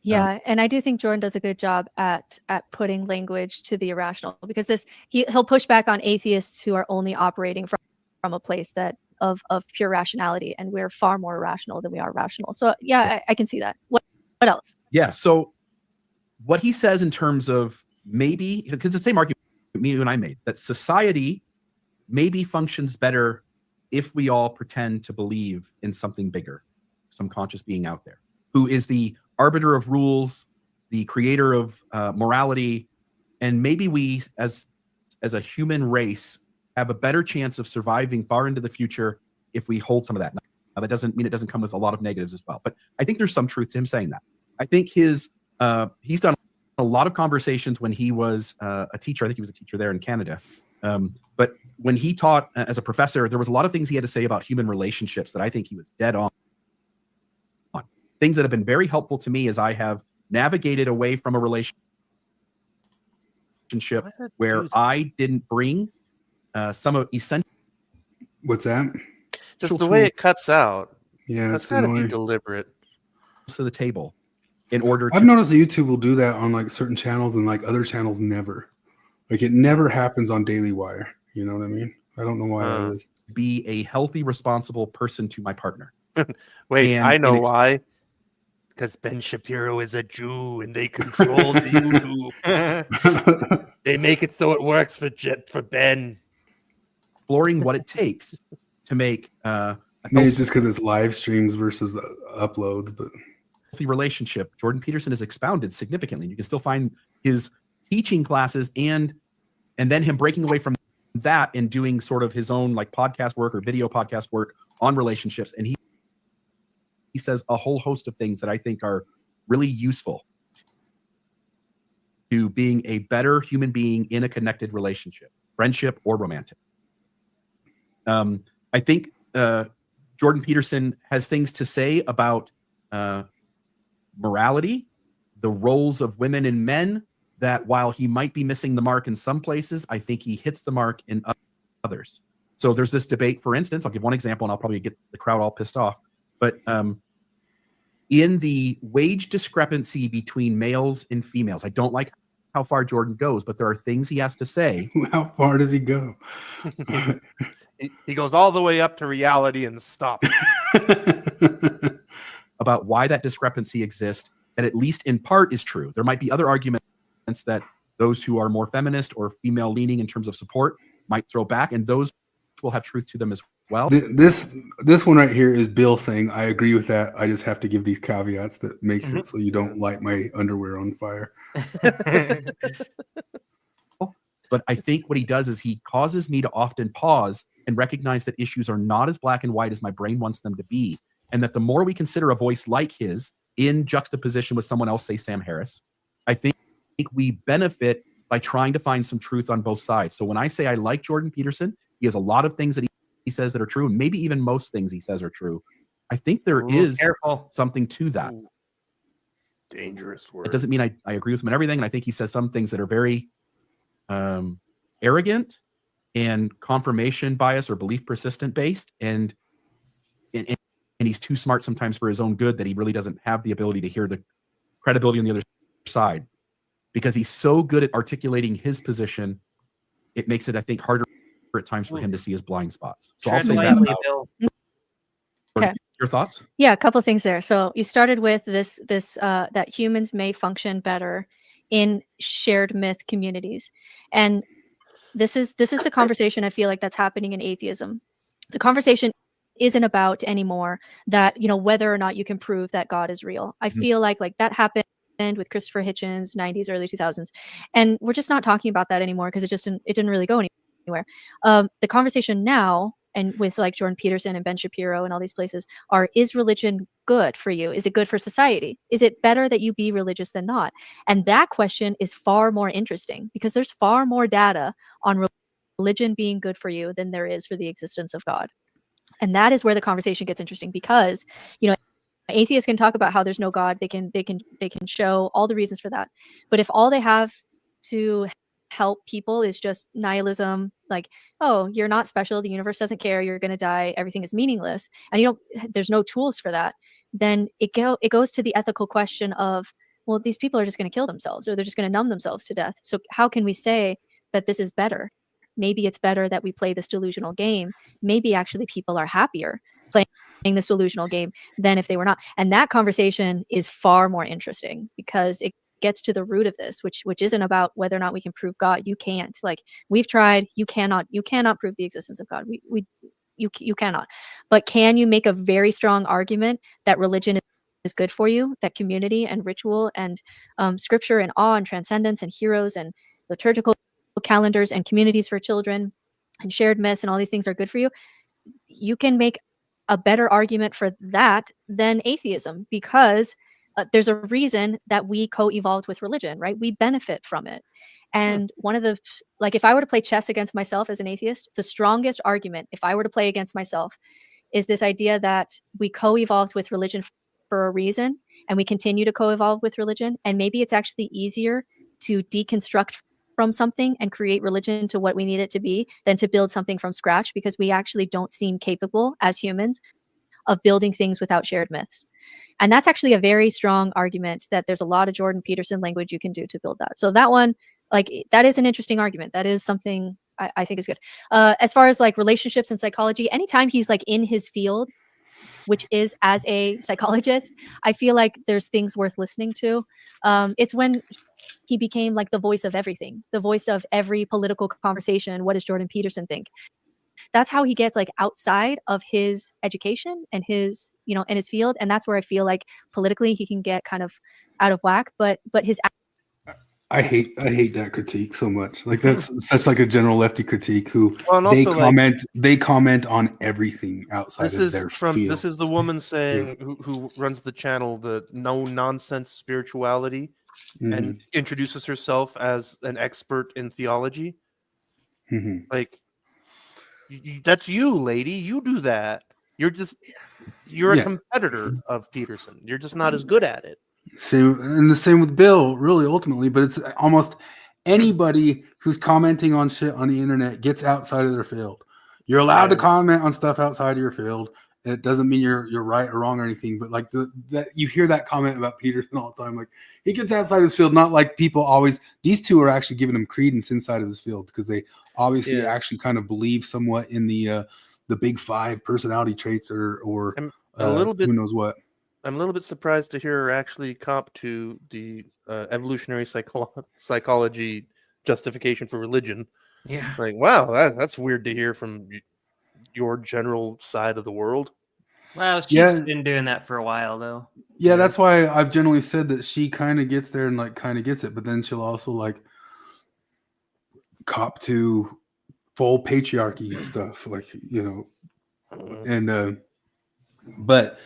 Yeah, and I do think Jordan does a good job at putting language to the irrational, because he'll push back on atheists who are only operating from a place that of pure rationality, and we're far more irrational than we are rational. So yeah, I can see that. What else? Yeah, so what he says in terms of maybe, because it's the same argument you and I made, that society maybe functions better if we all pretend to believe in something bigger, some conscious being out there, who is the arbiter of rules, the creator of morality, and maybe we, as a human race, have a better chance of surviving far into the future if we hold some of that. Now, that doesn't mean it doesn't come with a lot of negatives as well, but I think there's some truth to him saying that. I think he's done a lot of conversations when he was a teacher. I think he was a teacher there in Canada. But when he taught as a professor, there was a lot of things he had to say about human relationships that I think he was dead on. Things that have been very helpful to me as I have navigated away from a relationship where I didn't bring some of essential. What's that? Just the way it cuts out. Yeah, that's it's got to be annoying. deliberate. To the table, in order. I've noticed that YouTube will do that on like certain channels, and like other channels never. Like it never happens on Daily Wire. You know what I mean? I don't know why that is. Be a healthy, responsible person to my partner. Wait, I know why. Because Ben Shapiro is a Jew and they control the YouTube. They make it so it works for Ben. Exploring what it takes to make Maybe it's just because it's live streams versus uploads, but healthy relationship. Jordan Peterson has expounded significantly. You can still find his teaching classes and then him breaking away from that and doing sort of his own like podcast work or video podcast work on relationships. And he says a whole host of things that I think are really useful to being a better human being in a connected relationship, friendship or romantic. I think Jordan Peterson has things to say about morality, the roles of women and men, that while he might be missing the mark in some places, I think he hits the mark in others. So there's this debate, for instance, I'll give one example and I'll probably get the crowd all pissed off, but in the wage discrepancy between males and females, I don't like how far Jordan goes, but there are things he has to say. How far does he go? He goes all the way up to reality and stops. About why that discrepancy exists, that at least in part is true. There might be other arguments that those who are more feminist or female leaning in terms of support might throw back, and those will have truth to them as well. This one right here is Bill saying, I agree with that. I just have to give these caveats that makes it so you don't light my underwear on fire. But I think what he does is he causes me to often pause and recognize that issues are not as black and white as my brain wants them to be. And that the more we consider a voice like his in juxtaposition with someone else, say Sam Harris, I think we benefit by trying to find some truth on both sides. So when I say I like Jordan Peterson, he has a lot of things that he says that are true, and maybe even most things he says are true. I think there is something to that. Dangerous word. It doesn't mean I agree with him and everything, and I think he says some things that are very arrogant and confirmation bias or belief persistent based, and he's too smart sometimes for his own good, that he really doesn't have the ability to hear the credibility on the other side, because he's so good at articulating his position it makes it, I think, harder at times for him to see his blind spots. So I'll Tread say that lightly, about Bill. Okay. your thoughts. Yeah, a couple of things there. So you started with this that humans may function better in shared myth communities, and this is the conversation I feel like that's happening in atheism. The conversation isn't about anymore that, you know, whether or not you can prove that God is real. I Mhm. feel like that happened with Christopher Hitchens, 90s, early 2000s, and we're just not talking about that anymore because it didn't really go anywhere. The conversation now, and with like Jordan Peterson and Ben Shapiro and all these places, is religion good for you? Is it good for society? Is it better that you be religious than not? And that question is far more interesting because there's far more data on religion being good for you than there is for the existence of God. And that is where the conversation gets interesting because, you know, atheists can talk about how there's no God. They can show all the reasons for that. But if all they have to help people is just nihilism, like, oh, you're not special, the universe doesn't care, you're going to die, everything is meaningless, and there's no tools for that, then it goes to the ethical question of, well, these people are just going to kill themselves or they're just going to numb themselves to death. So how can we say that this is better? Maybe it's better that we play this delusional game. Maybe actually people are happier playing this delusional game than if they were not. And that conversation is far more interesting because it gets to the root of this, which isn't about whether or not we can prove God. You can't. Like, we've tried. You cannot prove the existence of God. You cannot. But can you make a very strong argument that religion is good for you, that community and ritual and scripture and awe and transcendence and heroes and liturgical calendars and communities for children and shared myths and all these things are good for you? You can make a better argument for that than atheism because there's a reason that we co-evolved with religion, right? We benefit from it. And one of the, like, if I were to play chess against myself as an atheist, the strongest argument, if I were to play against myself, is this idea that we co-evolved with religion for a reason and we continue to co-evolve with religion. And maybe it's actually easier to deconstruct from something and create religion to what we need it to be than to build something from scratch, because we actually don't seem capable as humans of building things without shared myths. And that's actually a very strong argument that there's a lot of Jordan Peterson language you can do to build that. So that one, like, that is an interesting argument. That is something I think is good. As far as like relationships and psychology, anytime he's like in his field, which is as a psychologist, I feel like there's things worth listening to. It's when he became like the voice of everything, the voice of every political conversation. What does Jordan Peterson think? That's how he gets like outside of his education and his, you know, in his field. And that's where I feel like politically he can get kind of out of whack, but his I hate that critique so much. Like, that's such like a general lefty critique who Well, and they also, like, comment on everything outside of their field. This is the woman saying who runs the channel, the No Nonsense Spirituality, and introduces herself as an expert in theology. Like, that's you, lady. You do that. You're a competitor of Peterson. You're just not as good at it. And the same with Bill, really, ultimately. But it's almost anybody who's commenting on shit on the internet gets outside of their field. You're allowed to comment on stuff outside of your field. It doesn't mean you're right or wrong or anything. But like that, you hear that comment about Peterson all the time. Like, he gets outside his field. Not like people always. These two are actually giving him credence inside of his field because they obviously actually kind of believe somewhat in the big five personality traits or a little bit, who knows what. I'm a little bit surprised to hear her actually cop to the evolutionary psychology justification for religion. Yeah. Like, wow, that's weird to hear from your general side of the world. Well, she's been doing that for a while, though. Yeah, that's why I've generally said that she kind of gets there and like kind of gets it, but then she'll also like cop to full patriarchy stuff, like, you know, and but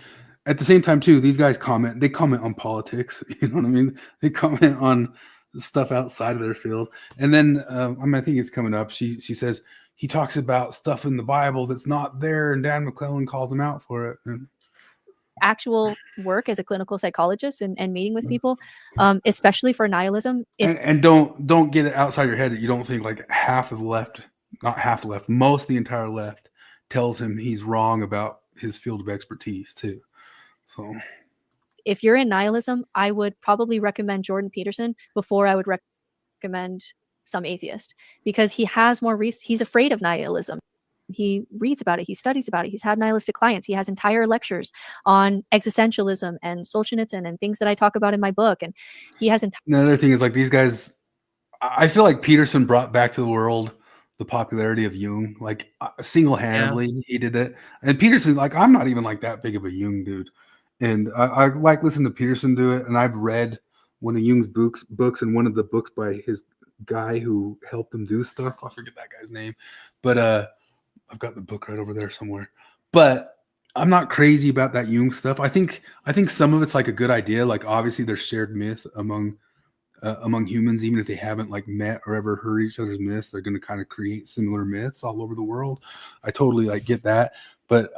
at the same time too, these guys they comment on politics, you know what I mean? They comment on stuff outside of their field. And then I think it's coming up. She says he talks about stuff in the Bible that's not there, and Dan McClellan calls him out for it. And actual work as a clinical psychologist and meeting with people, especially for nihilism. And don't get it outside your head that you don't think like half of the left, not half the left, most of the entire left tells him he's wrong about his field of expertise too. So if you're in nihilism, I would probably recommend Jordan Peterson before I would recommend some atheist because he has more he's afraid of nihilism. He reads about it, he studies about it, he's had nihilistic clients, he has entire lectures on existentialism and Solzhenitsyn and things that I talk about in my book, and he has Another thing is like these guys, I feel like Peterson brought back to the world the popularity of Jung, like single-handedly. He did it. And Peterson's like, I'm not even like that big of a Jung dude. And I like listening to Peterson do it. And I've read one of Jung's books and one of the books by his guy who helped him do stuff. I forget that guy's name, but I've got the book right over there somewhere. But I'm not crazy about that Jung stuff. I think some of it's like a good idea. Like obviously there's shared myth among humans, even if they haven't like met or ever heard each other's myths, they're going to kind of create similar myths all over the world. I totally like get that. But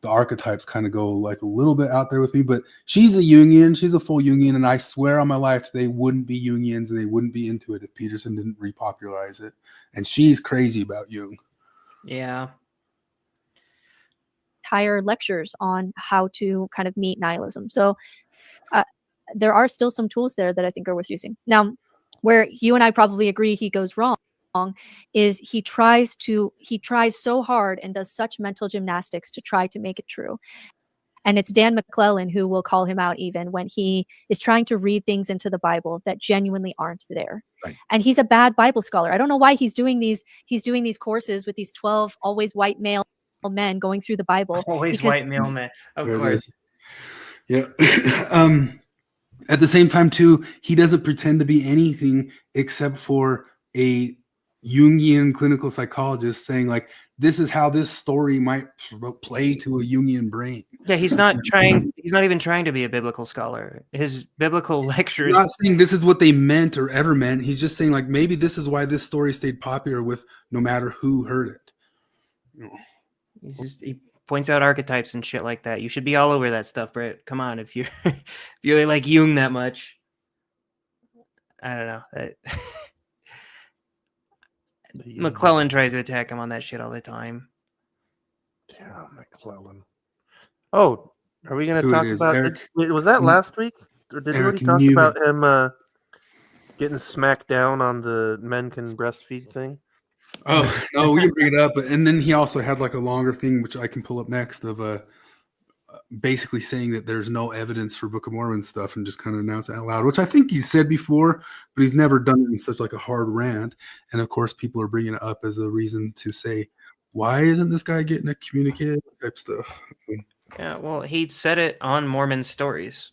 the archetypes kind of go like a little bit out there with me, but she's a Jungian. She's a full Jungian. And I swear on my life, they wouldn't be Jungians and they wouldn't be into it if Peterson didn't repopularize it. And she's crazy about Jung. Yeah. entire lectures on how to kind of meet nihilism. So there are still some tools there that I think are worth using. Now, where you and I probably agree he goes wrong is he tries so hard and does such mental gymnastics to try to make it true. And it's Dan McClellan who will call him out even when he is trying to read things into the Bible that genuinely aren't there. Right. And he's a bad Bible scholar. I don't know why he's doing these courses with these 12 always white male men going through the Bible. Always white male men. Of There it course. is. Yeah. At the same time, too, he doesn't pretend to be anything except for a Jungian clinical psychologist saying, like, this is how this story might play to a Jungian brain. Yeah, he's not even trying to be a biblical scholar. His biblical lectures. He's not saying this is what they meant or ever meant. He's just saying, like, maybe this is why this story stayed popular with no matter who heard it. He points out archetypes and shit like that. You should be all over that stuff, Brett. Come on, if you if you really like Jung that much. I don't know. McClellan tries to attack him on that shit all the time. Yeah, McClellan. Oh, are we going to talk about? Was that last week, or did we already talk about him getting smacked down on the men can breastfeed thing? Oh no, we can bring it up. And then he also had like a longer thing, which I can pull up next, of basically saying that there's no evidence for Book of Mormon stuff, and just kind of announce it out loud, which I think he's said before, but he's never done it in such like a hard rant. And of course, people are bringing it up as a reason to say, why isn't this guy getting a communicated type stuff? Yeah, well, he said it on Mormon Stories.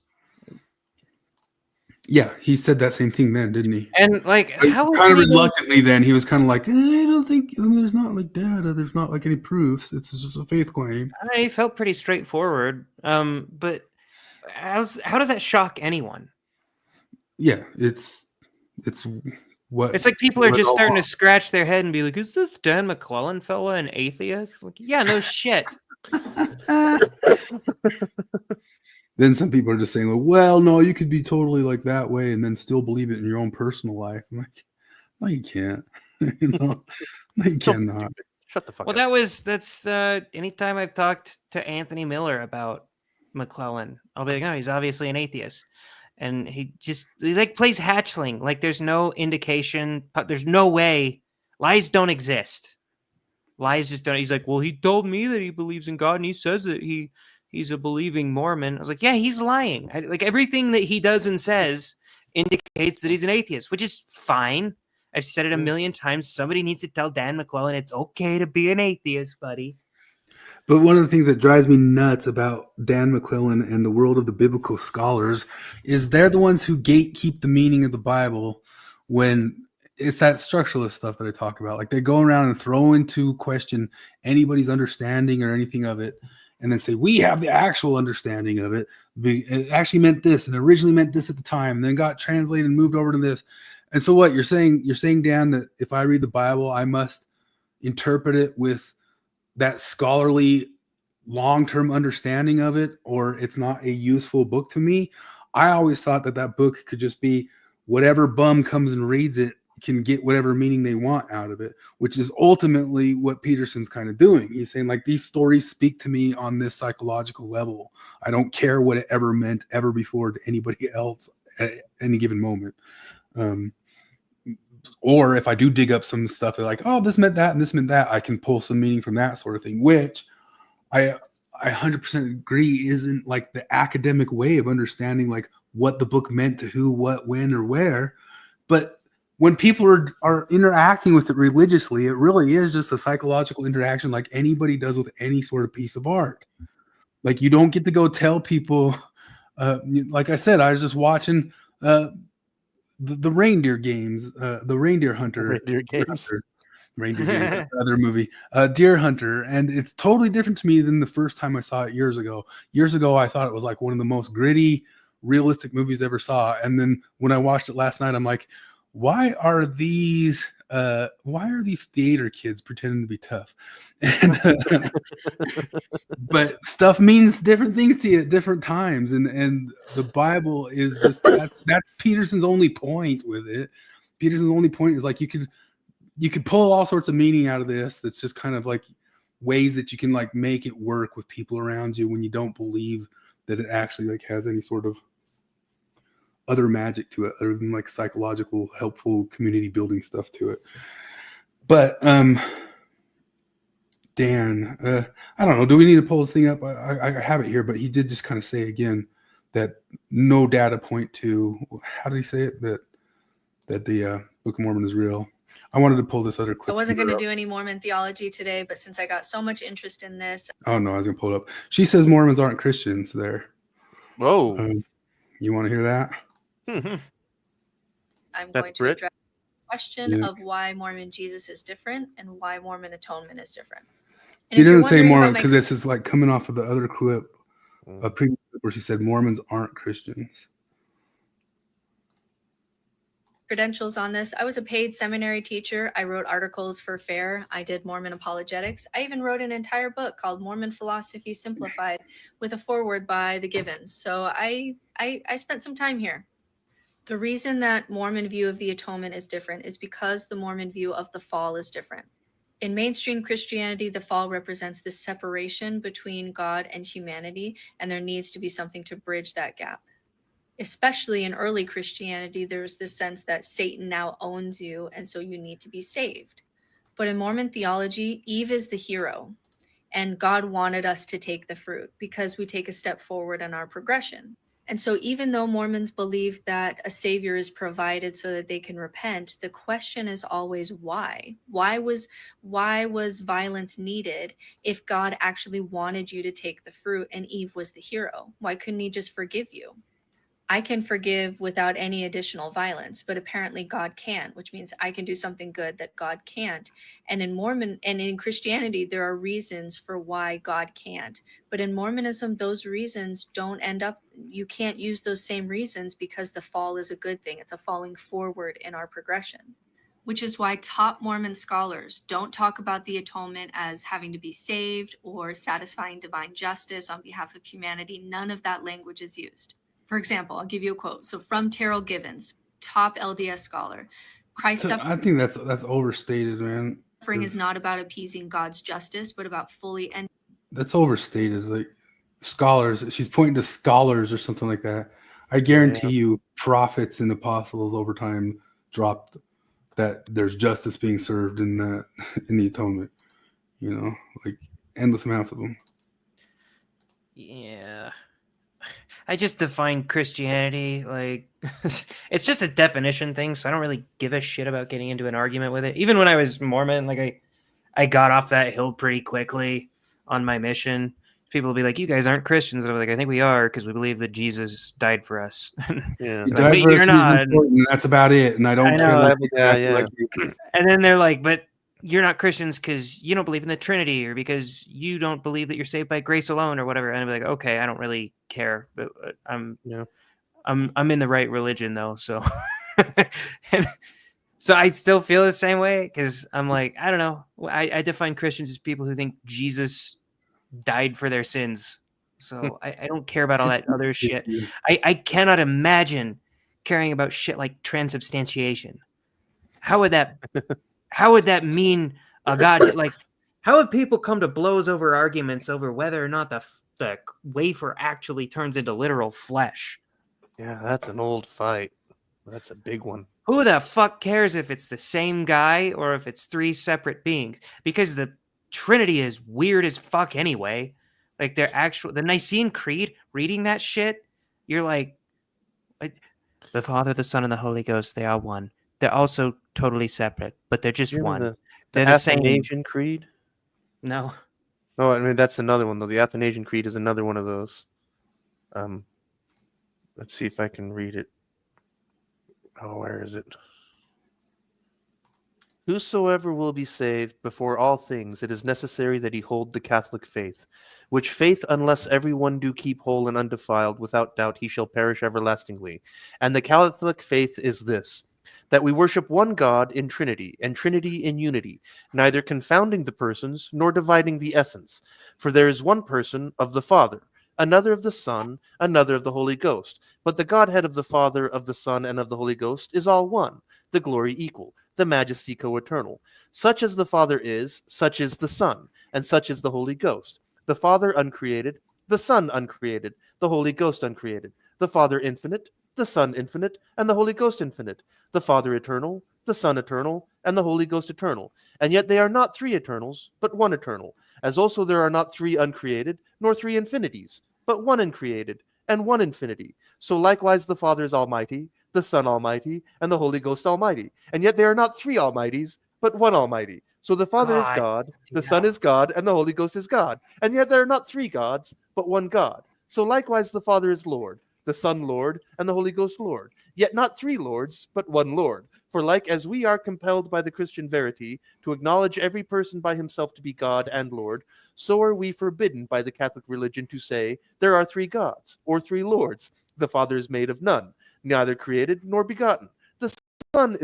Yeah, he said that same thing then, didn't he? And like, how kind of reluctantly, then he was kind of like, I don't think there's not like data, there's not like any proofs. It's just a faith claim. I felt pretty straightforward. But how does that shock anyone? Yeah, it's what it's like people are just starting to scratch their head and be like, "Is this Dan McClellan fella an atheist?" Like, yeah, no shit. Then some people are just saying, well, no, you could be totally like that way and then still believe it in your own personal life. I'm like, no, you can't. No, you cannot. Shut the fuck up. Well, that's anytime I've talked to Anthony Miller about McClellan, I'll be like, no, he's obviously an atheist. And he like plays hatchling. Like there's no indication. There's no way. Lies don't exist. Lies just don't. He's like, well, he told me that he believes in God and he says that he's a believing Mormon. I was like, yeah, he's lying. Like everything that he does and says indicates that he's an atheist, which is fine. I've said it a million times. Somebody needs to tell Dan McClellan it's okay to be an atheist, buddy. But one of the things that drives me nuts about Dan McClellan and the world of the biblical scholars is they're the ones who gatekeep the meaning of the Bible when it's that structuralist stuff that I talk about. Like they go around and throw into question anybody's understanding or anything of it, and then say, we have the actual understanding of it. It actually meant this, and originally meant this at the time, and then got translated and moved over to this. And so what you're saying, Dan, that if I read the Bible, I must interpret it with that scholarly long-term understanding of it, or it's not a useful book to me. I always thought that book could just be whatever bum comes and reads it can get whatever meaning they want out of it, which is ultimately what Peterson's kind of doing. He's saying, like, these stories speak to me on this psychological level. I don't care what it ever meant ever before to anybody else at any given moment. or if I do dig up some stuff, they're like, oh, this meant that and this meant that, I can pull some meaning from that sort of thing, which I 100% agree isn't like the academic way of understanding like what the book meant to who, what, when, or where. But when people are interacting with it religiously, it really is just a psychological interaction like anybody does with any sort of piece of art. Like you don't get to go tell people, like I said, I was just watching the reindeer games, the reindeer hunter. Reindeer games, that's the other movie, Deer Hunter, and it's totally different to me than the first time I saw it years ago. Years ago, I thought it was like one of the most gritty, realistic movies I ever saw. And then when I watched it last night, I'm like, why are these theater kids pretending to be tough? And, but stuff means different things to you at different times, and the Bible is just that's Peterson's only point with it. Peterson's only point is like you could pull all sorts of meaning out of this. That's just kind of like ways that you can like make it work with people around you when you don't believe that it actually like has any sort of other magic to it other than like psychological, helpful community building stuff to it. But Dan, I don't know. Do we need to pull this thing up? I have it here, but he did just kind of say again that no data point to, how did he say it? That the Book of Mormon is real. I wanted to pull this other clip. I wasn't going to do any Mormon theology today, but since I got so much interest in this. Oh, no, I was going to pull it up. She says Mormons aren't Christians there. Whoa. You want to hear that? I'm going to address the question of why Mormon Jesus is different and why Mormon atonement is different. And he doesn't say Mormon because this is like coming off of the other clip, a previous clip where she said Mormons aren't Christians. Credentials on this. I was a paid seminary teacher. I wrote articles for FAIR. I did Mormon apologetics. I even wrote an entire book called Mormon Philosophy Simplified with a foreword by the Givens. So I spent some time here. The reason that Mormon view of the atonement is different is because the Mormon view of the fall is different. In mainstream Christianity, the fall represents this separation between God and humanity, and there needs to be something to bridge that gap. Especially in early Christianity, there's this sense that Satan now owns you, and so you need to be saved. But in Mormon theology, Eve is the hero, and God wanted us to take the fruit because we take a step forward in our progression. And so even though Mormons believe that a savior is provided so that they can repent, the question is always why? Why was violence needed if God actually wanted you to take the fruit and Eve was the hero? Why couldn't he just forgive you? I can forgive without any additional violence, but apparently God can, which means I can do something good that God can't. And in Mormon and in Christianity, there are reasons for why God can't. But in Mormonism, those reasons don't end up, you can't use those same reasons because the fall is a good thing. It's a falling forward in our progression, which is why top Mormon scholars don't talk about the atonement as having to be saved or satisfying divine justice on behalf of humanity. None of that language is used. For example, I'll give you a quote. So from Terrell Givens, top LDS scholar, Christ's I think that's overstated, man. suffering is not about appeasing God's justice, but about fully ending. That's overstated. Like scholars, she's pointing to scholars or something like that. I guarantee you, prophets and apostles over time dropped that there's justice being served in the atonement. You know, like endless amounts of them. Yeah. I just define Christianity like it's just a definition thing, so I don't really give a shit about getting into an argument with it. Even when I was Mormon, like I got off that hill pretty quickly on my mission. People will be like, "You guys aren't Christians," and I'm like, "I think we are because we believe that Jesus died for us." Yeah, he died for us. You're not. Important. That's about it. And I don't care. Like and then they're like, "But you're not Christians because you don't believe in the Trinity or because you don't believe that you're saved by grace alone or whatever." And I'm like, okay, I don't really care, but I'm in the right religion though. So, so I still feel the same way because I'm like, I don't know. I define Christians as people who think Jesus died for their sins. So I don't care about all that other shit. I cannot imagine caring about shit like transubstantiation. How would that mean a God? Like, how would people come to blows over arguments over whether or not the wafer actually turns into literal flesh? Yeah, that's an old fight. That's a big one. Who the fuck cares if it's the same guy or if it's three separate beings? Because the Trinity is weird as fuck anyway. Like the Nicene Creed, reading that shit, you're like the Father, the Son, and the Holy Ghost, they are one. They're also totally separate, but they're just Do you remember one. the They're the same. Athanasian Creed? No. Oh, I mean that's another one though. The Athanasian Creed is another one of those. Let's see if I can read it. Oh, where is it? Whosoever will be saved, before all things it is necessary that he hold the Catholic faith, which faith unless every one do keep whole and undefiled, without doubt he shall perish everlastingly. And the Catholic faith is this, that we worship one God in Trinity, and Trinity in unity, neither confounding the persons, nor dividing the essence. For there is one person of the Father, another of the Son, another of the Holy Ghost. But the Godhead of the Father, of the Son, and of the Holy Ghost is all one, the glory equal, the majesty co-eternal. Such as the Father is, such is the Son, and such is the Holy Ghost. The Father uncreated, the Son uncreated, the Holy Ghost uncreated. The Father infinite, the Son infinite, and the Holy Ghost infinite. The Father eternal, the Son eternal, and the Holy Ghost eternal. And yet they are not three eternals, but one eternal. As also there are not three uncreated, nor three infinities, but one uncreated, and one infinity. So likewise the Father is almighty, the Son almighty, and the Holy Ghost almighty. And yet they are not three almighties, but one almighty. So the Father is God, the Son is God, and the Holy Ghost is God. And yet there are not three gods, but one God. So likewise the Father is Lord, the Son Lord, and the Holy Ghost Lord. Yet not three Lords, but one Lord. For like as we are compelled by the Christian verity to acknowledge every person by himself to be God and Lord, so are we forbidden by the Catholic religion to say there are three gods, or three Lords. The Father is made of none, neither created nor begotten. The Son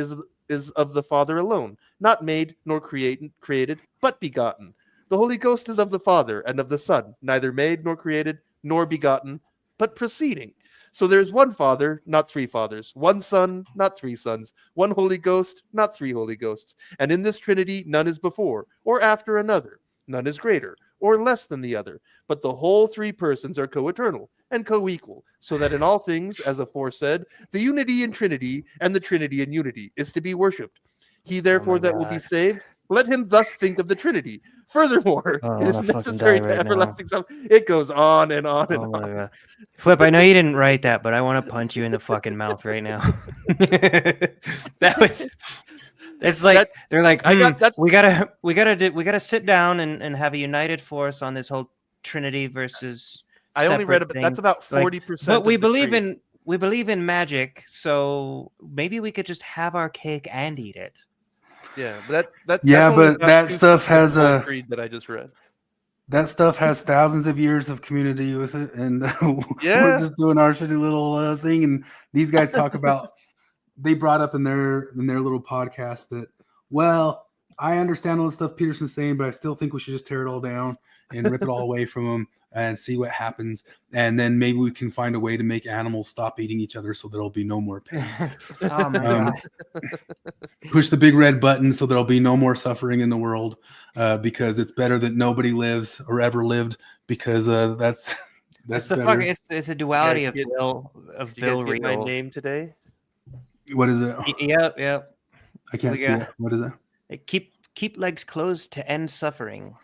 is of the Father alone, not made nor created, but begotten. The Holy Ghost is of the Father and of the Son, neither made nor created nor begotten, but proceeding. So there's one Father, not three fathers, one Son, not three sons, one Holy Ghost, not three Holy Ghosts. And in this Trinity none is before or after another, none is greater or less than the other, but the whole three persons are co-eternal and co-equal, so that in all things, as aforesaid, the unity in Trinity and the Trinity in unity is to be worshipped. He therefore that will be saved, let him thus think of the Trinity. Furthermore, Oh, it I is wanna fucking necessary die to right now. everlasting salvation. It goes on and on and Oh my on. god. Flip, I know you didn't write that, but I want to punch you in the fucking mouth right now. That was it's like they're like, we gotta sit down and have a united force on this whole Trinity versus I only read separate about that's thing. about Like, 40%. but we of the believe creed. in magic, so maybe we could just have our cake and eat it. Yeah, but that's Yeah, only but about that 2% stuff of has the whole a creed that I just read. that stuff has thousands of years of community with it, and we're Yeah. just doing our shitty little thing. And these guys talk about they brought up in their little podcast that, well, I understand all the stuff Peterson's saying, but I still think we should just tear it all down and rip it all away from them and see what happens. And then maybe we can find a way to make animals stop eating each other so there'll be no more pain. Oh my god. Push the big red button so there'll be no more suffering in the world, because it's better that nobody lives or ever lived, because that's It's the better. it's a duality of Did you guys Bill get my Real. name today? What is it? Yep. I can't see it. What is it? Keep legs closed to end suffering.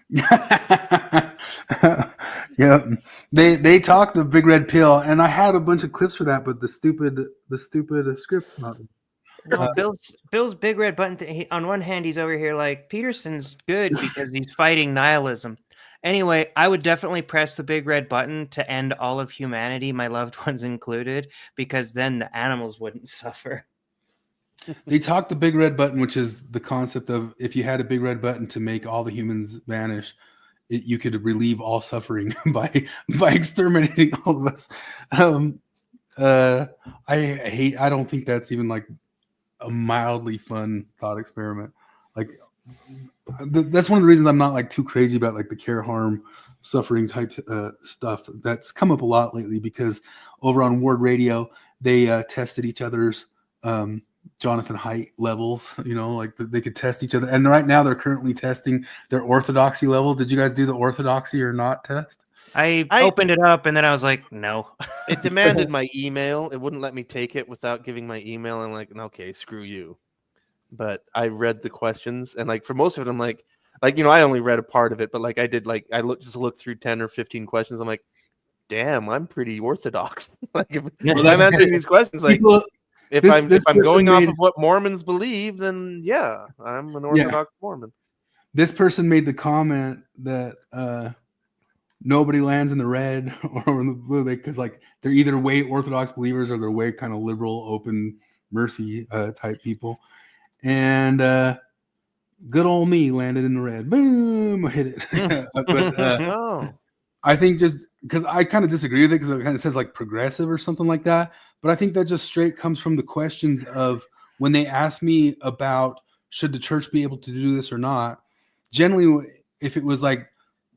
Yeah, they talk the big red pill, and I had a bunch of clips for that, but the stupid script's not. No, Bill's big red button. On one hand, he's over here like Peterson's good because he's fighting nihilism. Anyway, I would definitely press the big red button to end all of humanity, my loved ones included, because then the animals wouldn't suffer. They talk the big red button, which is the concept of if you had a big red button to make all the humans vanish, you could relieve all suffering by exterminating all of us. I don't think that's even like a mildly fun thought experiment. Like that's one of the reasons I'm not like too crazy about like the care, harm, suffering type stuff that's come up a lot lately, because over on Ward Radio they tested each other's Jonathan Haidt levels, like they could test each other. And right now they're currently testing their orthodoxy level. Did you guys do the orthodoxy or not test? I opened it up and then I was like, no. It demanded my email. It wouldn't let me take it without giving my email. I'm like, okay, screw you. But I read the questions, and like for most of it, I'm like I only read a part of it, but like I did, like I looked through 10 or 15 questions. I'm like, damn, I'm pretty orthodox. Like if I'm answering these questions, like if I'm going off of what Mormons believe, then yeah, I'm an Orthodox Mormon. This person made the comment that nobody lands in the red or in the blue because like they're either way Orthodox believers or they're way kind of liberal, open, mercy type people. And good old me landed in the red. Boom, I hit it. But I think just because I kind of disagree with it because it kind of says like progressive or something like that. But I think that just straight comes from the questions of when they ask me about should the church be able to do this or not. Generally, if it was like,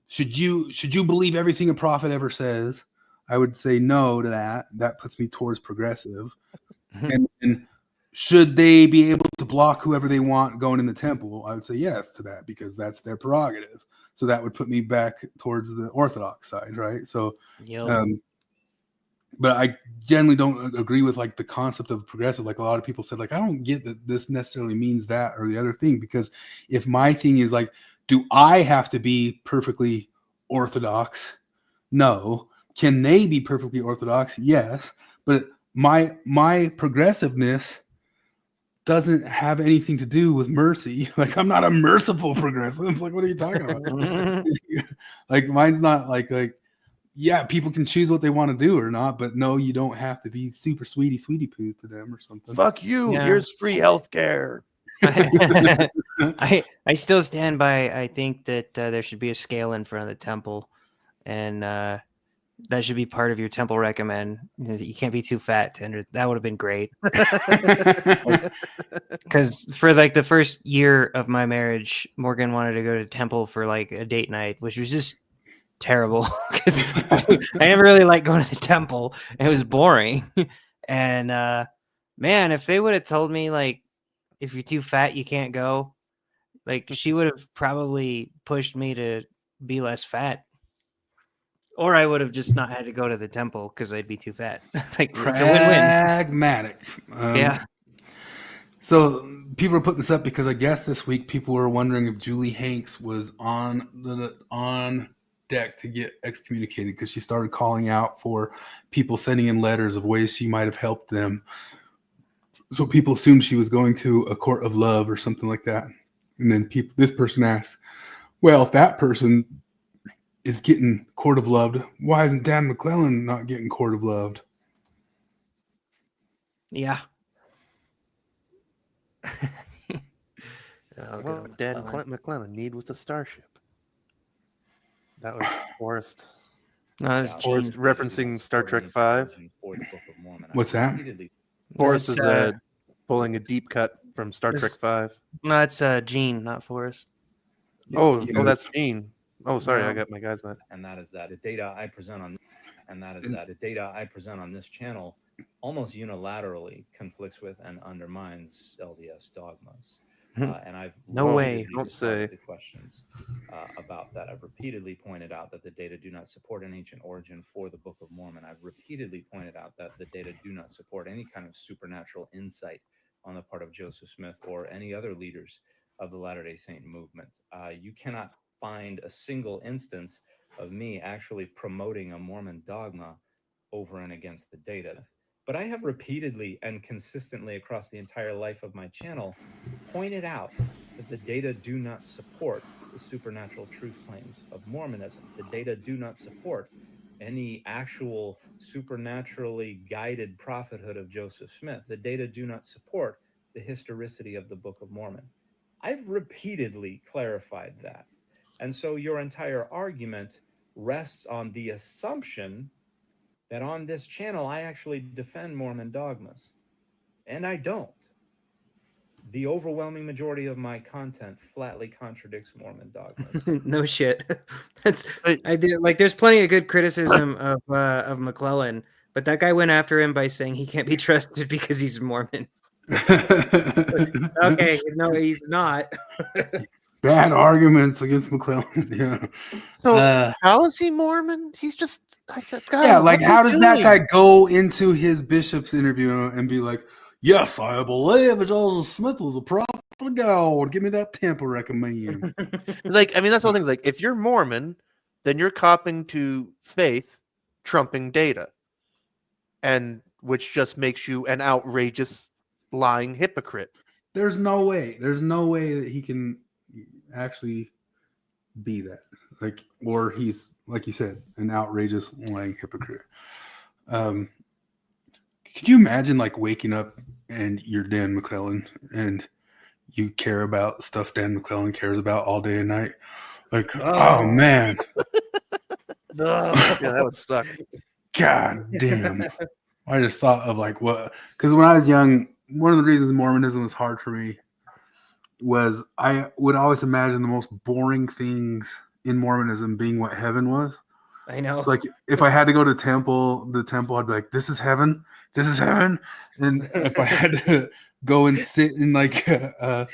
should you believe everything a prophet ever says? I would say no to that. That puts me towards progressive. And should they be able to block whoever they want going in the temple? I would say yes to that because that's their prerogative. So that would put me back towards the Orthodox side, right? So, but I generally don't agree with like the concept of progressive. Like a lot of people said, like I don't get that this necessarily means that or the other thing because if my thing is like, do I have to be perfectly Orthodox? No. Can they be perfectly Orthodox? Yes. But my progressiveness doesn't have anything to do with mercy. Like I'm not a merciful progressive. Like what are you talking about? Like mine's not like yeah, people can choose what they want to do or not, but no, you don't have to be super sweetie poos to them or something. Fuck you. Yeah. Here's free healthcare. I still stand by. I think that there should be a scale in front of the temple, and that should be part of your temple recommend. You can't be too fat to enter. That would have been great. Because for like the first year of my marriage, Morgan wanted to go to temple for like a date night, which was just terrible because I never really liked going to the temple. It was boring. And man, if they would have told me like, if you're too fat, you can't go, like she would have probably pushed me to be less fat. Or I would have just not had to go to the temple because I'd be too fat. Like it's a win-win. Pragmatic. Yeah. So people are putting this up because I guess this week people were wondering if Julie Hanks was on deck to get excommunicated because she started calling out for people sending in letters of ways she might have helped them. So people assumed she was going to a court of love or something like that. And then this person asks, well, if that person is getting court of loved, why isn't Dan McClellan not getting court of loved? Yeah. Dan McClellan need with a starship. That was Forrest. No, it's Forrest referencing Star Trek V. What's that? Forrest is pulling a deep cut from Star Trek V. No, it's Gene, not Forrest. Oh, that's Gene. Oh, sorry, I got my guys mad. And that is that the data I present on, this channel almost unilaterally conflicts with and undermines LDS dogmas. And I've don't say the questions about that. I've repeatedly pointed out that the data do not support an ancient origin for the Book of Mormon. I've repeatedly pointed out that the data do not support any kind of supernatural insight on the part of Joseph Smith or any other leaders of the Latter-day Saint movement. You cannot find a single instance of me actually promoting a Mormon dogma over and against the data. But I have repeatedly and consistently across the entire life of my channel pointed out that the data do not support the supernatural truth claims of Mormonism. The data do not support any actual supernaturally guided prophethood of Joseph Smith. The data do not support the historicity of the Book of Mormon. I've repeatedly clarified that. And so your entire argument rests on the assumption that on this channel, I actually defend Mormon dogmas. And I don't. The overwhelming majority of my content flatly contradicts Mormon dogmas. No shit. I did like. There's plenty of good criticism of McClellan, but that guy went after him by saying he can't be trusted because he's Mormon. Okay, no, he's not. bad arguments against McClellan. Yeah. So how is he Mormon? He's just Yeah, like what's he how does that doing? guy go into his bishop's interview and be like, "Yes, I believe that Joseph Smith was a prophet of God. Give me that temple recommend." Like, I mean, that's the whole thing. Like, if you're Mormon, then you're copping to faith trumping data, and which just makes you an outrageous lying hypocrite. There's no way. There's no way that he can actually be that. Like, or he's like you said, an outrageous lying hypocrite. Could you imagine like waking up and you're Dan McClellan and you care about stuff Dan McClellan cares about all day and night? Like, oh man. Yeah, that would suck. God damn. I just thought of like what, because when I was young, one of the reasons Mormonism was hard for me was I would always imagine the most boring things in Mormonism being what heaven was. I know. Like if I had to go to the temple, I'd be like, "This is heaven. This is heaven." And if I had to go and sit in like, I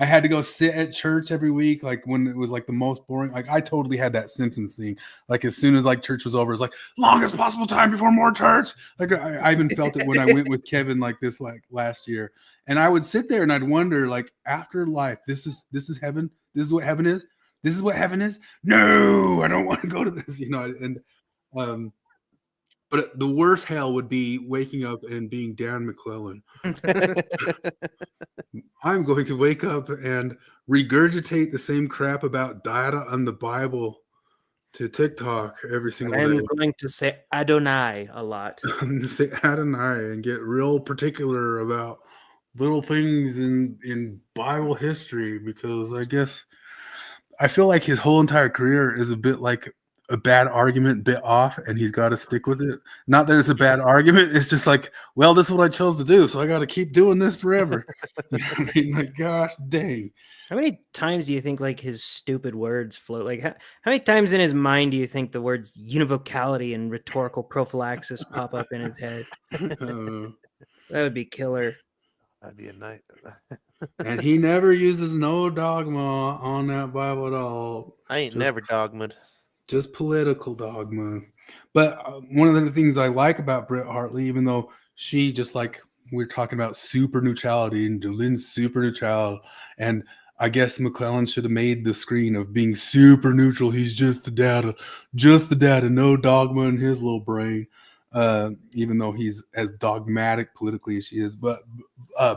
had to go sit at church every week, like when it was like the most boring. Like I totally had that Simpsons thing. Like as soon as like church was over, it's like longest possible time before more church. Like I even felt it when I went with Kevin like this like last year. And I would sit there and I'd wonder, like, after life, this is heaven. This is what heaven is. This is what heaven is. No, I don't want to go to this, you know. And but the worst hell would be waking up and being Dan McClellan. I'm going to wake up and regurgitate the same crap about data on the Bible to TikTok every single day. I'm going to say Adonai a lot. Say Adonai and get real particular about little things in Bible history, because I guess I feel like his whole entire career is a bit like a bad argument bit off, and he's got to stick with it. Not that it's a bad argument, it's just like, well, this is what I chose to do, so I got to keep doing this forever. You know what I mean? Like, gosh dang. How many times do you think like his stupid words float? Like how many times in his mind do you think the words univocality and rhetorical prophylaxis pop up in his head? That would be killer. That'd be a night. And he never uses no dogma on that Bible at all. I ain't never dogmaed. Just political dogma. But one of the things I like about Britt Hartley, even though she just like we're talking about super neutrality and Lynn's super neutral, and I guess McClellan should have made the screen of being super neutral. He's just the data, no dogma in his little brain. Even though he's as dogmatic politically as she is. But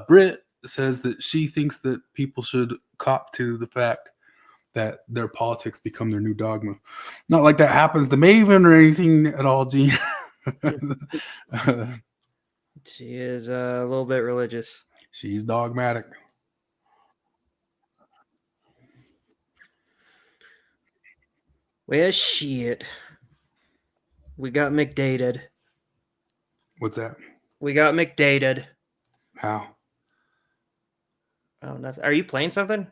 Britt says that she thinks that people should cop to the fact that their politics become their new dogma. Not like that happens to Maven or anything at all, Gene. She is a little bit religious. She's dogmatic. Well, shit. We got McDated. What's that? We got McDated. How? Oh, nothing. Are you playing something?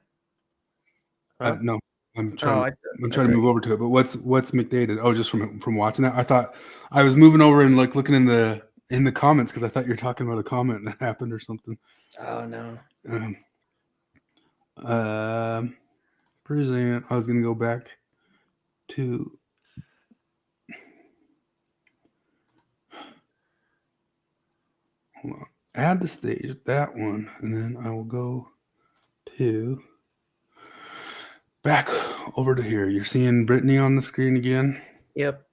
No, I'm trying. I'm trying okay. to move over to it. But what's McDated? Oh, just from watching that. I thought I was moving over and like looking in the comments because I thought you were talking about a comment that happened or something. Oh no. Present. I was gonna go back to. Hold on. Add the stage, that one, and then I will go to back over to here. You're seeing Brittany on the screen again? Yep.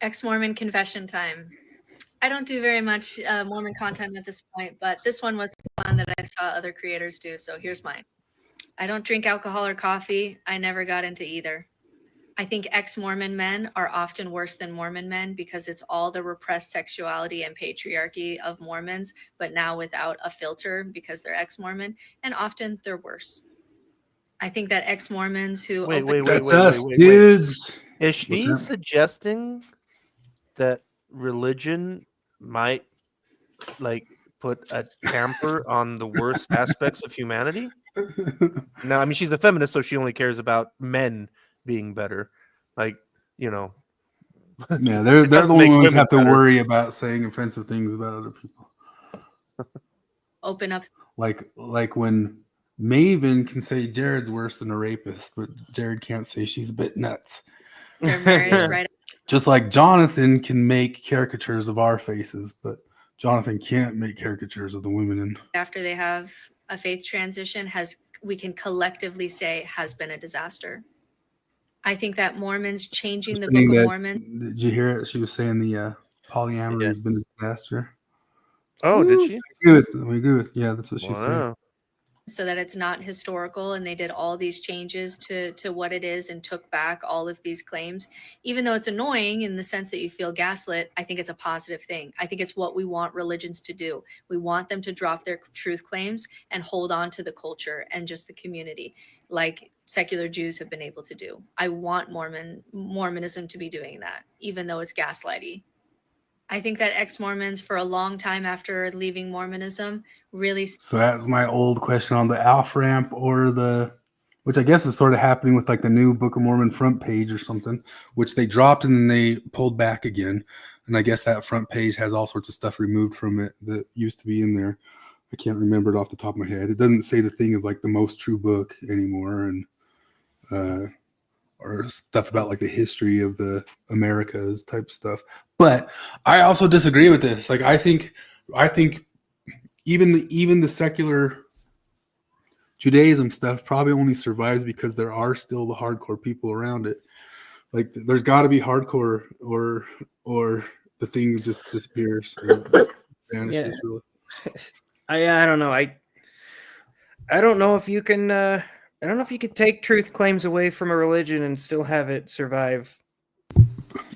Ex-Mormon confession time. I don't do very much Mormon content at this point, but this one was one that I saw other creators do, so here's mine. I don't drink alcohol or coffee. I never got into either. I think ex-Mormon men are often worse than Mormon men because it's all the repressed sexuality and patriarchy of Mormons, but now without a filter because they're ex-Mormon, and often they're worse. I think that ex-Mormons who Wait, dudes. Is she suggesting that religion might like put a tamper on the worst aspects of humanity? No, I mean she's a feminist, so she only cares about men being better. Like, you know. Yeah, they're the ones who have to worry about saying offensive things about other people. open up. Like when Maven can say Jared's worse than a rapist, but Jared can't say she's a bit nuts. Their marriage right Just like Jonathan can make caricatures of our faces, but Jonathan can't make caricatures of the women in. after they have a faith transition we can collectively say has been a disaster. I think that Mormons changing the Book Saying of that- Mormon. Did you hear it? She was saying the polyamory has been a disaster. Oh, did she? I agree with. Yeah, that's what she said. Wow. So that it's not historical, and they did all these changes to what it is and took back all of these claims. Even though it's annoying in the sense that you feel gaslit, I think it's a positive thing. I think it's what we want religions to do. We want them to drop their truth claims and hold on to the culture and just the community, like secular Jews have been able to do. I want Mormonism to be doing that, even though it's gaslighty. I think that ex-Mormons for a long time after leaving Mormonism really. So that's my old question on the off ramp or which I guess is sort of happening with like the new Book of Mormon front page or something, which they dropped and then they pulled back again. And I guess that front page has all sorts of stuff removed from it that used to be in there. I can't remember it off the top of my head. It doesn't say the thing of like the most true book anymore, and or stuff about like the history of the Americas type stuff. But I also disagree with this. Like I think even the secular Judaism stuff probably only survives because there are still the hardcore people around it. Like there's got to be hardcore or the thing just disappears or vanishes. Really. I don't know. I don't know if you can. I don't know if you could take truth claims away from a religion and still have it survive.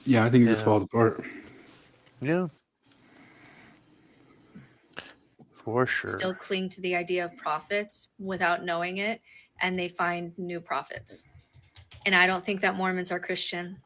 Yeah, I think it just falls apart. Yeah. For sure. Still cling to the idea of prophets without knowing it, and they find new prophets. And I don't think that Mormons are Christian.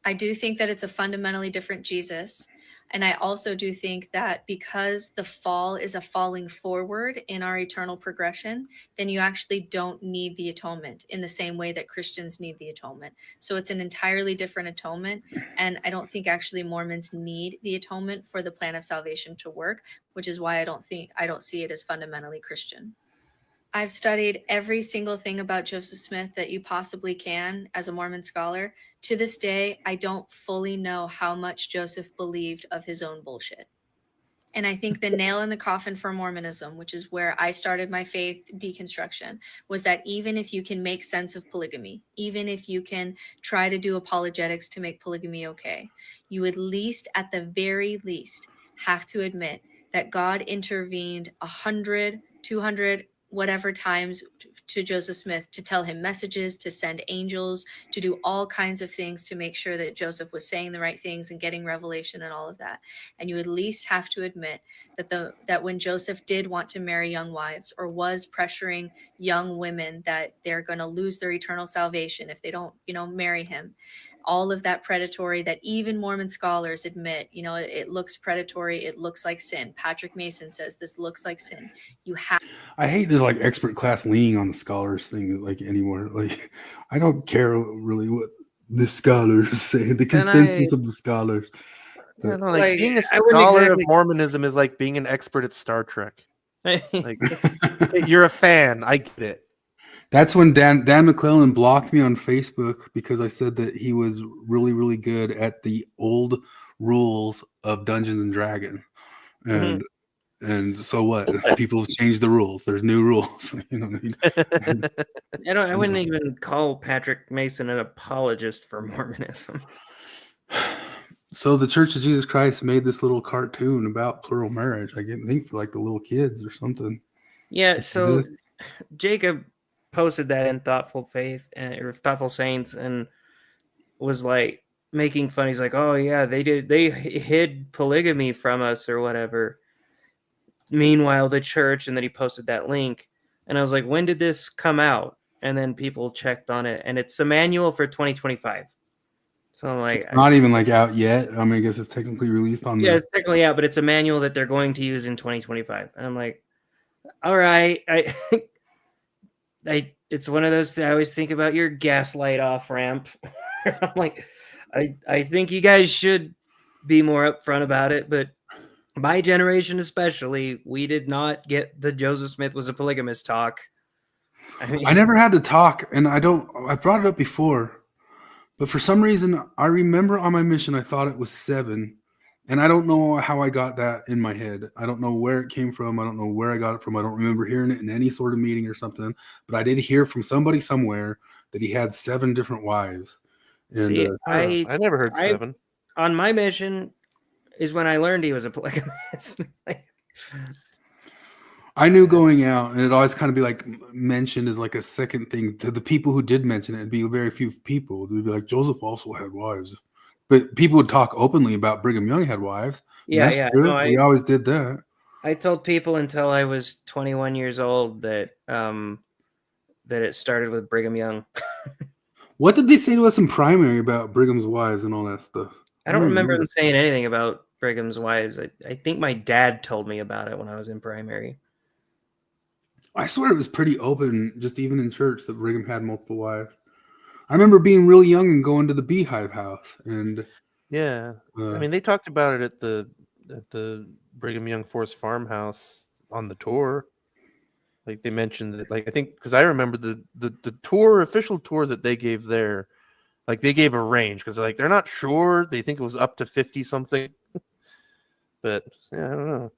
I do think that it's a fundamentally different Jesus. And I also do think that because the fall is a falling forward in our eternal progression, then you actually don't need the atonement in the same way that Christians need the atonement. So it's an entirely different atonement. And I don't think actually Mormons need the atonement for the plan of salvation to work, which is why I don't see it as fundamentally Christian. I've studied every single thing about Joseph Smith that you possibly can as a Mormon scholar. To this day, I don't fully know how much Joseph believed of his own bullshit. And I think the nail in the coffin for Mormonism, which is where I started my faith deconstruction, was that even if you can make sense of polygamy, even if you can try to do apologetics to make polygamy okay, you at least, at the very least, have to admit that God intervened 100, 200, whatever times to Joseph Smith to tell him messages, to send angels, to do all kinds of things to make sure that Joseph was saying the right things and getting revelation and all of that. And you at least have to admit that when Joseph did want to marry young wives or was pressuring young women that they're going to lose their eternal salvation if they don't, marry him, all of that predatory that even Mormon scholars admit, it looks predatory, it looks like sin. Patrick Mason says this looks like sin. I hate this like expert class leaning on the scholars thing like anymore. Like I don't care really what the scholars say, the consensus of the scholars. Yeah, But- no, like being a I wouldn't scholar exactly- of Mormonism is like being an expert at Star Trek. Like you're a fan, I get it. That's when Dan McClellan blocked me on Facebook because I said that he was really, really good at the old rules of Dungeons and Dragons. And so what? People have changed the rules. There's new rules. You know what I mean? I wouldn't even call Patrick Mason an apologist for Mormonism. So the Church of Jesus Christ made this little cartoon about plural marriage. I think for like the little kids or something. Yeah, so Jacob posted that in Thoughtful Faith or Thoughtful Saints and was like making fun. He's like, "Oh yeah, they hid polygamy from us or whatever." Meanwhile, the church, and then he posted that link, and I was like, "When did this come out?" And then people checked on it, and it's a manual for 2025. So I'm like, it's not even like out yet. I mean, I guess it's technically released on. Yeah, it's technically out, but it's a manual that they're going to use in 2025. And I'm like, all right, it's one of those. I always think about your gaslight off ramp. I'm like, I think you guys should be more upfront about it, but my generation especially, we did not get the Joseph Smith was a polygamist talk. I mean, I never had to talk, and I brought it up before, but for some reason, I remember on my mission, I thought it was 7, and I don't know how I got that in my head. I don't know where it came from. I don't know where I got it from. I don't remember hearing it in any sort of meeting or something, but I did hear from somebody somewhere that he had 7 different wives. And, see, I never heard 7. On my mission is when I learned he was a polygamist. I knew going out, and it always kind of be like mentioned as like a second thing to the people who did mention it. It'd be very few people. They'd be like, Joseph also had wives, but people would talk openly about Brigham Young had wives. Yeah, That's true. no, We always did that. I told people until I was 21 years old that that it started with Brigham Young. What did they say to us in primary about Brigham's wives and all that stuff? I don't remember them saying anything about Brigham's wives. I think my dad told me about it when I was in primary. I swear it was pretty open, just even in church, that Brigham had multiple wives. I remember being really young and going to the Beehive House, and Yeah, I mean, they talked about it at the Brigham Young Forest Farmhouse on the tour. Like they mentioned that, like I think because I remember the tour, official tour that they gave there, like they gave a range because like they're not sure. They think it was up to 50 something, but yeah, I don't know.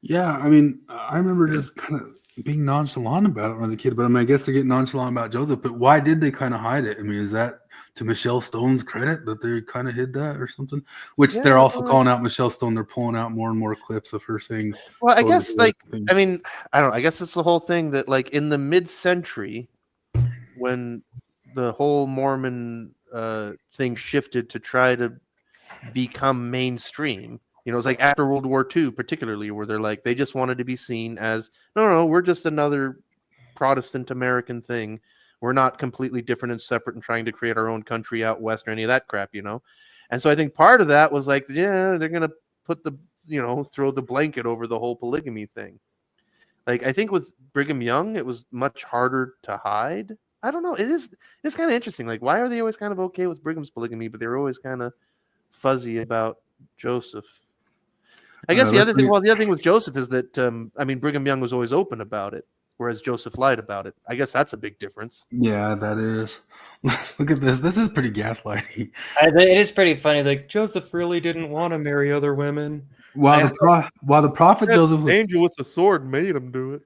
yeah, I mean, I remember just kind of being nonchalant about it when I was a kid. But I mean, I guess they're getting nonchalant about Joseph. But why did they kind of hide it? I mean, is that to Michelle Stone's credit that they kind of hid that or something? Which Yeah, they're also well, calling out Michelle Stone. They're pulling out more and more clips of her saying. Well, I totally guess like different I things. mean I don't know. I guess it's the whole thing that like in the mid-century, when the whole Mormon thing shifted to try to become mainstream. You know, it's like after World War II, particularly, where they're like they just wanted to be seen as no, we're just another Protestant American thing. We're not completely different and separate and trying to create our own country out west or any of that crap, you know. And so I think part of that was like, yeah, they're gonna put the throw the blanket over the whole polygamy thing. Like I think with Brigham Young, it was much harder to hide. I don't know. It's kind of interesting. Like, why are they always kind of okay with Brigham's polygamy, but they're always kind of fuzzy about Joseph? I guess the other thing. Well, the other thing with Joseph is that I mean, Brigham Young was always open about it, whereas Joseph lied about it. I guess that's a big difference. Yeah, that is. Look at this. This is pretty gaslighting. It is pretty funny. Like Joseph really didn't want to marry other women. While the prophet Joseph was angel with the sword made him do it.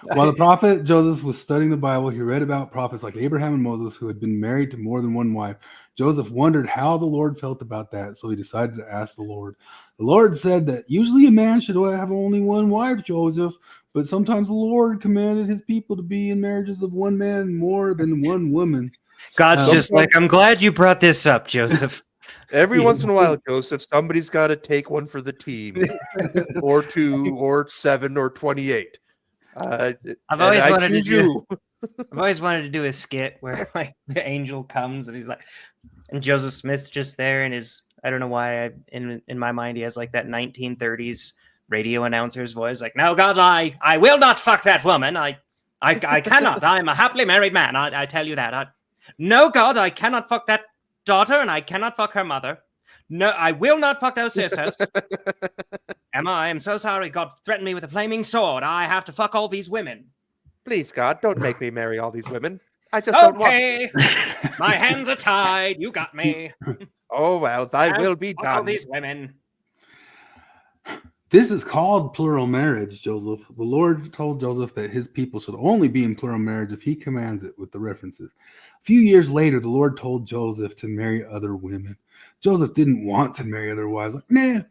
While the prophet Joseph was studying the Bible, he read about prophets like Abraham and Moses who had been married to more than one wife. Joseph wondered how the Lord felt about that, so he decided to ask the Lord. The Lord said that usually a man should have only one wife, Joseph, but sometimes the Lord commanded his people to be in marriages of one man more than one woman. God's just like, I'm glad you brought this up, Joseph. Every once in a while, Joseph, somebody's got to take one for the team, or 2, or 7, or 28. I've always wanted to do. I've always wanted to do a skit where like the angel comes and he's like, and Joseph Smith's just there and his. I don't know why in my mind he has like that 1930s radio announcer's voice, like, "No, God, I will not fuck that woman. I cannot. I'm a happily married man. I tell you that. No, God, I cannot fuck that daughter and I cannot fuck her mother. No, I will not fuck those sisters. Emma, I am so sorry. God threatened me with a flaming sword. I have to fuck all these women. Please, God, don't make me marry all these women. I just don't want Okay, my hands are tied. You got me. Oh, well, thy will be Fuck all done. these women. This is called plural marriage, Joseph. The Lord told Joseph that his people should only be in plural marriage if he commands it with the references. A few years later, the Lord told Joseph to marry other women. Joseph didn't want to marry other wives. Like, no.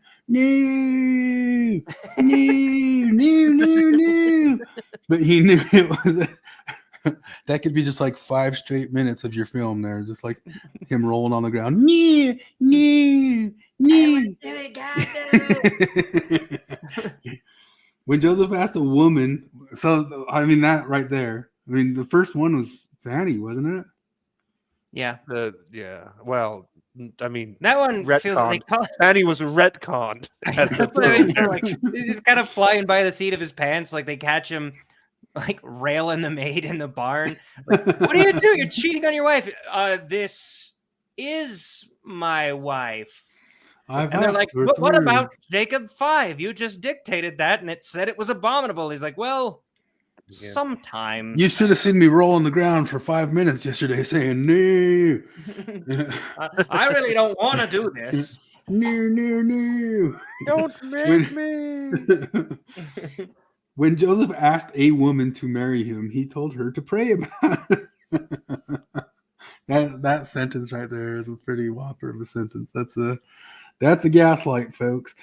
But he knew it was that could be just like 5 straight minutes of your film there, just like him rolling on the ground. When Joseph asked a woman, so I mean that right there. I mean the first one was Fanny, wasn't it? Yeah. Yeah. Well, I mean that one feels like Fanny was retconned. That's what I mean. Like, he's just kind of flying by the seat of his pants, like they catch him like railing the maid in the barn. Like, what do you do? You're cheating on your wife. This is my wife. I've And they're asked like, for it what to about Jacob 5? You just dictated that and it said it was abominable. He's like, well, sometimes. You should have seen me roll on the ground for 5 minutes yesterday saying, no. I really don't want to do this. No. Don't make me. When Joseph asked a woman to marry him, he told her to pray about it. that sentence right there is a pretty whopper of a sentence. That's a gaslight, folks.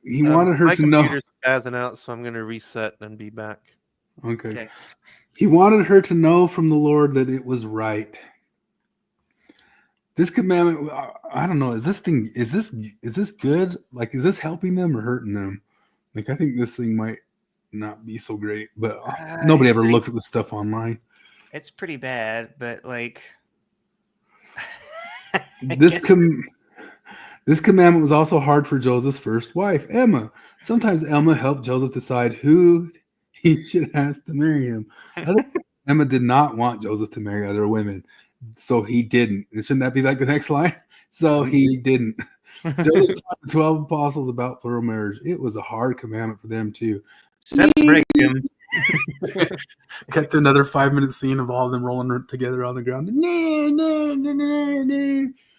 He wanted her my to know. computer's spazzing out, so I'm going to reset and be back. Okay. He wanted her to know from the Lord that it was right. This commandment, I don't know. Is this good? Like, is this helping them or hurting them? Like, I think this thing might not be so great, but nobody ever looks at the stuff online. It's pretty bad, but like This commandment was also hard for Joseph's first wife, Emma. Sometimes Emma helped Joseph decide who he should ask to marry him. Emma did not want Joseph to marry other women, so he didn't. Shouldn't that be like the next line? So he didn't. Joseph taught the 12 apostles about plural marriage. It was a hard commandment for them too. Separate him. Cut to another 5-minute scene of all of them rolling together on the ground. No.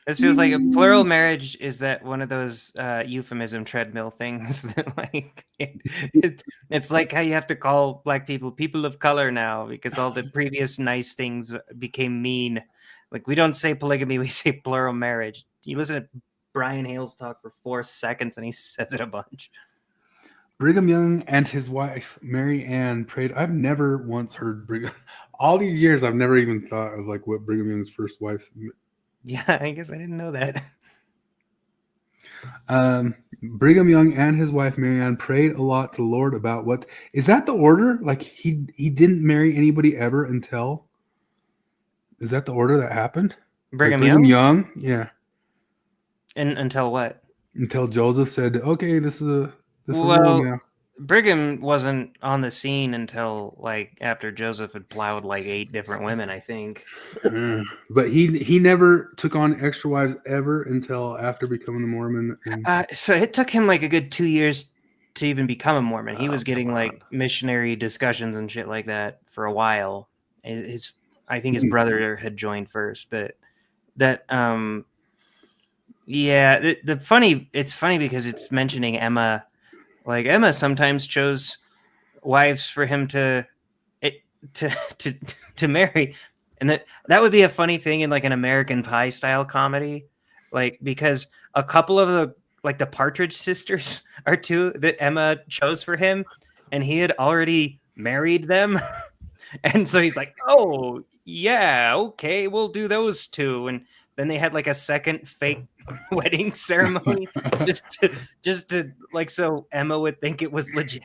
It feels like a plural marriage is that one of those euphemism treadmill things that like it's like how you have to call black people of color now because all the previous nice things became mean. Like we don't say polygamy, we say plural marriage. You listen to Brian Hales talk for 4 seconds and he says it a bunch. Brigham Young and his wife, Mary Ann, prayed. I've never once heard Brigham. All these years, I've never even thought of like what Brigham Young's first wife's. Yeah, I guess I didn't know that. Brigham Young and his wife, Mary Ann, prayed a lot to the Lord about what. Is that the order? Like he didn't marry anybody ever until. Is that the order that happened? Brigham Brigham Young? Young? Yeah. And until what? Until Joseph said, okay, this is a rule Well, now. Brigham wasn't on the scene until like after Joseph had plowed like 8 different women, I think. But he never took on extra wives ever until after becoming a Mormon. And So it took him like a good 2 years to even become a Mormon. He was getting like missionary discussions and shit like that for a while. I think his brother had joined first, but that yeah, it's funny because it's mentioning Emma. Like Emma sometimes chose wives for him to marry, and that would be a funny thing in like an American Pie style comedy, like because a couple of the Partridge sisters are 2 that Emma chose for him, and he had already married them, and so he's like, oh yeah, okay, we'll do those 2, and then they had like a second fake wedding ceremony just to like so Emma would think it was legit.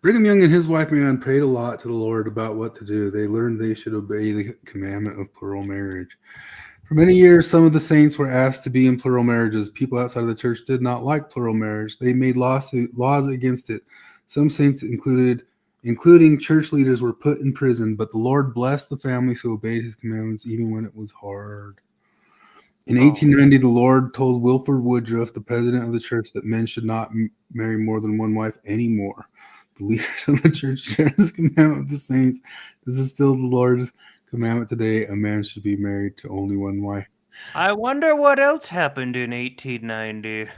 Brigham Young and his wife Mary Ann prayed a lot to the Lord about what to do. They learned they should obey the commandment of plural marriage. For many years, some of the saints were asked to be in plural marriages. People outside of the church did not like plural marriage. They made laws against it. Some saints, including church leaders, were put in prison, but the Lord blessed the families who obeyed his commandments even when it was hard. In 1890, the Lord told Wilford Woodruff, the president of the church, that men should not marry more than one wife anymore. The leaders of the church shared this commandment with the saints. This is still the Lord's commandment today. A man should be married to only one wife. I wonder what else happened in 1890.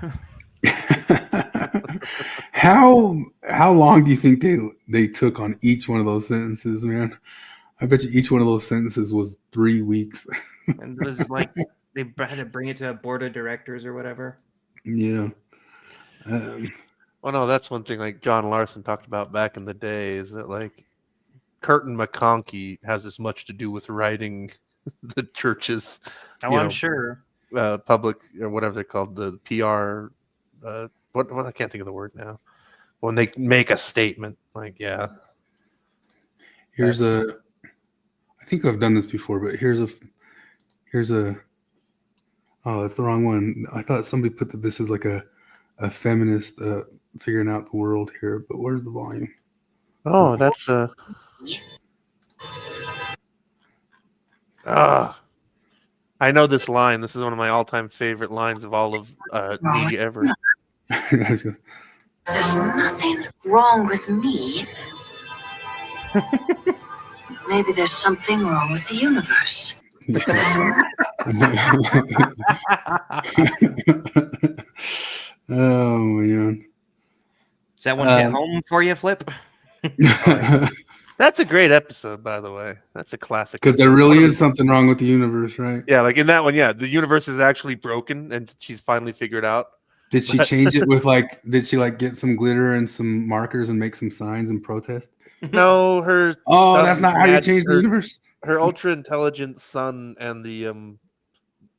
How long do you think they took on each one of those sentences, man? I bet you each one of those sentences was 3 weeks. And it was like they had to bring it to a board of directors or whatever. Yeah. Well, no, that's one thing like John Larson talked about back in the day is that like Curtin McConkie has as much to do with writing the church's, I'm sure, public or whatever they're called, the PR. What I can't think of the word now. When they make a statement, like I think I've done this before, but here's a. Oh, that's the wrong one. I thought somebody put that this is like a feminist figuring out the world here, but where's the volume? Oh, that's I know this line. This is one of my all-time favorite lines of all of media ever. There's nothing wrong with me. Maybe there's something wrong with the universe. Oh man. Is that one hit home for you, Flip? That's a great episode, by the way. That's a classic. Because there episode. really One of is something wrong with the universe, right? Yeah, like in that one, yeah, the universe is actually broken, and she's finally figured out. Did she But- change it with like? Did she like get some glitter and some markers and make some signs and protest? No, her. Oh, that's not how you change the her- universe. Her ultra intelligent son and the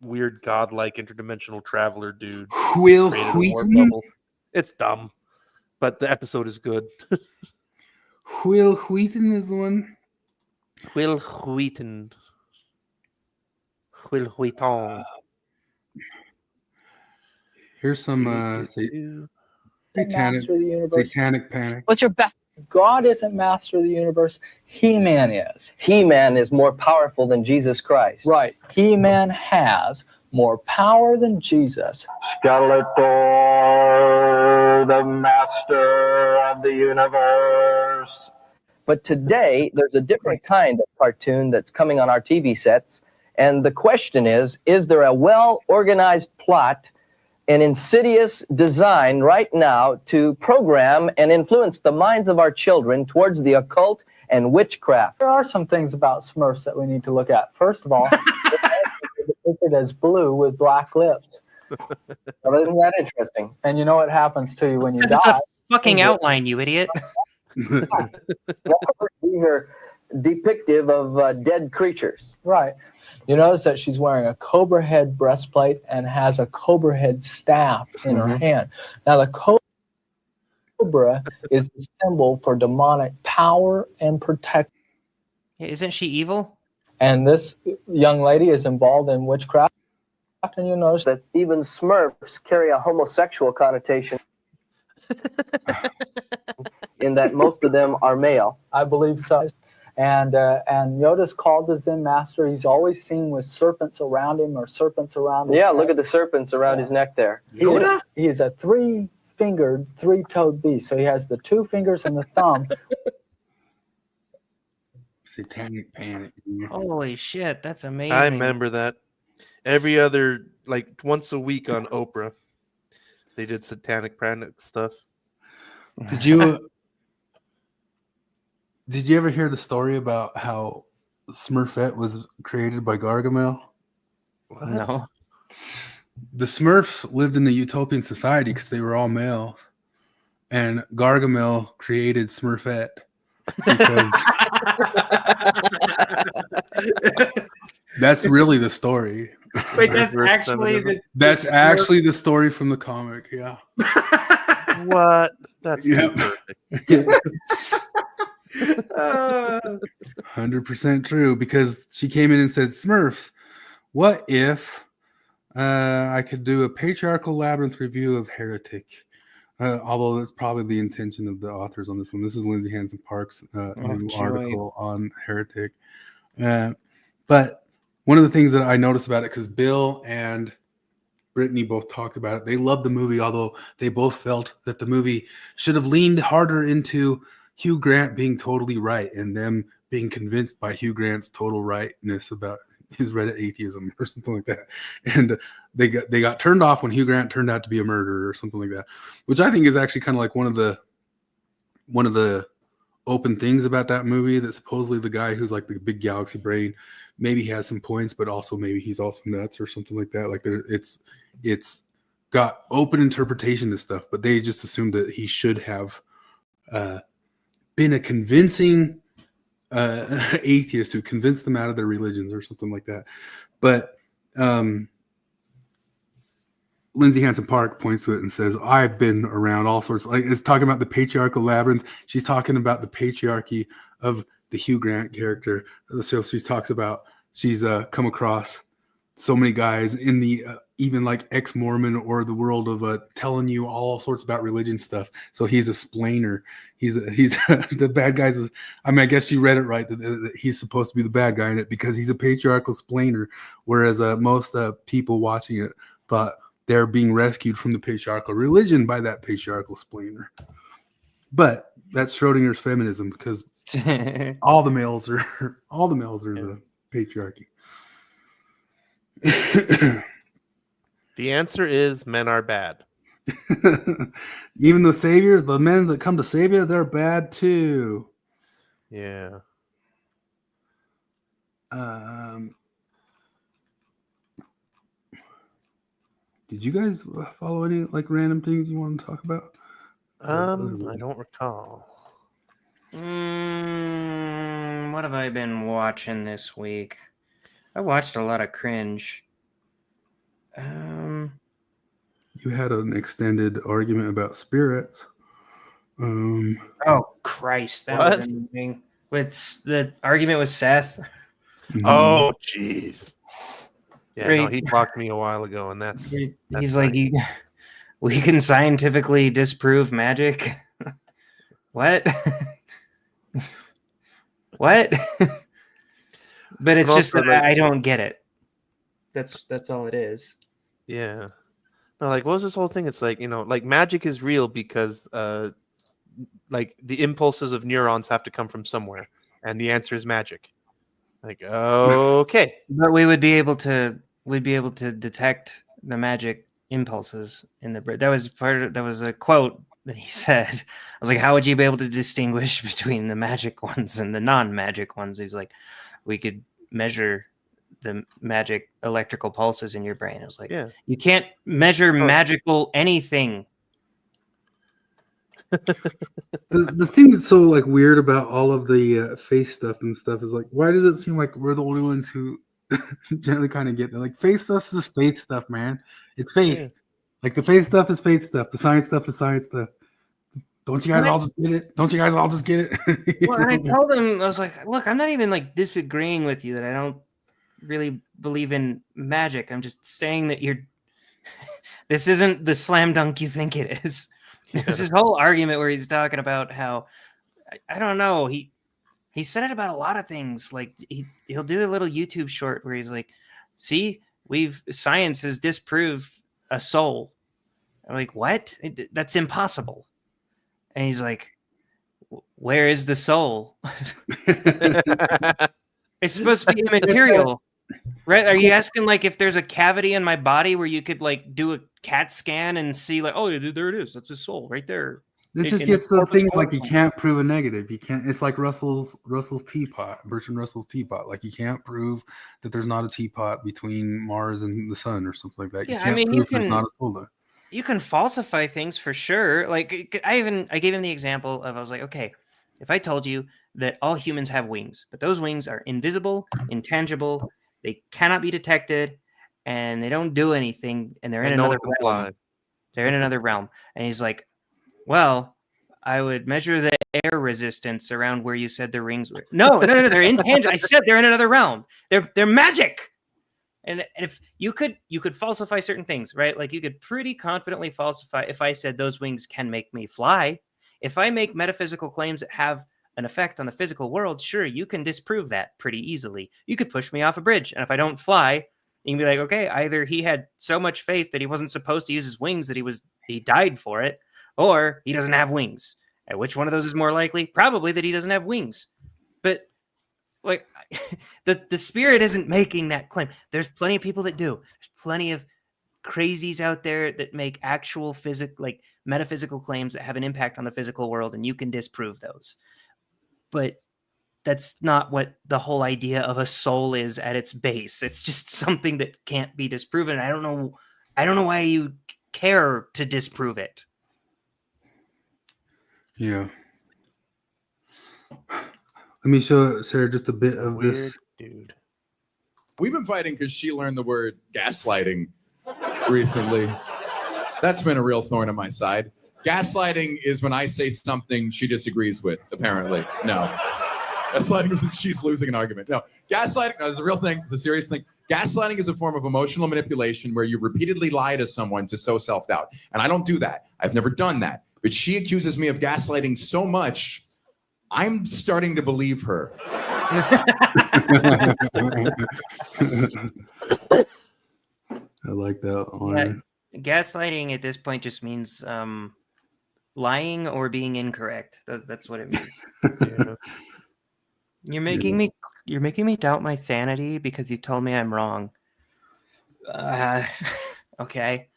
weird godlike interdimensional traveler dude. Will created a warp Wheaton? bubble. It's dumb, but the episode is good. Will Wheaton is the one. Will Wheaton. Will Wheaton. Here's some satanic, Master of the universe. satanic panic. What's your best? God isn't master of the universe. He-Man is. He-Man is more powerful than Jesus Christ. Right. He-Man has more power than Jesus. Skeletor, the master of the universe. But today, there's a different kind of cartoon that's coming on our TV sets. And the question is there a well-organized plot, an insidious design right now to program and influence the minds of our children towards the occult and witchcraft? There are some things about Smurfs that we need to look at. First of all, it's depicted as blue with black lips. Well, isn't that interesting? And you know what happens to you when you die? It's a fucking outline, you idiot. These are depictive of dead creatures. Right. You notice that she's wearing a cobra head breastplate and has a cobra head staff in her hand. Now, the cobra is the symbol for demonic power and protection. Isn't she evil? And this young lady is involved in witchcraft. And you notice that even Smurfs carry a homosexual connotation in that most of them are male. I believe so. And Yoda's called the Zen master. He's always seen with serpents around him or serpents around his neck. Look at the serpents around his neck there. He is a three-fingered, three-toed beast. So he has the two fingers and the thumb. Satanic panic. Holy shit, that's amazing. I remember that. Every other, like once a week on Oprah, they did satanic panic stuff. Did you ever hear the story about how Smurfette was created by Gargamel? What? No. The Smurfs lived in the utopian society because they were all males, and Gargamel created Smurfette because that's really the story. Wait, that's actually That's actually the story from the comic. Yeah. What? That's Yep. perfect. 100% true, because she came in and said, Smurfs, what if I could do a patriarchal labyrinth review of Heretic? Although that's probably the intention of the authors on this one. This is Lindsay Hansen Park's new joy. article on Heretic. But one of the things that I noticed about it, because Bill and Brittany both talked about it, they loved the movie, although they both felt that the movie should have leaned harder into Hugh Grant being totally right and them being convinced by Hugh Grant's total rightness about his Reddit atheism or something like that. And they got turned off when Hugh Grant turned out to be a murderer or something like that, which I think is actually kind of like one of the open things about that movie, that supposedly the guy who's like the big galaxy brain, maybe he has some points, but also maybe he's also nuts or something like that. Like it's got open interpretation to stuff, but they just assumed that he should have been a convincing atheist who convinced them out of their religions or something like that. But Lindsay Hansen Park points to it and says, I've been around all sorts, like it's talking about the patriarchal labyrinth. She's talking about the patriarchy of the Hugh Grant character. So she talks about, she's come across so many guys in the even like ex-Mormon or the world of telling you all sorts about religion stuff. So he's a splainer. He's the bad guys. I mean, I guess you read it right that he's supposed to be the bad guy in it because he's a patriarchal splainer, whereas most people watching it thought they're being rescued from the patriarchal religion by that patriarchal splainer. But that's Schrodinger's feminism because all the males are the patriarchy. The answer is men are bad. Even the saviors, the men that come to save you, they're bad too. Yeah. Did you guys follow any like random things you want to talk about? I don't recall. What have I been watching this week? I watched a lot of cringe. You had an extended argument about spirits. Oh Christ, that was amazing. With the argument with Seth. Oh jeez. Yeah, no, Right. he blocked me a while ago, and that's He's like, we can scientifically disprove magic. What? What? But it's But just also, that like- I don't get it. That's all it is. Yeah. No, like what was this whole thing? It's like, like magic is real because like the impulses of neurons have to come from somewhere. And the answer is magic. Like, okay. But we'd be able to detect the magic impulses in the brain. That was a quote that he said. I was like, how would you be able to distinguish between the magic ones and the non-magic ones? He's like, we could measure the magic electrical pulses in your brain. I was like, Yeah. you can't measure magical anything. The thing that's so like weird about all of the faith stuff and stuff is like, why does it seem like we're the only ones who generally kind of get it? Like faith stuff is faith stuff, man. It's faith. Yeah. Like the faith stuff is faith stuff. The science stuff is science stuff. Don't you guys all just get it? Don't you guys all just get it? Well, and I told him, I was like, look, I'm not even like disagreeing with you that I don't really believe in magic. I'm just saying that this isn't the slam dunk you think it is. There's this whole argument where he's talking about how, I don't know, he said it about a lot of things. Like he'll do a little YouTube short where he's like, see, science has disproved a soul. I'm like, what? That's impossible. And he's like, where is the soul? It's supposed to be immaterial, right? Are you asking like if there's a cavity in my body where you could like do a CAT scan and see like, oh, there it is. That's a soul right there. This just gets the thing like you can't prove a negative. You can't. It's like Russell's teapot, Bertrand Russell's teapot. Like you can't prove that there's not a teapot between Mars and the sun or something like that. Yeah, you can't I mean, prove there's not a soul there. You can falsify things for sure. Like I gave him the example of, I was like, okay, if I told you that all humans have wings, but those wings are invisible, intangible, they cannot be detected, and they don't do anything, and they're in And no another one can realm. fly. They're in another realm. And he's like, well, I would measure the air resistance around where you said the rings were. No, they're intangible. I said they're in another realm. They're magic. And if you could falsify certain things, right? Like you could pretty confidently falsify if I said those wings can make me fly. If I make metaphysical claims that have an effect on the physical world, sure, you can disprove that pretty easily. You could push me off a bridge, and if I don't fly, you can be like, okay, either he had so much faith that he wasn't supposed to use his wings that he died for it, or he doesn't have wings. And which one of those is more likely? Probably that he doesn't have wings. But like the spirit isn't making that claim. There's plenty of people that do. There's plenty of crazies out there that make actual metaphysical claims that have an impact on the physical world, and you can disprove those. But that's not what the whole idea of a soul is at its base. It's just something that can't be disproven. I don't know why you care to disprove it. Yeah. Let me show Sarah just a bit of this. Dude. We've been fighting because she learned the word gaslighting recently. That's been a real thorn in my side. Gaslighting is when I say something she disagrees with, apparently. No. Gaslighting is when she's losing an argument. No, gaslighting is a real thing. It's a serious thing. Gaslighting is a form of emotional manipulation where you repeatedly lie to someone to sow self-doubt. And I don't do that. I've never done that. But she accuses me of gaslighting so much, I'm starting to believe her. I like that one. Gaslighting at this point just means lying or being incorrect. That's what it means. Yeah. You're making me doubt my sanity because you told me I'm wrong. Okay.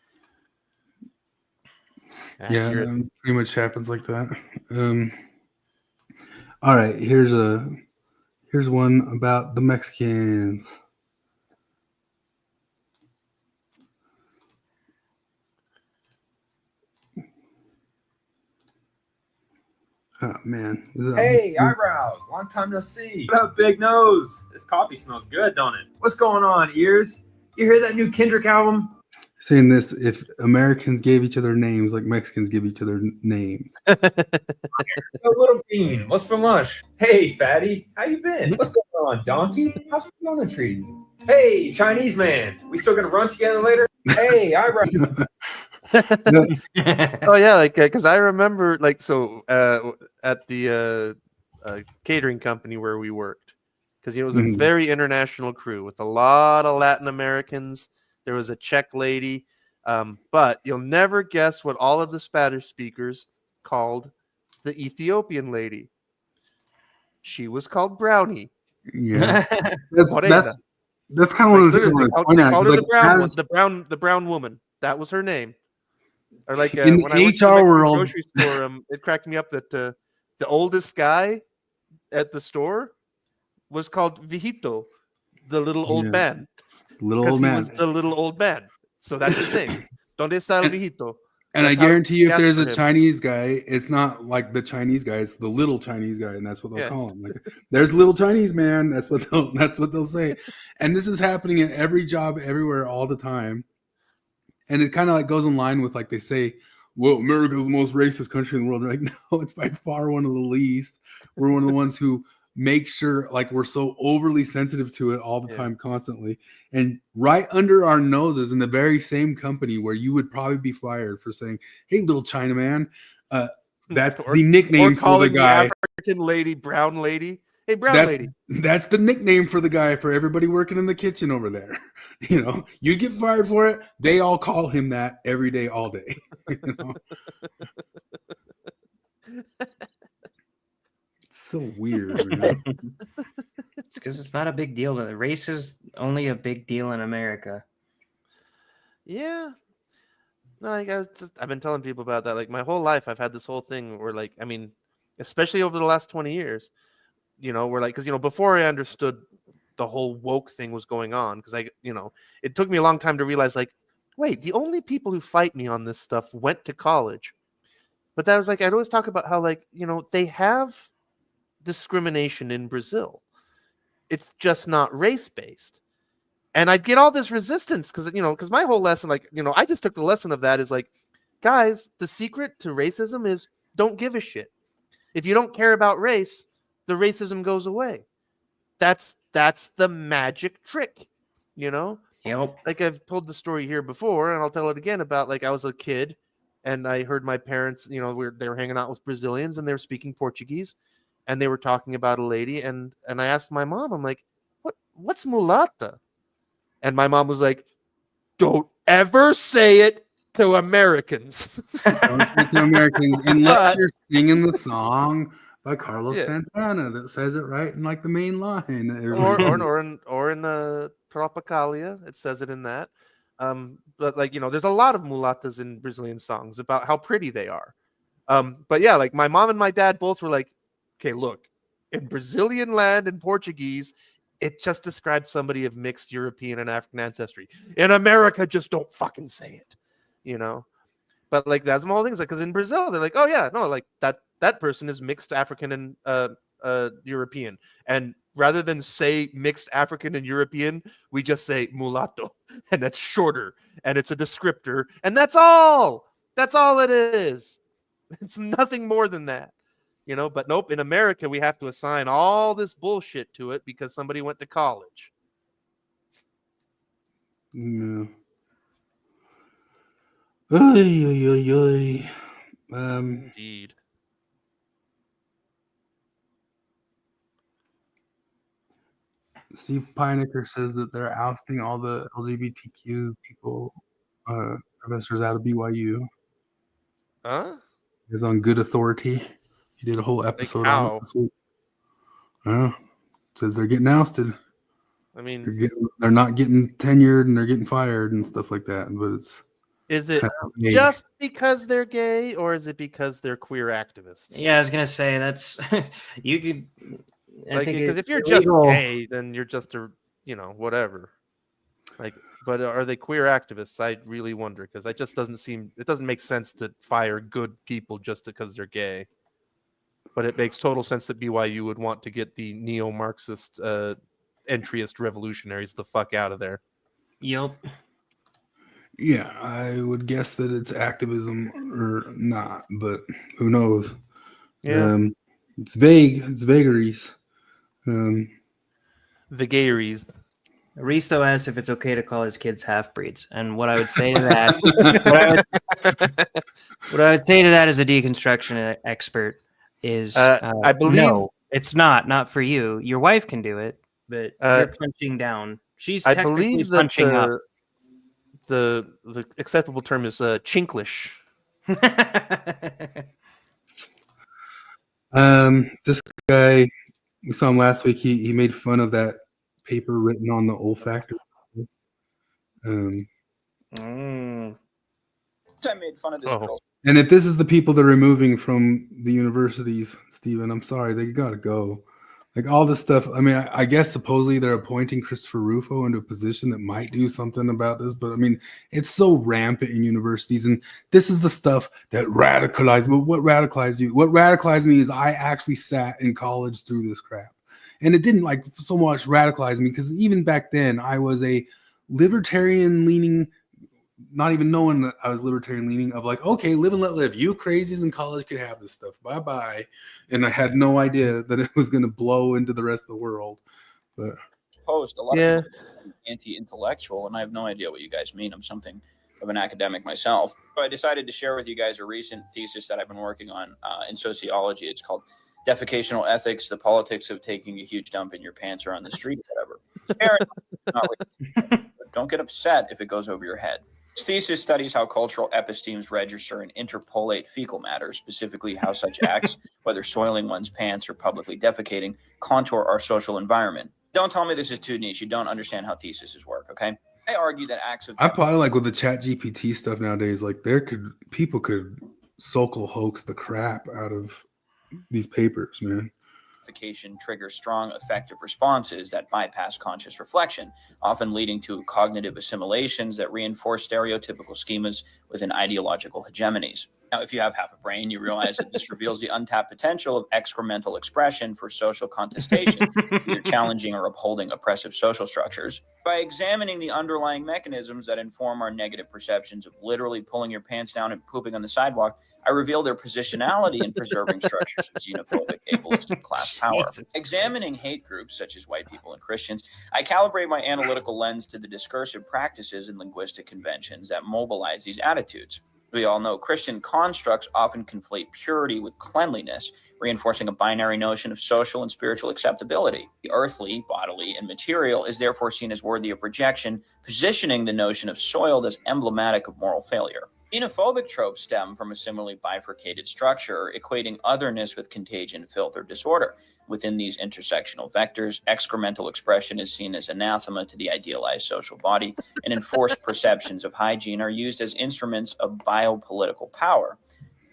Yeah, pretty much happens like that. All right, here's one about the Mexicans. Oh man. Hey, eyebrows. Long time no see. What up, big nose? This coffee smells good, don't it? What's going on, ears? You hear that new Kendrick album? Saying this, if Americans gave each other names like Mexicans give each other names. Yo, little bean, what's for lunch? Hey, fatty, how you been? What's going on, donkey? How's Fiona treating you? Hey, Chinese man, we still gonna run together later? Hey, eyebrows. Oh yeah, like because I remember like at the catering company where we worked, because it was a very international crew with a lot of Latin Americans. There was a Czech lady, but you'll never guess what all of the Spanish speakers called the Ethiopian lady. She was called Brownie. Yeah, that's kind of one of the things I want to point out. Like, the brown woman. That was her name. Or like in the when I went to the HR Mexican world, grocery store, it cracked me up that the oldest guy at the store was called Viejito, the little old man. Little old man. He was the little old man. So that's his name. Donde está el viejito? And That's I how guarantee you, he if there's asked a for him. Chinese guy, it's not like the Chinese guy; it's the little Chinese guy, and that's what they'll Yeah. call him. Like, there's little Chinese man. That's what they'll say. And this is happening in every job, everywhere, all the time. And it kind of like goes in line with like they say, "Well, America's the most racist country in the world." They're like, no, it's by far one of the least. We're one of the ones who make sure like we're so overly sensitive to it all the time, constantly. And right under our noses in the very same company where you would probably be fired for saying, "Hey, little Chinaman," that's the nickname for the guy. The African lady, brown lady. Hey, brown lady. That's the nickname for the guy for everybody working in the kitchen over there. You know, you get fired for it. They all call him that every day, all day. You know? So weird. You know? It's because it's not a big deal. The race is only a big deal in America. Yeah. No, I've been telling people about that. Like my whole life, I've had this whole thing where, like, I mean, especially over the last 20 years, you know, where like, because, you know, before I understood the whole woke thing was going on, because it took me a long time to realize, like, wait, the only people who fight me on this stuff went to college. But that was like, I'd always talk about how, like, you know, they have discrimination in Brazil. It's just not race-based. And I'd get all this resistance because my whole lesson, like, you know, I just took the lesson of that is like, guys, the secret to racism is don't give a shit. If you don't care about race, the racism goes away. That's the magic trick, you know? Yep. Like I've told the story here before, and I'll tell it again about, like, I was a kid and I heard my parents, you know, they were hanging out with Brazilians and they were speaking Portuguese and they were talking about a lady. And I asked my mom, I'm like, what's mulata? And my mom was like, don't ever say it to Americans. Don't say it to Americans unless you're singing the song by Carlos Yeah. Santana that says it right in like the main line. Or in Tropicalia, it says it in that. But like, you know, there's a lot of mulatas in Brazilian songs about how pretty they are. But yeah, like my mom and my dad both were like, okay, look, in Brazilian land and Portuguese, it just describes somebody of mixed European and African ancestry. In America, just don't fucking say it, you know? But like, that's the whole thing. Is like, because in Brazil, they're like, oh yeah, no, like that person is mixed African and European. And rather than say mixed African and European, we just say mulatto, and that's shorter, and it's a descriptor, and that's all. That's all it is. It's nothing more than that. you know, but nope, in America, we have to assign all this bullshit to it because somebody went to college. No. Oy, oy, oy, oy. Indeed. Steve Pinecker says that they're ousting all the LGBTQ people, professors out of BYU. Huh? He's on good authority. He did a whole episode on it how? this week. Says they're getting ousted. I mean, they're not getting tenured and they're getting fired and stuff like that. But it's is it kind of vague. just because they're gay, or is it because they're queer activists? Yeah, I was gonna say that's you could. Like, think because it's if you're illegal. just gay, then you're just a, you know, whatever. Like, but are they queer activists? I really wonder, because it doesn't make sense to fire good people just because they're gay. But it makes total sense that BYU would want to get the neo-Marxist, entryist revolutionaries the fuck out of there. Yep. Yeah, I would guess that it's activism or not, but who knows? Yeah. It's vague. It's vagaries. Vagaries. Risto asked if it's okay to call his kids half-breeds, and what I would say to that, what I would say to that as a deconstruction expert is, I believe no, it's not for you. Your wife can do it, but you're punching down. She's I technically believe that punching up. the acceptable term is chinklish. This guy, we saw him last week. He made fun of that paper written on the olfactory. I made fun of this girl. And if this is the people they're removing from the universities, Stephen, I'm sorry, they gotta go. Like all this stuff. I mean, I guess supposedly they're appointing Christopher Rufo into a position that might do something about this, but I mean, it's so rampant in universities, and this is the stuff that radicalized. But what radicalized you? What radicalized me is I actually sat in college through this crap, and it didn't like so much radicalize me because even back then I was a libertarian leaning. Not even knowing that I was libertarian leaning of like, okay, live and let live. You crazies in college can have this stuff. Bye-bye. And I had no idea that it was going to blow into the rest of the world. But Post a lot of people are anti-intellectual, and I have no idea what you guys mean. I'm something of an academic myself. So I decided to share with you guys a recent thesis that I've been working on in sociology. It's called Defecational Ethics, the Politics of Taking a Huge Dump in Your Pants or on the Street, or whatever. Not really. Don't get upset if it goes over your head. This thesis studies how cultural epistemes register and interpolate fecal matter, specifically how such acts, whether soiling one's pants or publicly defecating, contour our social environment. Don't tell me this is too niche. You don't understand how theses work, okay? I argue that acts of I probably like with the chat GPT stuff nowadays, like people could social hoax the crap out of these papers, man. defecation trigger strong effective responses that bypass conscious reflection, often leading to cognitive assimilations that reinforce stereotypical schemas within ideological hegemonies. Now, if you have half a brain, you realize that this reveals the untapped potential of excremental expression for social contestation, either challenging or upholding oppressive social structures. By examining the underlying mechanisms that inform our negative perceptions of literally pulling your pants down and pooping on the sidewalk, I reveal their positionality in preserving structures of xenophobic, ableist, and class power. Examining hate groups such as white people and Christians, I calibrate my analytical lens to the discursive practices and linguistic conventions that mobilize these attitudes. We all know Christian constructs often conflate purity with cleanliness, reinforcing a binary notion of social and spiritual acceptability. The earthly, bodily, and material is therefore seen as worthy of rejection, positioning the notion of soiled as emblematic of moral failure. Xenophobic tropes stem from a similarly bifurcated structure, equating otherness with contagion, filth, or disorder. Within these intersectional vectors, excremental expression is seen as anathema to the idealized social body, and enforced perceptions of hygiene are used as instruments of biopolitical power.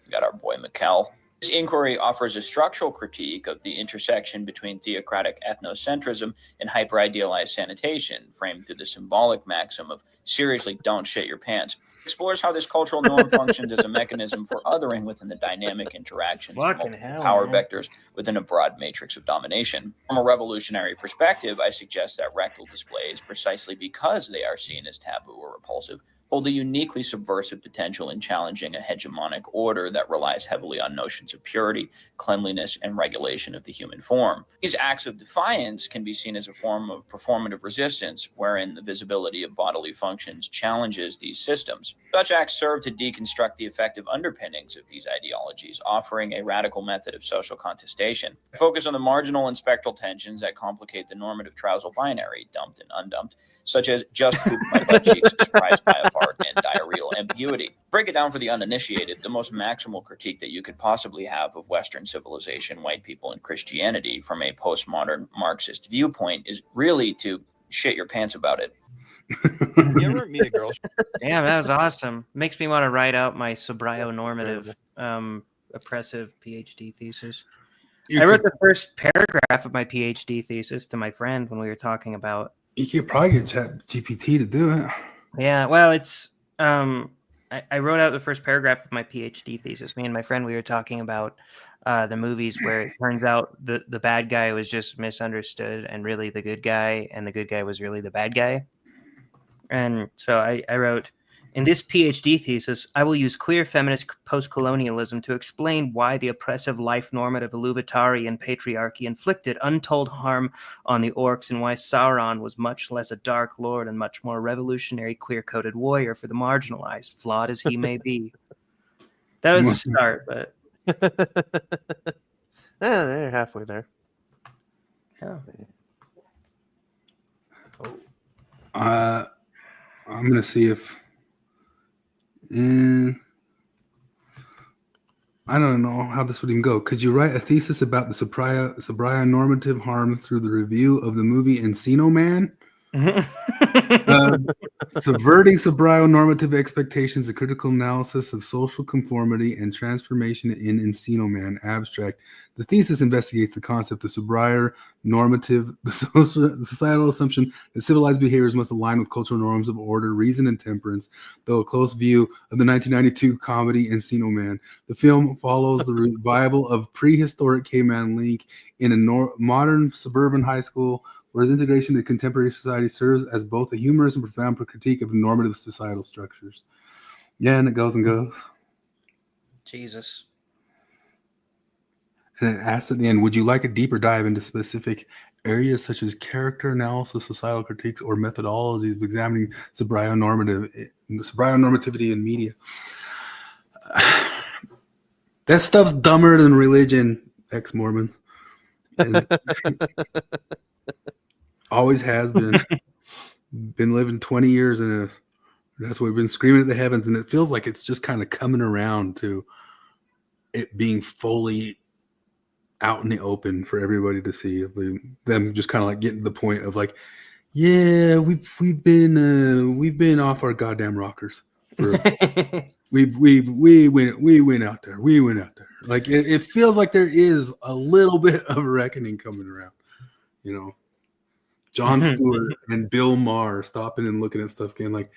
We got our boy Mikkel. This inquiry offers a structural critique of the intersection between theocratic ethnocentrism and hyper-idealized sanitation, framed through the symbolic maxim of seriously don't shit your pants. It explores how this cultural norm functions as a mechanism for othering within the dynamic interactions of multiple power vectors within a broad matrix of domination. From a revolutionary perspective, I suggest that rectal displays, precisely because they are seen as taboo or repulsive, hold a uniquely subversive potential in challenging a hegemonic order that relies heavily on notions of purity, cleanliness, and regulation of the human form. These acts of defiance can be seen as a form of performative resistance, wherein the visibility of bodily functions challenges these systems. Such acts serve to deconstruct the effective underpinnings of these ideologies, offering a radical method of social contestation. Focus on the marginal and spectral tensions that complicate the normative trousal binary, dumped and undumped, such as just pooped my butt cheeks, surprised by a fart, and diarrheal ambiguity. Break it down for the uninitiated. The most maximal critique that you could possibly have of Western civilization, white people, and Christianity from a postmodern Marxist viewpoint is really to shit your pants about it. You ever meet a girl? Damn, that was awesome. Makes me want to write out my sobrio-normative, oppressive PhD thesis. I wrote the first paragraph of my PhD thesis to my friend when we were talking about. You could probably get ChatGPT to do it. Yeah, well, it's I wrote out the first paragraph of my PhD thesis. Me and my friend, we were talking about the movies where it turns out the bad guy was just misunderstood and really the good guy, and the good guy was really the bad guy. And so I wrote, in this PhD thesis, I will use queer feminist post-colonialism to explain why the oppressive life normative Iluvatari patriarchy inflicted untold harm on the orcs, and why Sauron was much less a dark lord and much more revolutionary queer-coded warrior for the marginalized, flawed as he may be. That was the start, but... Yeah, they're halfway there. Yeah. I'm going to see if... I don't know how this would even go. Could you write a thesis about the Sobria normative harm through the review of the movie Encino Man? Subverting sobrionormative expectations, a critical analysis of social conformity and transformation in Encino Man abstract. The thesis investigates the concept of sobrionormative, the societal assumption that civilized behaviors must align with cultural norms of order, reason, and temperance, though a close view of the 1992 comedy Encino Man. The film follows the revival of prehistoric caveman Link in a modern suburban high school, where his integration into contemporary society serves as both a humorous and profound critique of normative societal structures. Yeah, and it goes and goes. Jesus. And it asks at the end, would you like a deeper dive into specific areas such as character analysis, societal critiques, or methodologies of examining sobrionormativity in media? That stuff's dumber than religion, ex-Mormons. Always has been. Been living 20 years in this. That's what we've been screaming at the heavens, and it feels like it's just kind of coming around to it being fully out in the open for everybody to see. Them just kind of like getting to the point of like, yeah, we've been off our goddamn rockers. We went out there. We went out there. Like it feels like there is a little bit of a reckoning coming around, you know. Jon Stewart and Bill Maher stopping and looking at stuff again, like,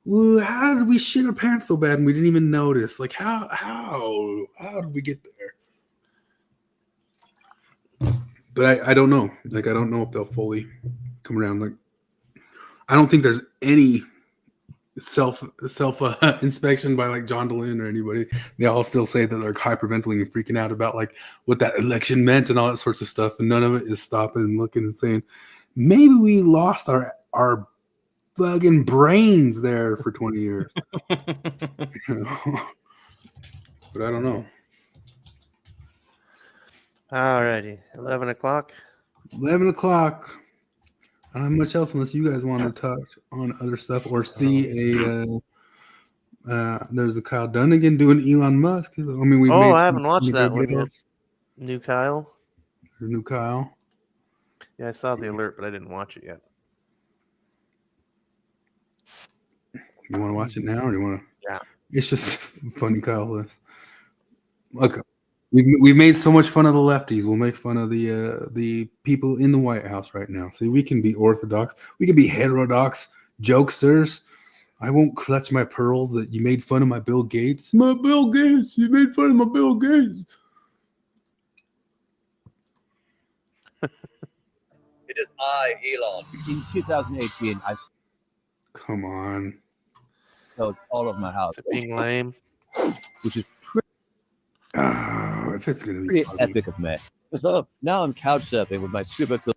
well, how did we shit our pants so bad and we didn't even notice? Like, how did we get there? But I don't know. Like, I don't know if they'll fully come around. Like, I don't think there's any self inspection by like John DeLynn or anybody. They all still say that they're hyperventilating and freaking out about like what that election meant and all that sorts of stuff, and none of it is stopping and looking and saying, maybe we lost our fucking brains there for 20 years. You know? But I don't know. Alrighty, 11 o'clock. 11 o'clock. I don't have much else unless you guys want to touch on other stuff or see there's a Kyle Dunnigan doing Elon Musk. I mean, I haven't watched that one yet. New Kyle. New Kyle. Yeah, I saw the alert, but I didn't watch it yet. You want to watch it now, or do you want to? Yeah. It's just funny, Kyle list. Look, we've made so much fun of the lefties. We'll make fun of the people in the White House right now. See, we can be orthodox. We can be heterodox jokesters. I won't clutch my pearls that you made fun of my Bill Gates. My Bill Gates. You made fun of my Bill Gates. It is I, Elon. In 2018, Come on. killed all of my house. Being lame. Which is If it's gonna be pretty funny. epic of me. So now I'm couch surfing with my super cool.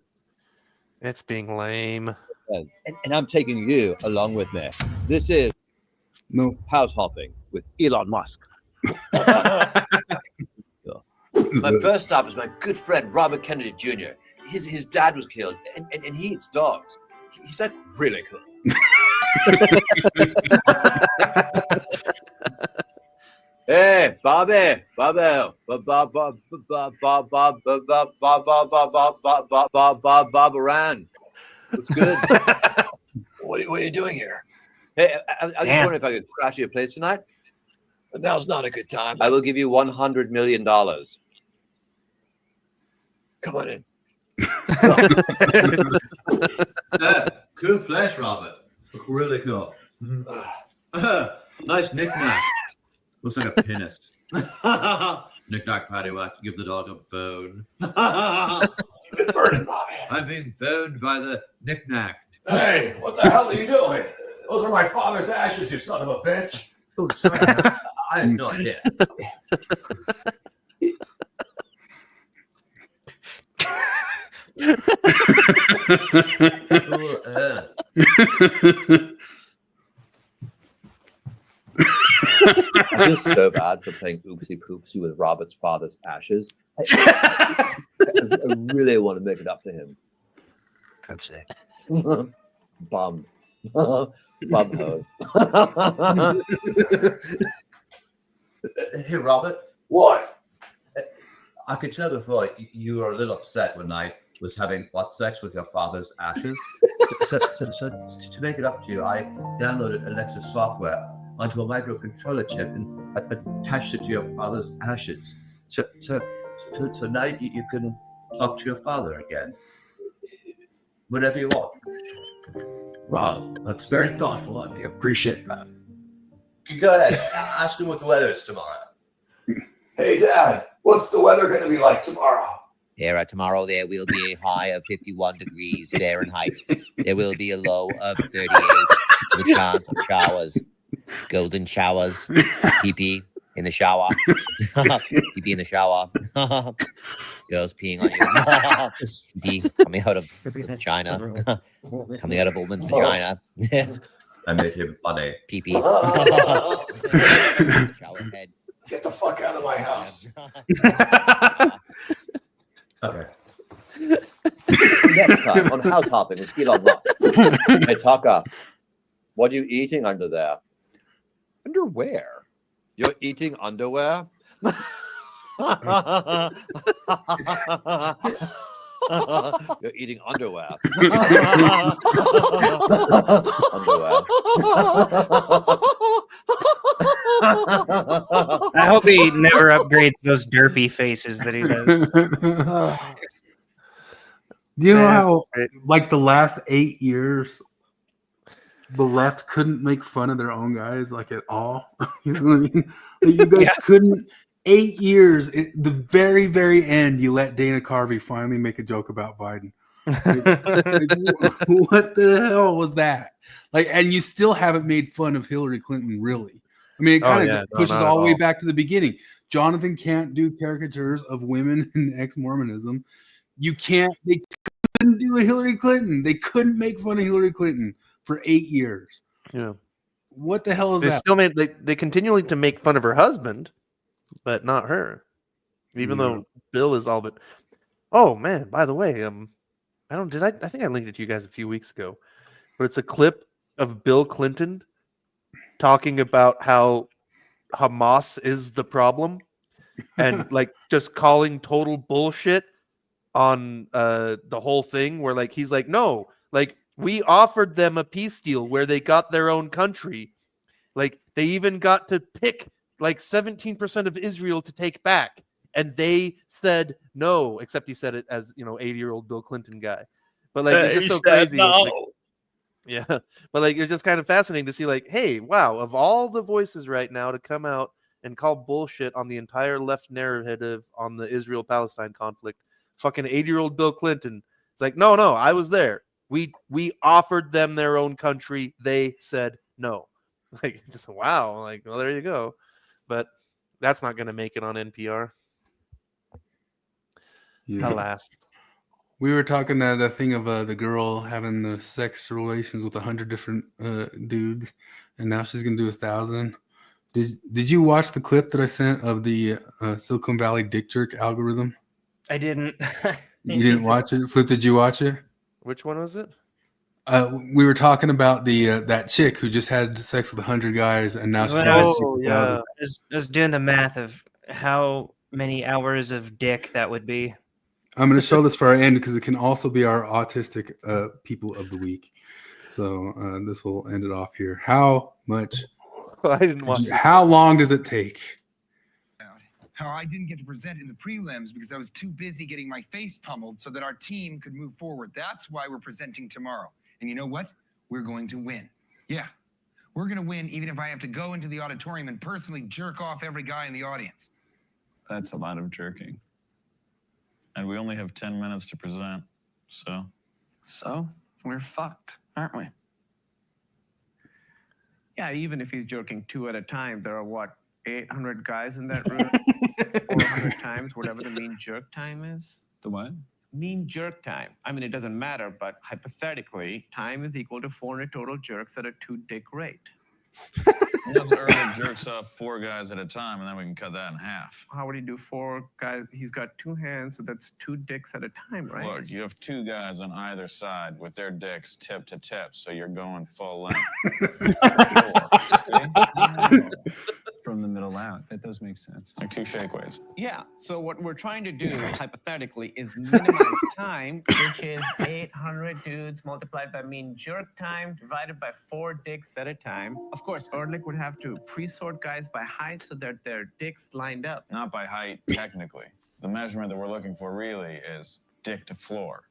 It's being lame. And I'm taking you along with me. This is house hopping with Elon Musk. My first stop is my good friend Robert Kennedy Jr. His dad was killed, and he eats dogs. He's like really cool. Hey, Bobby, Bob Aran. What's good? What are you doing here? Hey, I was wondering if I could crash your place tonight. But now's not a good time. I will give you $100 million. Come on in. Cool place, Robert. Really cool. Nice knick-knack. Looks like a penis. Knick-knack, paddywhack, give the dog a bone. You've been burning, Bobby. I'm being boned by the knick-knack. Hey, what the hell are you doing? Those are my father's ashes, you son of a bitch. Oh, sorry. I have no idea. I feel so bad for playing oopsie poopsie with Robert's father's ashes. I really want to make it up to him. I'm sick. Bum. Bum hose. Hey, Robert. What? I could tell before you were a little upset when I was having butt sex with your father's ashes. so to make it up to you, I downloaded Alexa software onto a microcontroller chip and attached it to your father's ashes. So now you can talk to your father again. Whatever you want. Wow, that's very thoughtful of you. Appreciate that. Go ahead. Ask him what the weather is tomorrow. Hey, Dad, what's the weather going to be like tomorrow? Tomorrow there will be a high of 51 degrees Fahrenheit. There will be a low of 38 with a chance of showers. Golden showers. Pee-pee in the shower. Pee-pee in the shower. Girls peeing on you. Pee coming out of vagina. Coming out of a woman's vagina. I made him funny. Pee-pee. Shower head. Get the fuck out of my house. Okay. Next time on House Hopping with Elon Musk. Hey, Tucker, what are you eating under there? Underwear? You're eating underwear? You're eating underwear. I hope he never upgrades those derpy faces that he does. Do you know how, like, the last 8 years, the left couldn't make fun of their own guys, like, at all? You know what I mean? Like, you guys couldn't. 8 years, the very, very end, you let Dana Carvey finally make a joke about Biden. Like, what the hell was that? Like, and you still haven't made fun of Hillary Clinton, really. I mean, it kind of pushes all the way back to the beginning. Jonathan can't do caricatures of women in ex-Mormonism. You can't. They couldn't do a Hillary Clinton. They couldn't make fun of Hillary Clinton for 8 years. Yeah. What the hell is They that? still made they continually to make fun of her husband, but not her. Even though Bill is all but. Oh man! By the way, I think I linked it to you guys a few weeks ago, but it's a clip of Bill Clinton talking about how Hamas is the problem, and like just calling total bullshit on the whole thing. Where like he's like, no, like we offered them a peace deal where they got their own country, like they even got to pick like 17% of Israel to take back, and they said no. Except he said it as 80-year-old Bill Clinton guy, but like it's just so crazy. No. Like, yeah, but like it's just kind of fascinating to see, like, hey, wow, of all the voices right now to come out and call bullshit on the entire left narrative on the Israel-Palestine conflict, fucking 80-year-old Bill Clinton. It's like, no, I was there. We offered them their own country. They said no. Like, just wow. Like, well, there you go. But that's not going to make it on NPR. Yeah. Alas. We were talking that thing of the girl having the sex relations with 100 different dudes, and now she's gonna do 1,000. Did you watch the clip that I sent of the Silicon Valley dick jerk algorithm? I didn't. You didn't watch it, Flip? Did you watch it? Which one was it? We were talking about the that chick who just had sex with 100 guys, and now she's When gonna I do was, 1,000. I was doing the math of how many hours of dick that would be. I'm going to show this for our end because it can also be our autistic people of the week. So this will end it off here. How much? I didn't watch it. How long does it take? How I didn't get to present in the prelims because I was too busy getting my face pummeled so that our team could move forward. That's why we're presenting tomorrow. And you know what? We're going to win. Yeah, we're going to win even if I have to go into the auditorium and personally jerk off every guy in the audience. That's a lot of jerking. And we only have 10 minutes to present, so. So, we're fucked, aren't we? Yeah, even if he's jerking 2 at a time, there are what, 800 guys in that room? 400 times, whatever the mean jerk time is? The what? Mean jerk time. I mean, it doesn't matter, but hypothetically, time is equal to 400 total jerks at a 2-dick rate. Early jerks off 4 guys at a time, and then we can cut that in half. How would he do 4 guys? He's got 2 hands, so that's 2 dicks at a time, right? Look, you have 2 guys on either side with their dicks tip to tip, so you're going full length. From the middle out. That does make sense. Like 2 shake weights. Yeah, so what we're trying to do, hypothetically, is minimize time, which is 800 dudes multiplied by mean jerk time divided by 4 dicks at a time. Of course, Ehrlich would have to pre-sort guys by height so that their dicks lined up. Not by height, technically. The measurement that we're looking for really is dick to floor.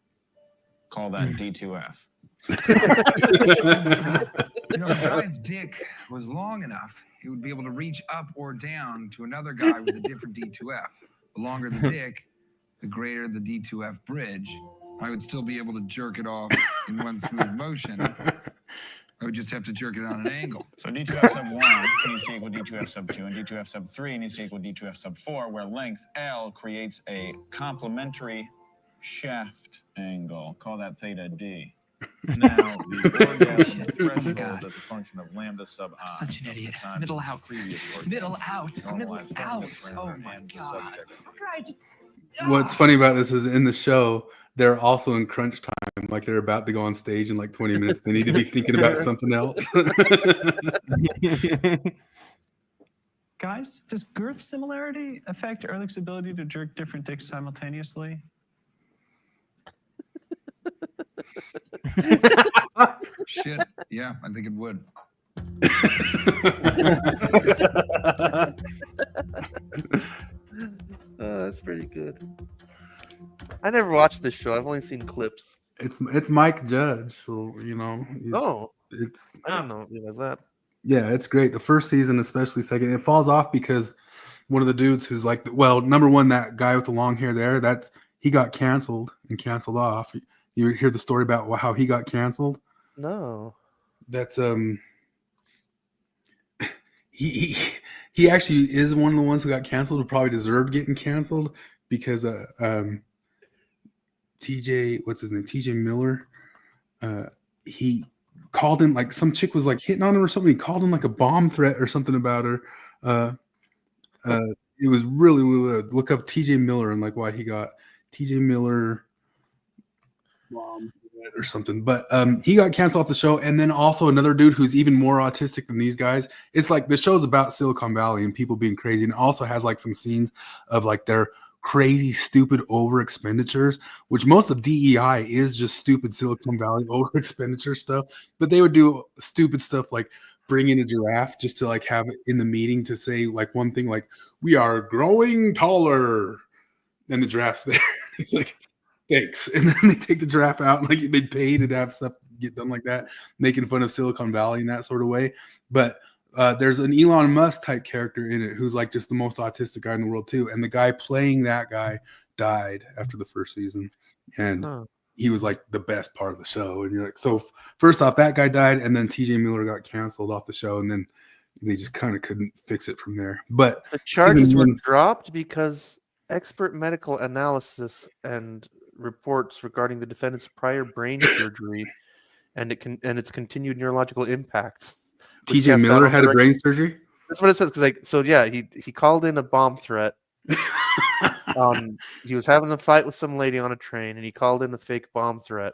Call that D2F. You know, if a guy's dick was long enough, he would be able to reach up or down to another guy with a different D2F. The longer the dick, the greater the D2F bridge. I would still be able to jerk it off in one smooth motion. I would just have to jerk it on an angle. So D2F sub 1 needs to equal D2F sub 2, and D2F sub 3 needs to equal D2F sub 4, where length L creates a complementary shaft angle. Call that theta D. Now, the orgasm threshold is a function of lambda sub I. Such an idiot. Times Middle the out. previous Middle orgasm. out. Middle Normalized out. parameter Oh my and the god. subject. What's funny about this is in the show, they're also in crunch time. Like they're about to go on stage in like 20 minutes. They need to be thinking about something else. Guys, does girth similarity affect Ehrlich's ability to jerk different dicks simultaneously? Shit. Yeah, I think it would. That's pretty good. I never watched this show. I've only seen clips. It's Mike Judge, so you know. It's I didn't realize that. Yeah, it's great. The first season, especially second, it falls off because one of the dudes who's like, well, number one, that guy with the long hair there, he got canceled and canceled off. You hear the story about how he got canceled? No. That's he actually is one of the ones who got canceled who probably deserved getting canceled because TJ, what's his name? TJ Miller. He called in, like some chick was like hitting on him or something. He called in like a bomb threat or something about her. It was really, really look up TJ Miller and like why he got TJ Miller bomb threat or something. But he got canceled off the show. And then also another dude who's even more autistic than these guys. It's like the show's about Silicon Valley and people being crazy, and it also has like some scenes of like their crazy, stupid over expenditures, which most of DEI is just stupid Silicon Valley over expenditure stuff. But they would do stupid stuff like bring in a giraffe just to like have it in the meeting to say like one thing like, we are growing taller. And the giraffe's there. He's like, thanks. And then they take the giraffe out and like they pay to have stuff get done like that, making fun of Silicon Valley in that sort of way. But there's an Elon Musk type character in it who's like just the most autistic guy in the world too. And the guy playing that guy died after the first season. And he was like the best part of the show. And you're like, so first off, that guy died, and then TJ Miller got canceled off the show, and then they just kind of couldn't fix it from there. But The charges were one's- dropped because expert medical analysis and reports regarding the defendant's prior brain surgery and its continued neurological impacts. was TJ cast Miller out had on a the brain surgery. That's what it says. He called in a bomb threat. He was having a fight with some lady on a train, and he called in a fake bomb threat.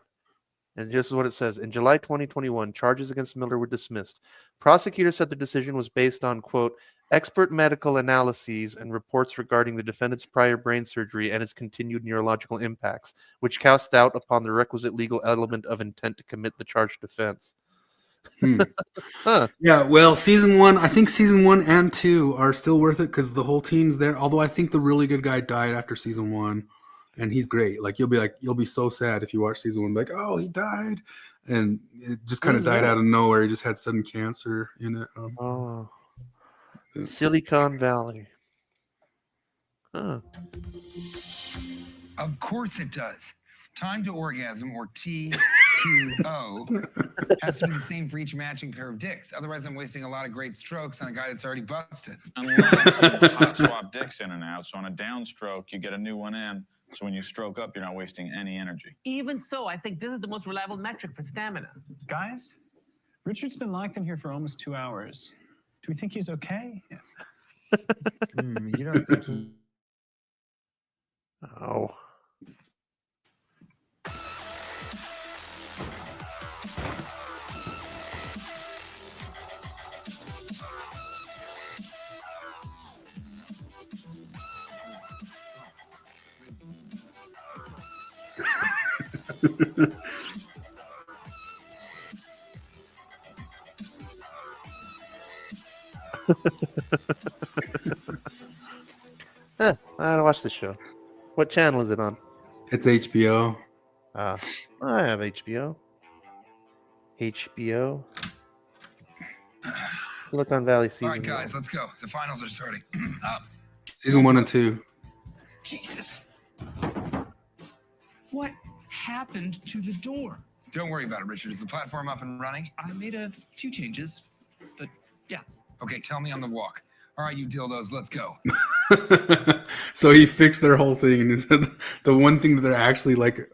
And this is what it says. In July 2021, charges against Miller were dismissed. Prosecutors said the decision was based on, quote, expert medical analyses and reports regarding the defendant's prior brain surgery and its continued neurological impacts, which cast doubt upon the requisite legal element of intent to commit the charged offense. Yeah, well, I think season 1 and 2 are still worth it because the whole team's there. Although I think the really good guy died after season 1, and he's great. Like you'll be so sad if you watch season 1, like, oh, he died, and it just kind of died out of nowhere. He just had sudden cancer in it. Silicon Valley. Huh. Of course it does. Time to orgasm, or T2O, has to be the same for each matching pair of dicks. Otherwise, I'm wasting a lot of great strokes on a guy that's already busted. Unless you hot swap dicks in and out, so on a downstroke, you get a new one in. So when you stroke up, you're not wasting any energy. Even so, I think this is the most reliable metric for stamina. Guys, Richard's been locked in here for almost 2 hours. Do we think he's okay? You don't think he... Oh. I gotta watch this show. What channel is it on? It's HBO. I have HBO. HBO. Silicon Valley season. All right, guys, let's go. The finals are starting. Up. Season 1 and 2. Jesus. What happened to the door? Don't worry about it, Richard. Is the platform up and running? I made a few changes, but yeah. Okay, tell me on the walk. All right, you dildos, let's go. So he fixed their whole thing, and he said the one thing that they're actually like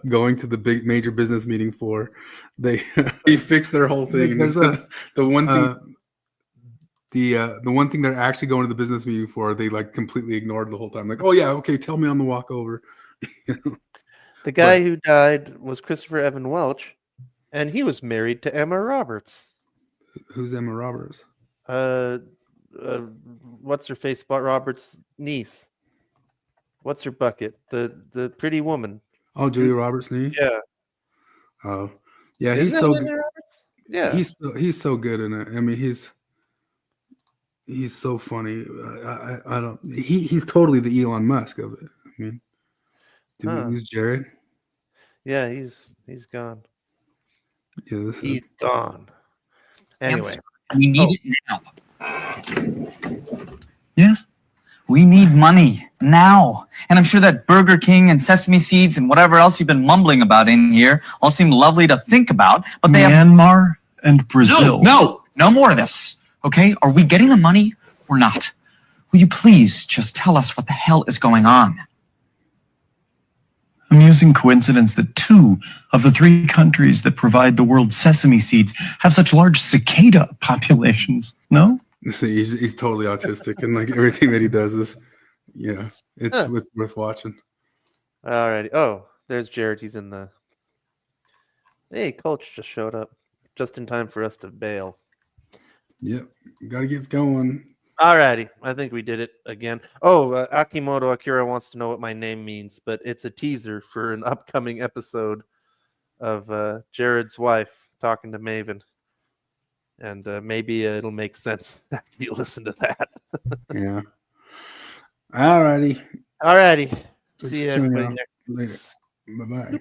going to the big major business meeting for, he fixed their whole thing. And the one thing, the one thing they're actually going to the business meeting for, they like completely ignored the whole time. Like, oh yeah, okay, tell me on the walk over. The guy who died was Christopher Evan Welch, and he was married to Emma Roberts. Who's Emma Roberts? What's her face? Roberts' niece. What's her bucket? The pretty woman. Oh, Julia Roberts' niece. Yeah. Oh, yeah. Isn't He's that so Julia Roberts? Yeah. He's so good in it. I mean, he's so funny. I don't. He's totally the Elon Musk of it. I mean, did we lose Jared? Yeah, he's gone. Yeah, he's gone. Anyway, we need it now. Yes, we need money now. And I'm sure that Burger King and sesame seeds and whatever else you've been mumbling about in here all seem lovely to think about, but they Myanmar and Brazil. No more of this. Okay, are we getting the money or not? Will you please just tell us what the hell is going on? Amusing coincidence that 2 of the 3 countries that provide the world sesame seeds have such large cicada populations. No? He's totally autistic, and like everything that he does is, it's worth watching. Alrighty. Oh, there's Jared. He's in the. Hey, Coach just showed up just in time for us to bail. Yep, gotta get going. Alrighty, I think we did it again. Oh, Akimoto Akira wants to know what my name means, but it's a teaser for an upcoming episode of Jared's wife talking to Maven. And maybe it'll make sense after you listen to that. Yeah. Alrighty. Alrighty. Thanks See you for tuning everybody out. next Later. Bye-bye.